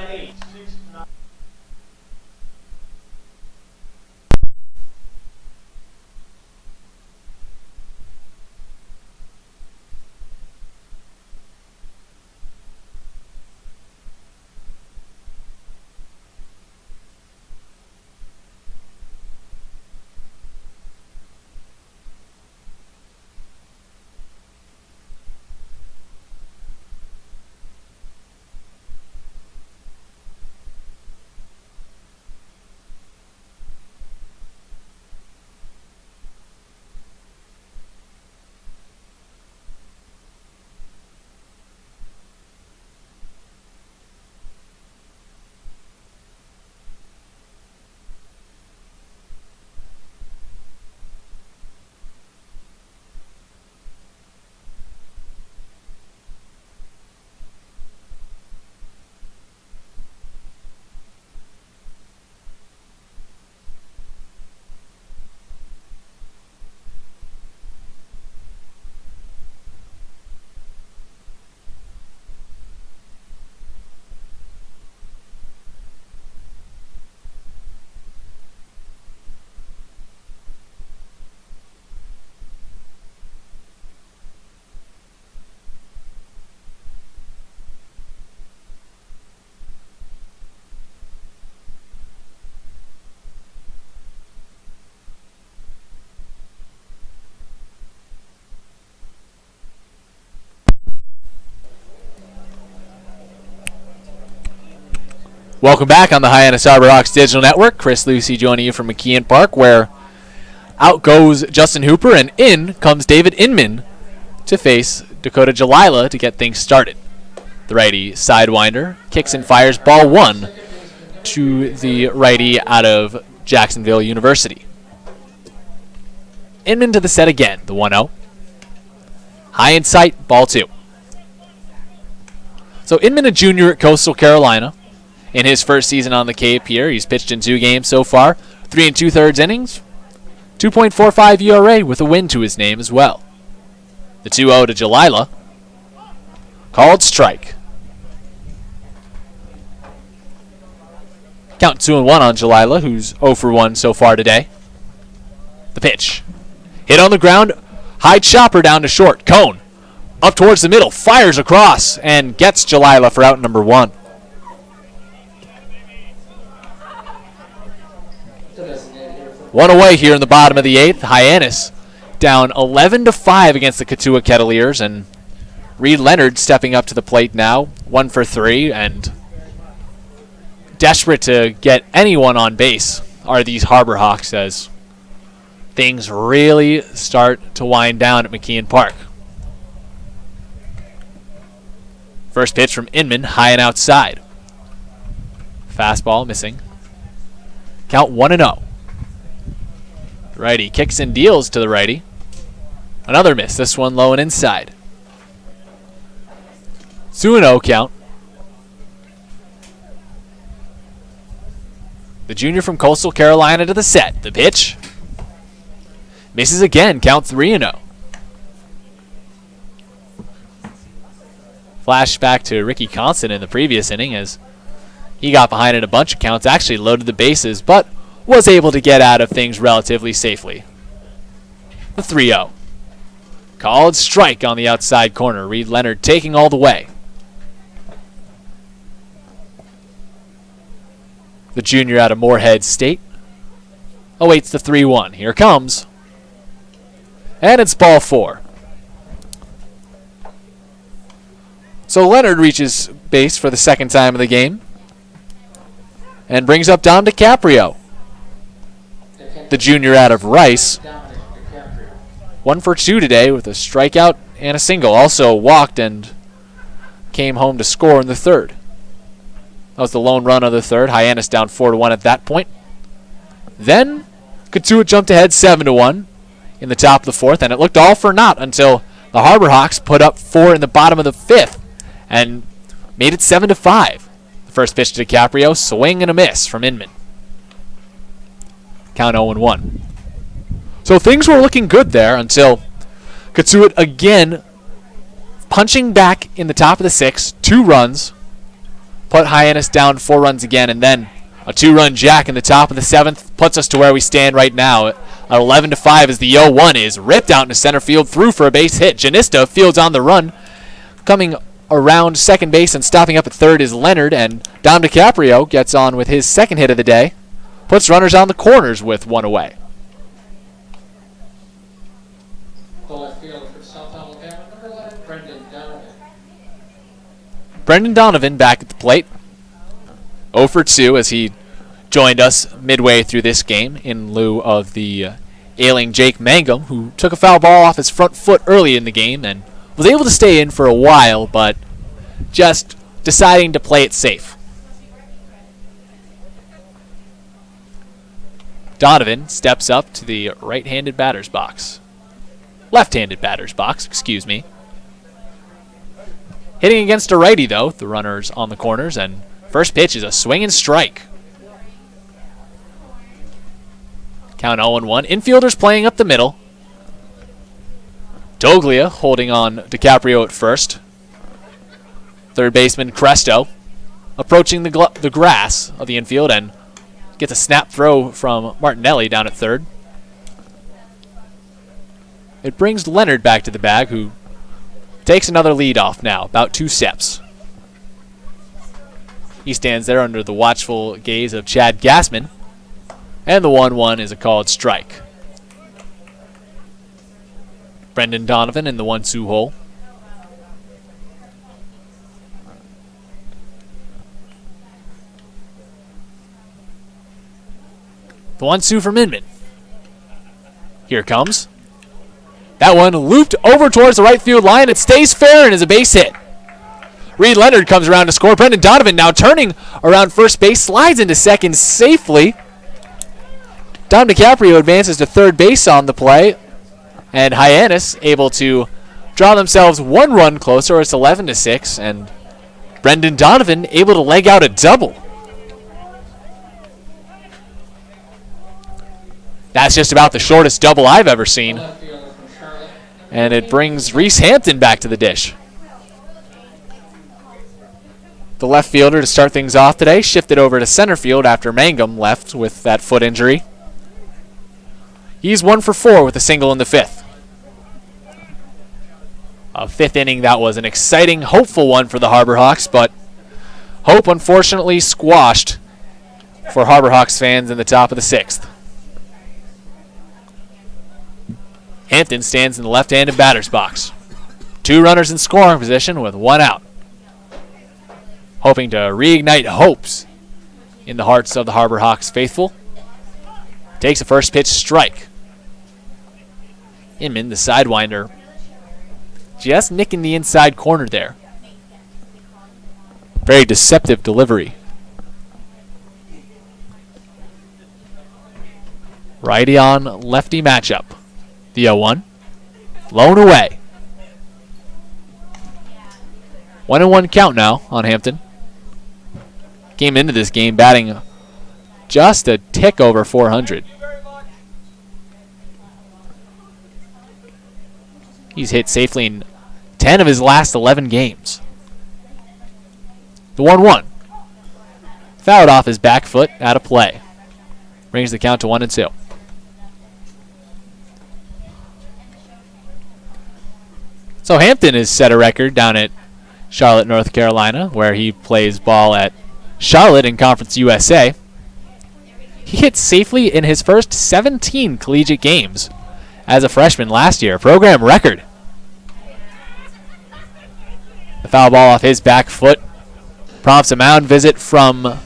Welcome back on the Hyannis Harbor Hawks Digital Network. Chris Lucy joining you from McKeon Park, where out goes Justin Hooper and in comes David Inman to face Dakota Jalila to get things started. The righty sidewinder kicks and fires ball 1 to the righty out of Jacksonville University. Inman to the set again, the 1-0. High in sight, ball 2. So Inman, a junior at Coastal Carolina. In his first season on the Cape here, he's pitched in 2 games so far, 3 2/3 innings, 2.45 ERA with a win to his name as well. The 2-0 to Jalila, called strike. Count 2-1 on Jalila, who's 0 for 1 so far today. The pitch, hit on the ground, high chopper down to short. Cone up towards the middle, fires across, and gets Jalila for out number 1. One away here in the bottom of the 8th. Hyannis down 11-5 against the Cotuit Kettleers, and Reed Leonard stepping up to the plate now, 1 for 3, and desperate to get anyone on base are these Harbor Hawks as things really start to wind down at McKeon Park. First pitch from Inman, high and outside. Fastball missing. Count 1-0. Righty kicks and deals to the righty. Another miss, this one low and inside. 2-0 count. The junior from Coastal Carolina to the set. The pitch misses again, count 3-0. Flashback to Ricky Constant in the previous inning as he got behind in a bunch of counts, actually loaded the bases, but was able to get out of things relatively safely. The 3-0. Called strike on the outside corner. Reed Leonard taking all the way. The junior out of Moorhead State awaits the 3-1. Here comes. And it's ball 4. So Leonard reaches base for the second time of the game and brings up Dom DiCaprio, the junior out of Rice. 1 for 2 today with a strikeout and a single. Also walked and came home to score in the third. That was the lone run of the third. Hyannis down 4-1 at that point. Then Cotuit jumped ahead 7-1 in the top of the fourth, and it looked all for naught until the Harbor Hawks put up 4 in the bottom of the fifth and made it 7-5. The first pitch to DiCaprio, swing and a miss from Inman. Count 0-1. So things were looking good there until Cotuit again punching back in the top of the sixth, 2 runs, put Hyannis down 4 runs again, and then a 2-run jack in the top of the seventh puts us to where we stand right now at 11-5 as the 0-1 is ripped out into center field, through for a base hit. Janista fields on the run. Coming around second base and stopping up at third is Leonard, and Dom DiCaprio gets on with his second hit of the day. Puts runners on the corners with 1 away. The left fielder for South Alabama, number 11, Brendan Donovan. Brendan Donovan back at the plate. 0 for 2 as he joined us midway through this game in lieu of the ailing Jake Mangum, who took a foul ball off his front foot early in the game and was able to stay in for a while, but just deciding to play it safe. Donovan steps up to the right-handed batter's box. Left-handed batter's box, excuse me. Hitting against a righty, though, the runners on the corners, and first pitch is a swing and strike. Count 0-1. Infielders playing up the middle. Doglia holding on DiCaprio at first. Third baseman Cresto approaching the grass of the infield and gets a snap throw from Martinelli down at third. It brings Leonard back to the bag, who takes another lead off now, about 2 steps. He stands there under the watchful gaze of Chad Gassman, and the 1-1 is a called strike. Brendan Donovan in the 1-2 hole. The 1-2 from Inman. Here comes. That one looped over towards the right field line. It stays fair and is a base hit. Reed Leonard comes around to score. Brendan Donovan now turning around first base, slides into second safely. Dom DiCaprio advances to third base on the play, and Hyannis able to draw themselves 1 run closer. It's 11-6, and Brendan Donovan able to leg out a double. That's just about the shortest double I've ever seen. And it brings Reese Hampton back to the dish. The left fielder to start things off today shifted over to center field after Mangum left with that foot injury. He's 1 for 4 with a single in the fifth. A fifth inning that was an exciting, hopeful one for the Harbor Hawks, but hope unfortunately squashed for Harbor Hawks fans in the top of the sixth. Hampton stands in the left-handed batter's box. 2 runners in scoring position with 1 out. Hoping to reignite hopes in the hearts of the Harbor Hawks faithful. Takes a first pitch strike. Inman, the sidewinder, just nicking the inside corner there. Very deceptive delivery. Righty on lefty matchup. The 0-1. Blown away. 1-1 count now on Hampton. Came into this game batting just a tick over 400. He's hit safely in 10 of his last 11 games. The 1-1. Fouled off his back foot, out of play. Brings the count to 1-2. So Hampton has set a record down at Charlotte, North Carolina, where he plays ball at Charlotte in Conference USA. He hit safely in his first 17 collegiate games as a freshman last year, program record. The foul ball off his back foot prompts a mound visit from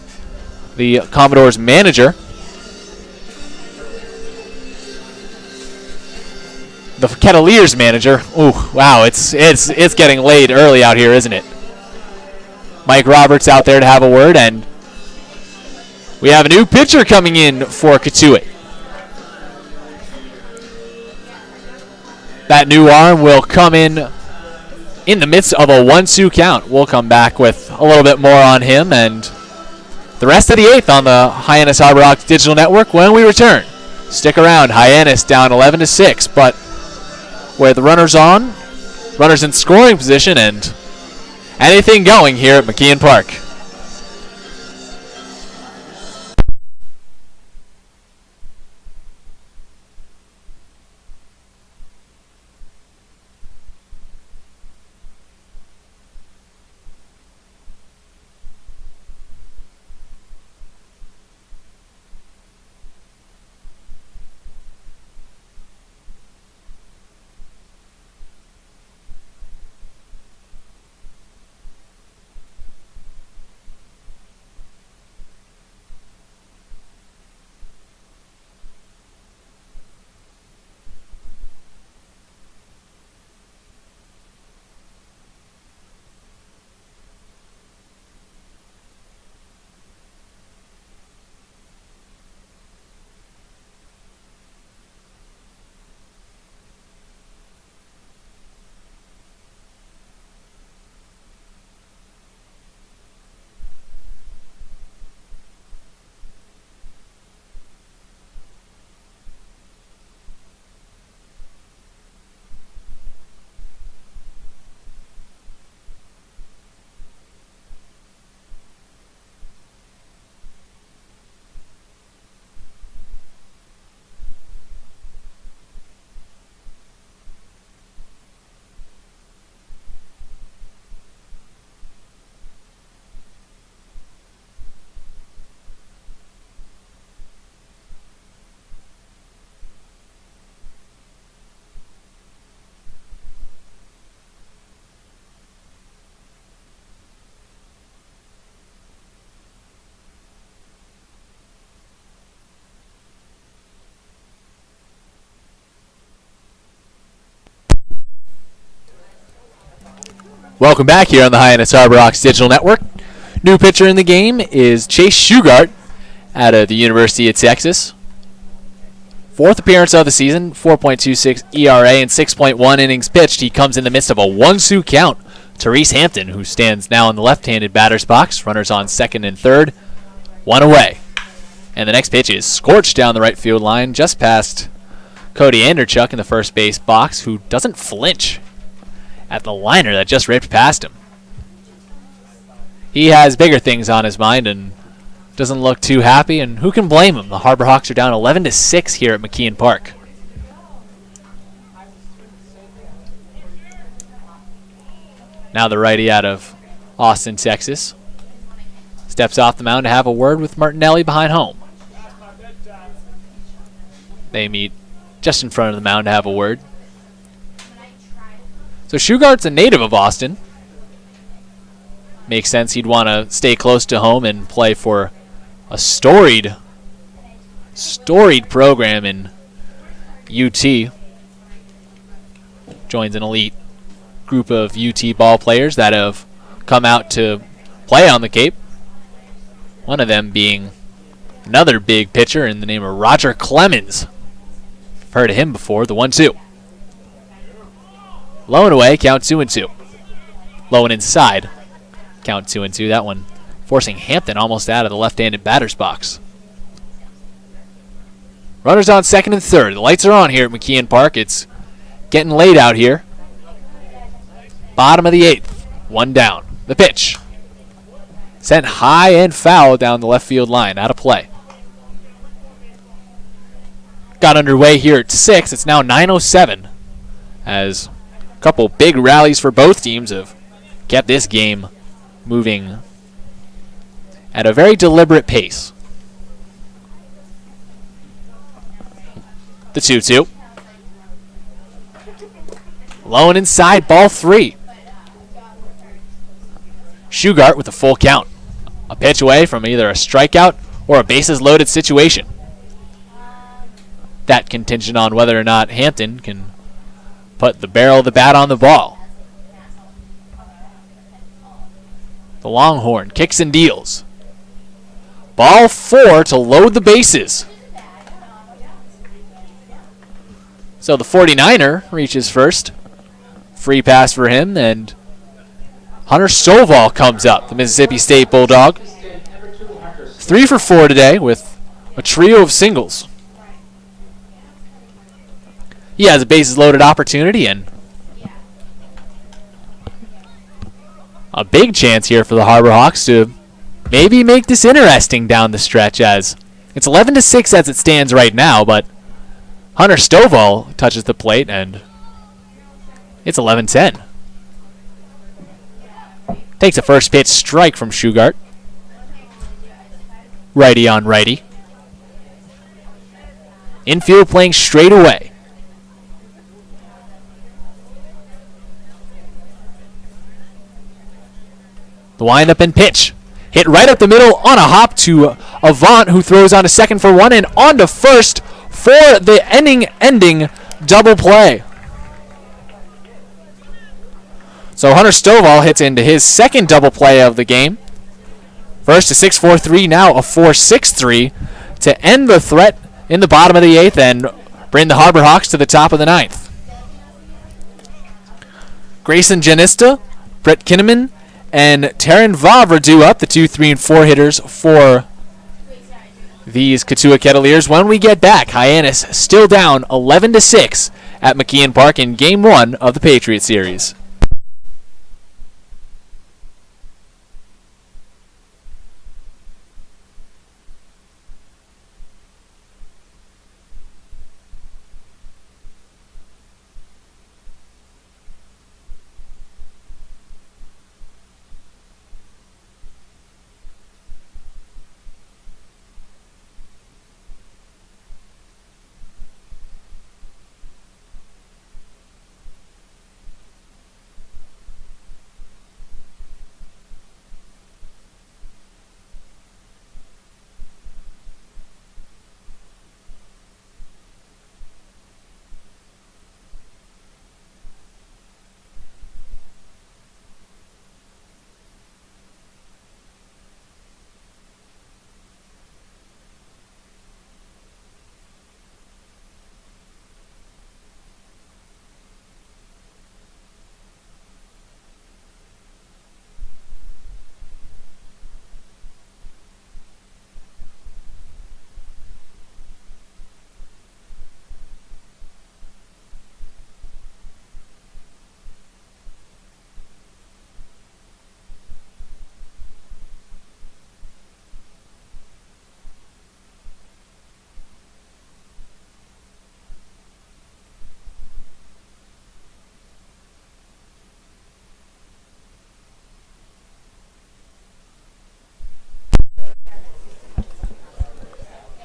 the Commodores manager. The Kettleers manager. Ooh, wow, it's getting laid early out here, isn't it? Mike Roberts out there to have a word, and we have a new pitcher coming in for Cotuit. That new arm will come in the midst of a 1-2 count. We'll come back with a little bit more on him and the rest of the 8th on the Hyannis Harbor Hawks Digital Network when we return. Stick around. Hyannis down 11-6, but with runners on, runners in scoring position, and anything going here at McKeon Park. Welcome back here on the Hyannis Harbor Hawks Digital Network. New pitcher in the game is Chase Shugart out of the University of Texas. 4th appearance of the season, 4.26 ERA and 6.1 innings pitched. He comes in the midst of a 1-2 count to Reese Hampton, who stands now in the left-handed batter's box. Runners on 2nd and 3rd, 1 away. And the next pitch is scorched down the right field line, just past Cody Anderchuk in the first base box, who doesn't flinch at the liner that just ripped past him. He has bigger things on his mind and doesn't look too happy, and who can blame him? The Harbor Hawks are down 11-6 here at McKeon Park. Now the righty out of Austin, Texas, steps off the mound to have a word with Martinelli behind home. They meet just in front of the mound to have a word. So Shugart's a native of Austin. Makes sense he'd want to stay close to home and play for a storied program in UT. Joins an elite group of UT ball players that have come out to play on the Cape. One of them being another big pitcher in the name of Roger Clemens. I've heard of him before, the 1-2. Low and away, count 2-2. Low and inside, count 2-2. That one forcing Hampton almost out of the left-handed batter's box. Runners on 2nd and 3rd. The lights are on here at McKeon Park. It's getting late out here. Bottom of the 8th. 1 down. The pitch. Sent high and foul down the left field line. Out of play. Got underway here at 6. It's now 9:07 as couple big rallies for both teams have kept this game moving at a very deliberate pace. The 2-2. Low and inside, ball 3. Shugart with a full count. A pitch away from either a strikeout or a bases-loaded situation. That contingent on whether or not Hampton can put the barrel of the bat on the ball. The Longhorn kicks and deals. Ball 4 to load the bases. So the 49er reaches first. Free pass for him, and Hunter Stovall comes up, the Mississippi State Bulldog. 3 for 4 today with a trio of singles. He has a bases-loaded opportunity and a big chance here for the Harbor Hawks to maybe make this interesting down the stretch, as it's 11-6 as it stands right now, but Hunter Stovall touches the plate and it's 11-10. Takes a first pitch strike from Shugart. Righty on righty. Infield playing straight away. The windup and pitch. Hit right up the middle on a hop to Avant, who throws on to second for 1 and on to first for the ending double play. So Hunter Stovall hits into his second double play of the game. First a 6-4-3, now a 4-6-3 to end the threat in the bottom of the 8th and bring the Harbor Hawks to the top of the 9th. Grayson Janista, Brett Kinnaman, and Taryn Vav are due up, the 2, 3, and 4 hitters for these Cotuit Kettleers. When we get back, Hyannis still down 11-6 at McKeon Park in Game 1 of the Patriot Series.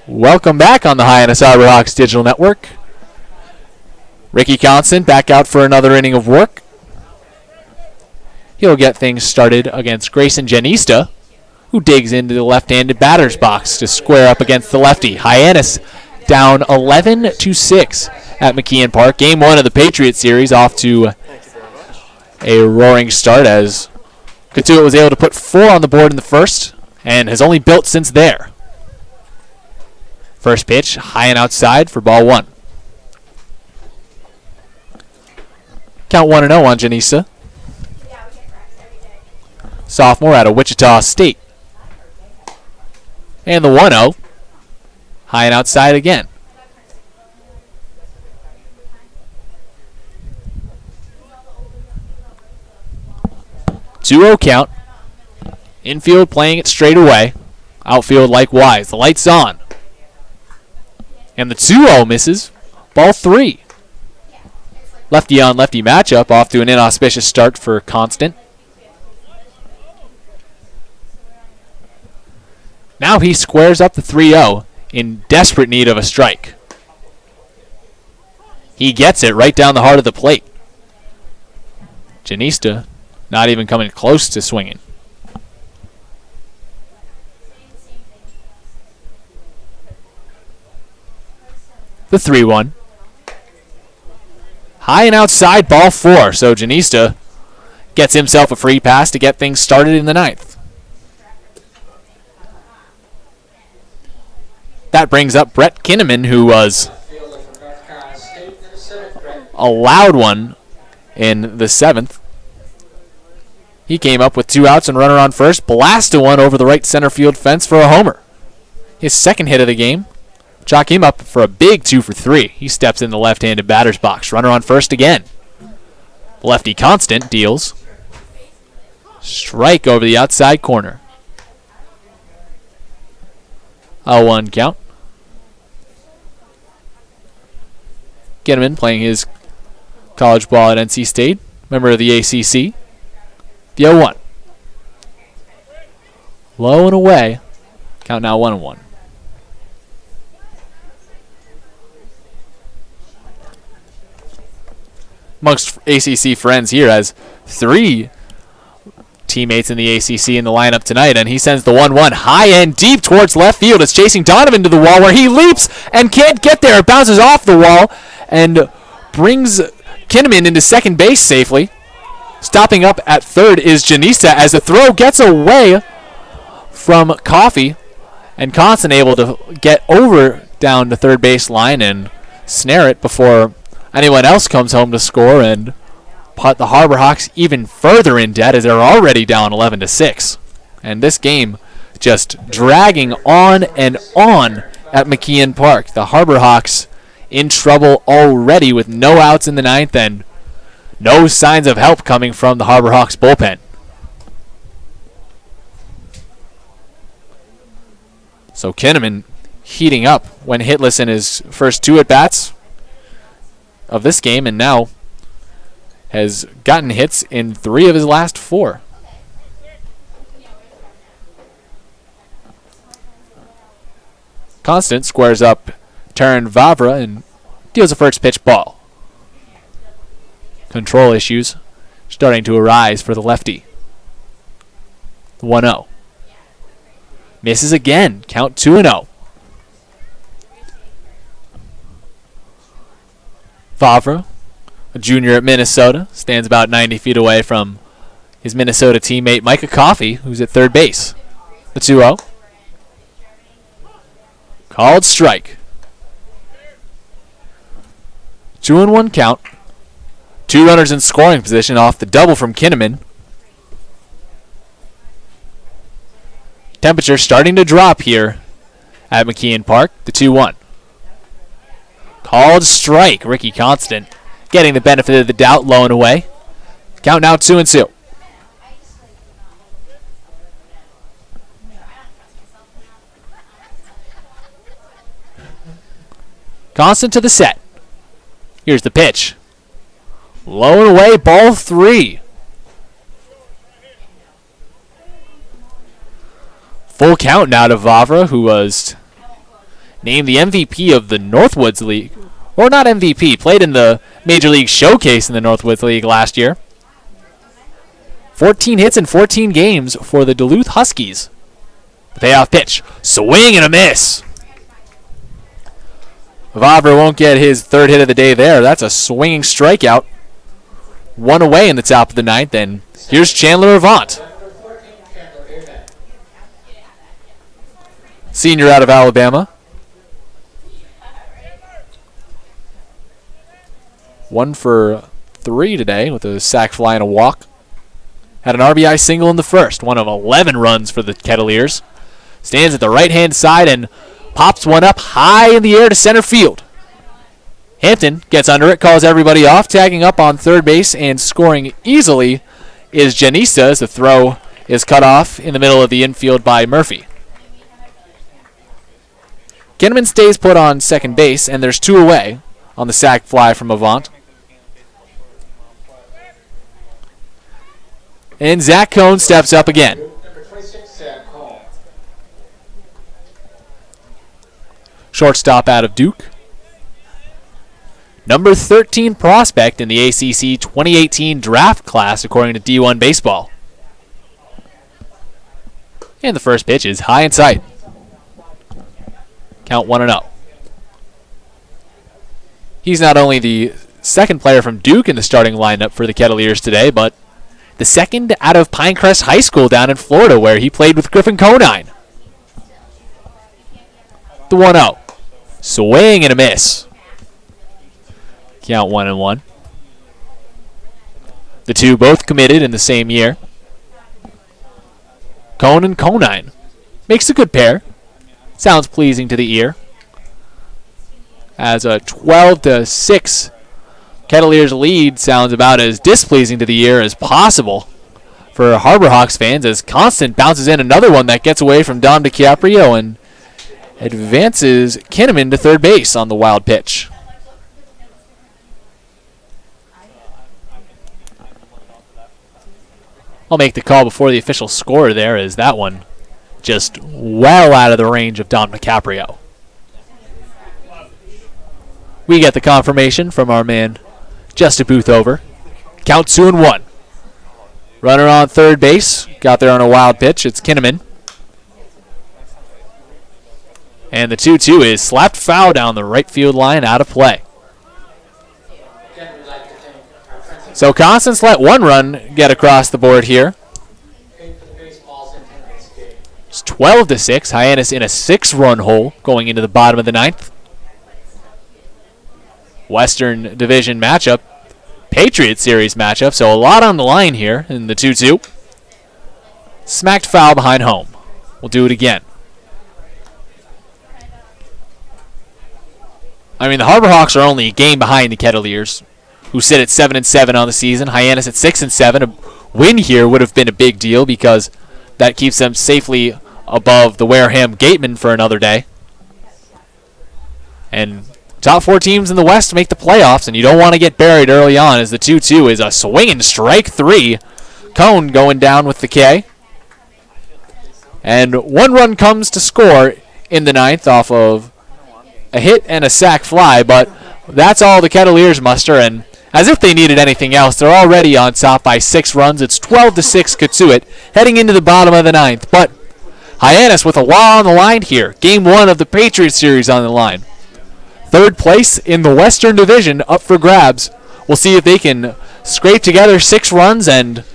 Welcome back on the Hyannis Harbor Hawks Digital Network. Ricky Constant back out for another inning of work. He'll get things started against Grayson Janista, who digs into the left-handed batter's box to square up against the lefty. Hyannis down 11-6 at McKeon Park. Game 1 of the Patriot Series off to a roaring start, as Cotuit was able to put 4 on the board in the first and has only built since there. First pitch, high and outside for ball 1. Count 1-0 on Janisa. Sophomore out of Wichita State. And the 1-0, high and outside again. 2-0 count. Infield playing it straight away. Outfield likewise. The light's on. And the 2-0 misses. Ball 3. lefty on lefty matchup off to an inauspicious start for Constant. Now he squares up the 3-0 in desperate need of a strike. He gets it right down the heart of the plate. Janista not even coming close to swinging. The 3-1. High and outside, ball 4. So Janista gets himself a free pass to get things started in the 9th. That brings up Brett Kinnaman, who was a loud one in the 7th. He came up with 2 outs and runner on first, blasted one over the right center field fence for a homer. His second hit of the game. Chalk him up for a big 2 for 3. He steps in the left-handed batter's box. Runner on first again. Lefty Constant deals. Strike over the outside corner. A 1 count. Kinnaman playing his college ball at NC State. Member of the ACC. The 0-1. Low and away. Count now 1-1. Amongst ACC friends here has 3 teammates in the ACC in the lineup tonight, and he sends the 1-1 high and deep towards left field. It's chasing Donovan to the wall where he leaps and can't get there. It bounces off the wall and brings Kinnaman into second base safely. Stopping up at third is Janista as the throw gets away from Coffey, and Constant able to get over down the third base line and snare it before anyone else comes home to score and put the Harbor Hawks even further in debt as they're already down 11-6. And this game just dragging on and on at McKeon Park. The Harbor Hawks in trouble already with no outs in the 9th and no signs of help coming from the Harbor Hawks bullpen. So Kinnaman heating up when hitless in his first 2 at-bats of this game, and now has gotten hits in 3 of his last 4. Constant squares up Taran Vavra and deals a first pitch ball. Control issues starting to arise for the lefty. 1-0. Misses again. Count 2-0. Vavra, a junior at Minnesota, stands about 90 feet away from his Minnesota teammate Micah Coffey, who's at third base. The 2-0. Called strike. 2-1 count. 2 runners in scoring position off the double from Kinnaman. Temperature starting to drop here at McKeon Park. The 2-1. Called strike. Ricky Constant getting the benefit of the doubt, low and away. Count now 2-2. Constant to the set. Here's the pitch. Low and away, ball 3. Full count now to Vavra, who was named the MVP of the Northwoods League. Or not MVP, played in the Major League Showcase in the Northwoods League last year. 14 hits in 14 games for the Duluth Huskies. The payoff pitch. Swing and a miss. Vavra won't get his 3rd hit of the day there. That's a swinging strikeout. 1 away in the top of the 9th, and here's Chandler Avant. Senior out of Alabama. 1 for 3 today with a sac fly and a walk. Had an RBI single in the first, one of 11 runs for the Kettleers. Stands at the right-hand side and pops one up high in the air to center field. Hampton gets under it, calls everybody off, tagging up on third base and scoring easily is Janista as the throw is cut off in the middle of the infield by Murphy. Kinnaman stays put on second base, and there's 2 away on the sac fly from Avant. And Zach Cohn steps up again. Number 26, Zach Cole. Shortstop out of Duke. Number 13 prospect in the ACC 2018 draft class, according to D1 Baseball. And the first pitch is high in sight. Count 1-0. He's not only the second player from Duke in the starting lineup for the Kettleers today, but the second out of Pinecrest High School down in Florida, where he played with Griffin Conine. The 1-0. Swing and a miss. Count 1-1. The two both committed in the same year. Cone and Conine. Makes a good pair. Sounds pleasing to the ear. As a 12-6 Kettleers lead sounds about as displeasing to the ear as possible for Harbor Hawks fans, as Constant bounces in another one that gets away from Dom DiCaprio and advances Kinnaman to third base on the wild pitch. I'll make the call before the official score there, as that one just well out of the range of Dom DiCaprio. We get the confirmation from our man, just a booth over. Count 2-1. Runner on third base. Got there on a wild pitch. It's Kinnaman. And the 2-2 is slapped foul down the right field line, out of play. So Constance let one run get across the board here. It's 12-6. Hyannis in a 6-run hole going into the bottom of the ninth. Western Division matchup. Patriot Series matchup. So a lot on the line here in the 2-2. Smacked foul behind home. We'll do it again. I mean, the Harbor Hawks are only a game behind the Kettleers, who sit at 7-7 on the season. Hyannis at 6-7. A win here would have been a big deal because that keeps them safely above the Wareham Gatemen for another day. And top 4 teams in the West make the playoffs, and you don't want to get buried early on, as the 2-2 is a swinging strike 3. Cone going down with the K. And one run comes to score in the ninth off of a hit and a sac fly, but that's all the Kettleers muster, and as if they needed anything else, they're already on top by 6 runs. It's 12-6 Cotuit heading into the bottom of the ninth, but Hyannis with a law on the line here. Game 1 of the Patriot Series on the line. Third place in the Western Division up for grabs. We'll see if they can scrape together 6 runs and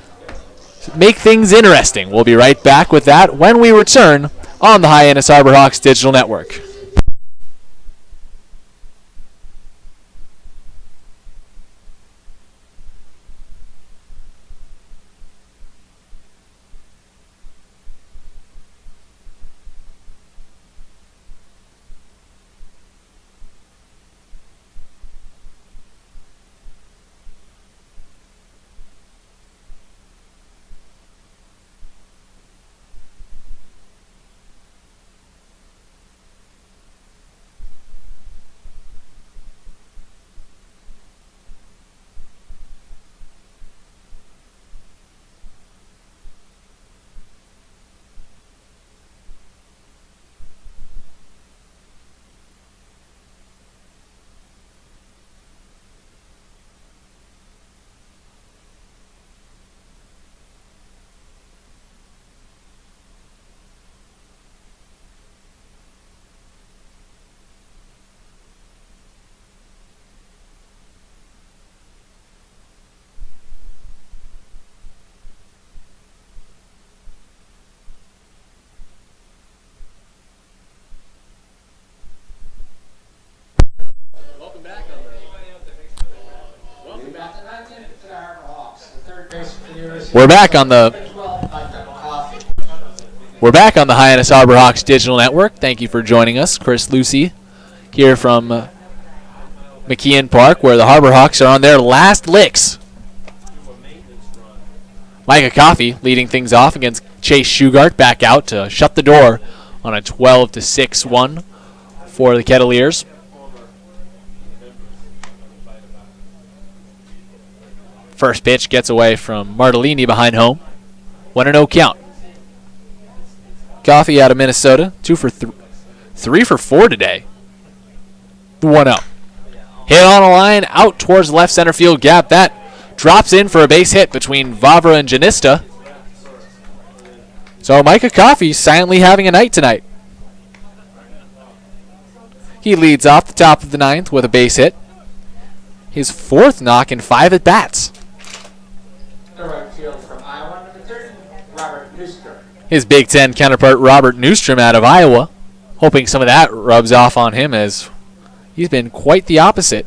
make things interesting. We'll be right back with that when we return on the Hyannis Harbor Hawks Digital Network. We're back on the Hyannis Harbor Hawks Digital Network. Thank you for joining us. Chris Lucy here from McKeon Park, where the Harbor Hawks are on their last licks. Micah Coffey leading things off against Chase Shugart, back out to shut the door on a 12-6 one for the Kettleers. First pitch gets away from Martellini behind home. 1-0 count. Coffee out of Minnesota, 2 for 3 for 4 today. The 1-0. Hit on a line out towards the left center field gap. That drops in for a base hit between Vavra and Janista. So Micah Coffey silently having a night tonight. He leads off the top of the ninth with a base hit. His 4th knock in 5 at-bats. The right field from Iowa, number 30, Robert Newstrom. His Big Ten counterpart, Robert Newstrom out of Iowa. Hoping some of that rubs off on him, as he's been quite the opposite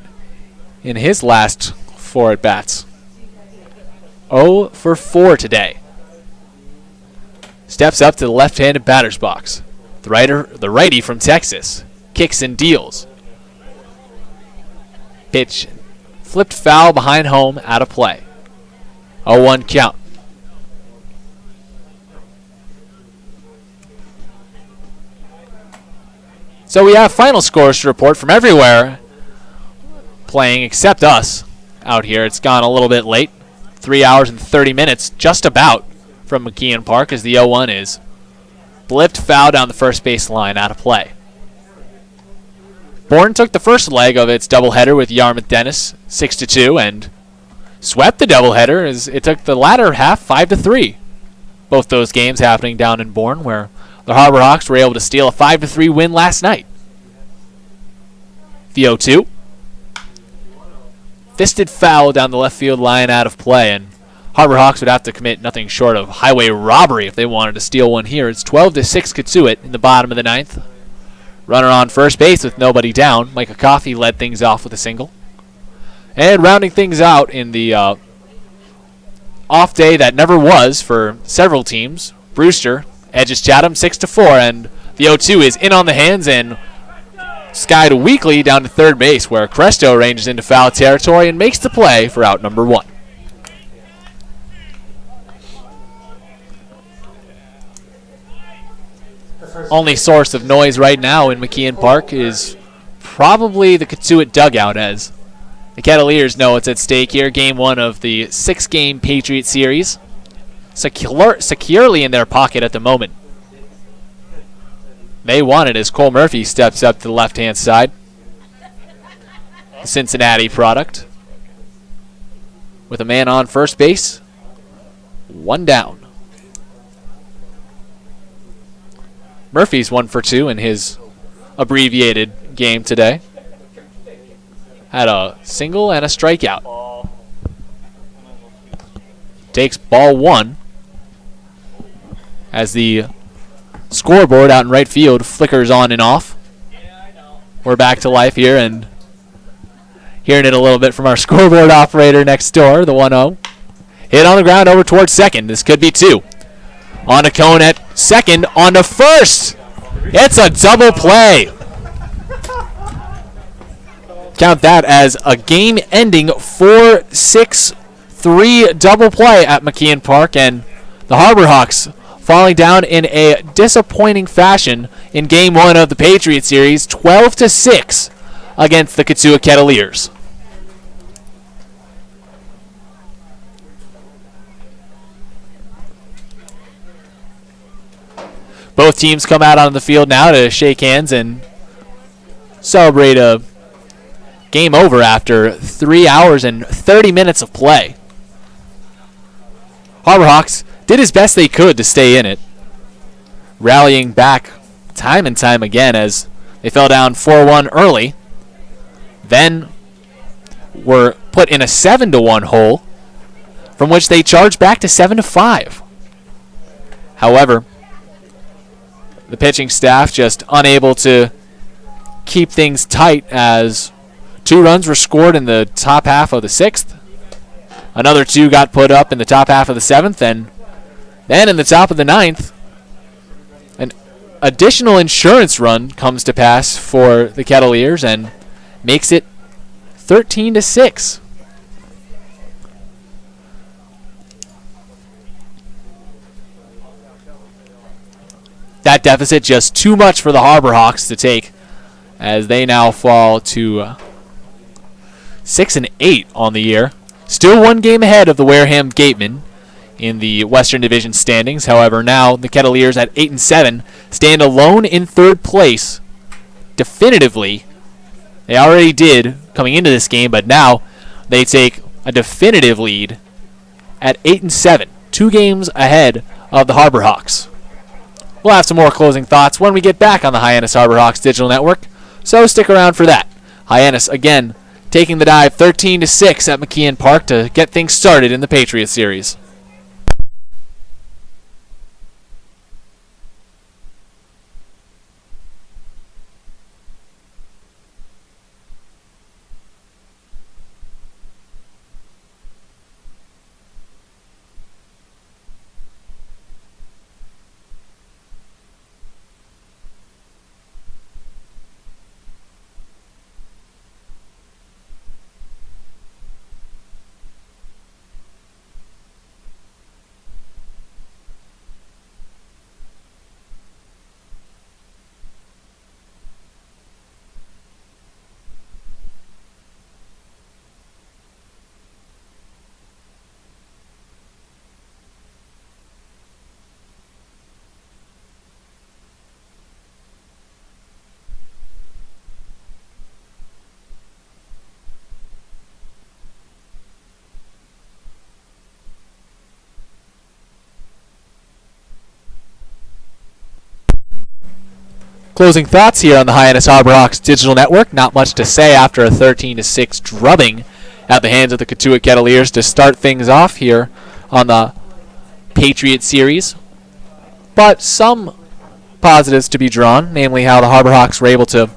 in his last 4 at-bats. 0 for 4 today. Steps up to the left-handed batter's box. The righty from Texas. Kicks and deals. Pitch flipped foul behind home, out of play. 0-1 count. So we have final scores to report from everywhere playing except us out here. It's gone a little bit late. 3 hours and 30 minutes, just about, from McKeon Park, as the 0-1 is blipped foul down the first base line, out of play. Bourne took the first leg of its doubleheader with Yarmouth Dennis, 6-2, and swept the doubleheader as it took the latter half 5-3. Both those games happening down in Bourne, where the Harbor Hawks were able to steal a 5-3 win last night. The 0-2. Fisted foul down the left field line, out of play, and Harbor Hawks would have to commit nothing short of highway robbery if they wanted to steal one here. It's 12-6 Cotuit in the bottom of the ninth. Runner on first base with nobody down. Micah Coffey led things off with a single. And rounding things out in the off day that never was for several teams, Brewster edges Chatham 6-4, and the 0-2 is in on the hands and skied weakly down to third base, where Cresto ranges into foul territory and makes the play for out number 1. Only source of noise right now in McKeon Park is probably the Cotuit dugout, as the Kettleers know it's at stake here. Game 1 of the 6-game Patriot Series. Securely in their pocket at the moment. They want it as Cole Murphy steps up to the left-hand side. The Cincinnati product. With a man on first base. 1 down. Murphy's 1 for 2 in his abbreviated game today. Had a single and a strikeout. Takes ball 1 as the scoreboard out in right field flickers on and off. We're back to life here and hearing it a little bit from our scoreboard operator next door, the 1-0. Hit on the ground over towards second. This could be 2. On a cone at second, on to first. It's a double play. Count that as a game-ending 4-6-3 double play at McKeon Park, and the Harbor Hawks falling down in a disappointing fashion in Game 1 of the Patriot Series, 12-6 against the Cotuit Kettleers. Both teams come out on the field now to shake hands and celebrate a game over after 3 hours and 30 minutes of play. Harbor Hawks did as best they could to stay in it, rallying back time and time again as they fell down 4-1 early, then were put in a 7-1 hole, from which they charged back to 7-5. However, the pitching staff just unable to keep things tight as 2 runs were scored in the top half of the 6th. Another 2 got put up in the top half of the 7th, and then in the top of the 9th, an additional insurance run comes to pass for the Kettleers and makes it 13-6. That deficit just too much for the Harbor Hawks to take, as they now fall to 6-8 on the year. Still 1 game ahead of the Wareham Gatemen in the Western Division standings. However, now the Kettleers at 8-7 stand alone in third place definitively. They already did coming into this game, but now they take a definitive lead at 8-7, 2 games ahead of the Harbor Hawks. We'll have some more closing thoughts when we get back on the Hyannis Harbor Hawks digital network, so stick around for that. Hyannis again taking the dive 13-6 at McKeon Park to get things started in the Patriot Series. Closing thoughts here on the Hyannis Harbor Hawks digital network. Not much to say after a 13-6 drubbing at the hands of the Cotuit Kettleers to start things off here on the Patriot Series. But some positives to be drawn, namely how the Harbor Hawks were able to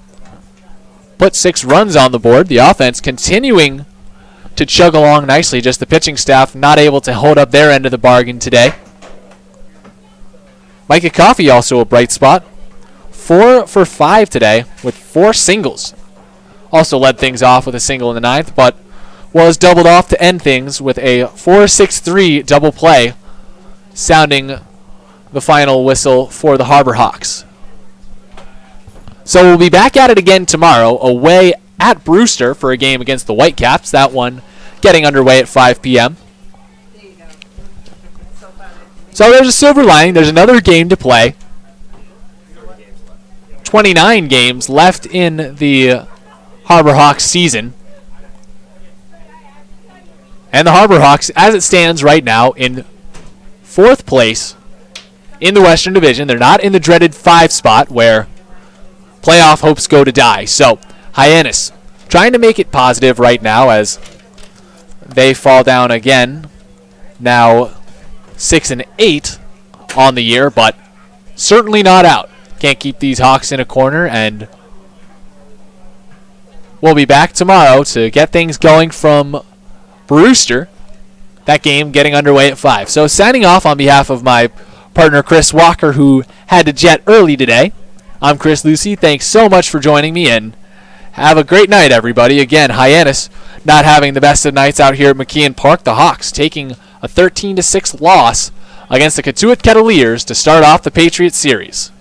put 6 runs on the board. The offense continuing to chug along nicely, just the pitching staff not able to hold up their end of the bargain today. Micah Coffey also a bright spot. 4 for 5 today with 4 singles. Also led things off with a single in the 9th, but was doubled off to end things with a 4-6-3 double play, sounding the final whistle for the Harbor Hawks. So we'll be back at it again tomorrow, away at Brewster for a game against the Whitecaps. That one getting underway at 5 p.m. So there's a silver lining. There's another game to play. 29 games left in the Harbor Hawks season. And the Harbor Hawks, as it stands right now, in 4th place in the Western Division. They're not in the dreaded 5 spot where playoff hopes go to die. So Hyannis trying to make it positive right now as they fall down again. Now 6-8 on the year, but certainly not out. Can't keep these Hawks in a corner, and we'll be back tomorrow to get things going from Brewster. That game getting underway at 5. So signing off on behalf of my partner Chris Walker, who had to jet early today. I'm Chris Lucy. Thanks so much for joining me, and have a great night, everybody. Again, Hyannis not having the best of nights out here at McKeon Park. The Hawks taking a 13-6 loss against the Cotuit Kettleers to start off the Patriot Series.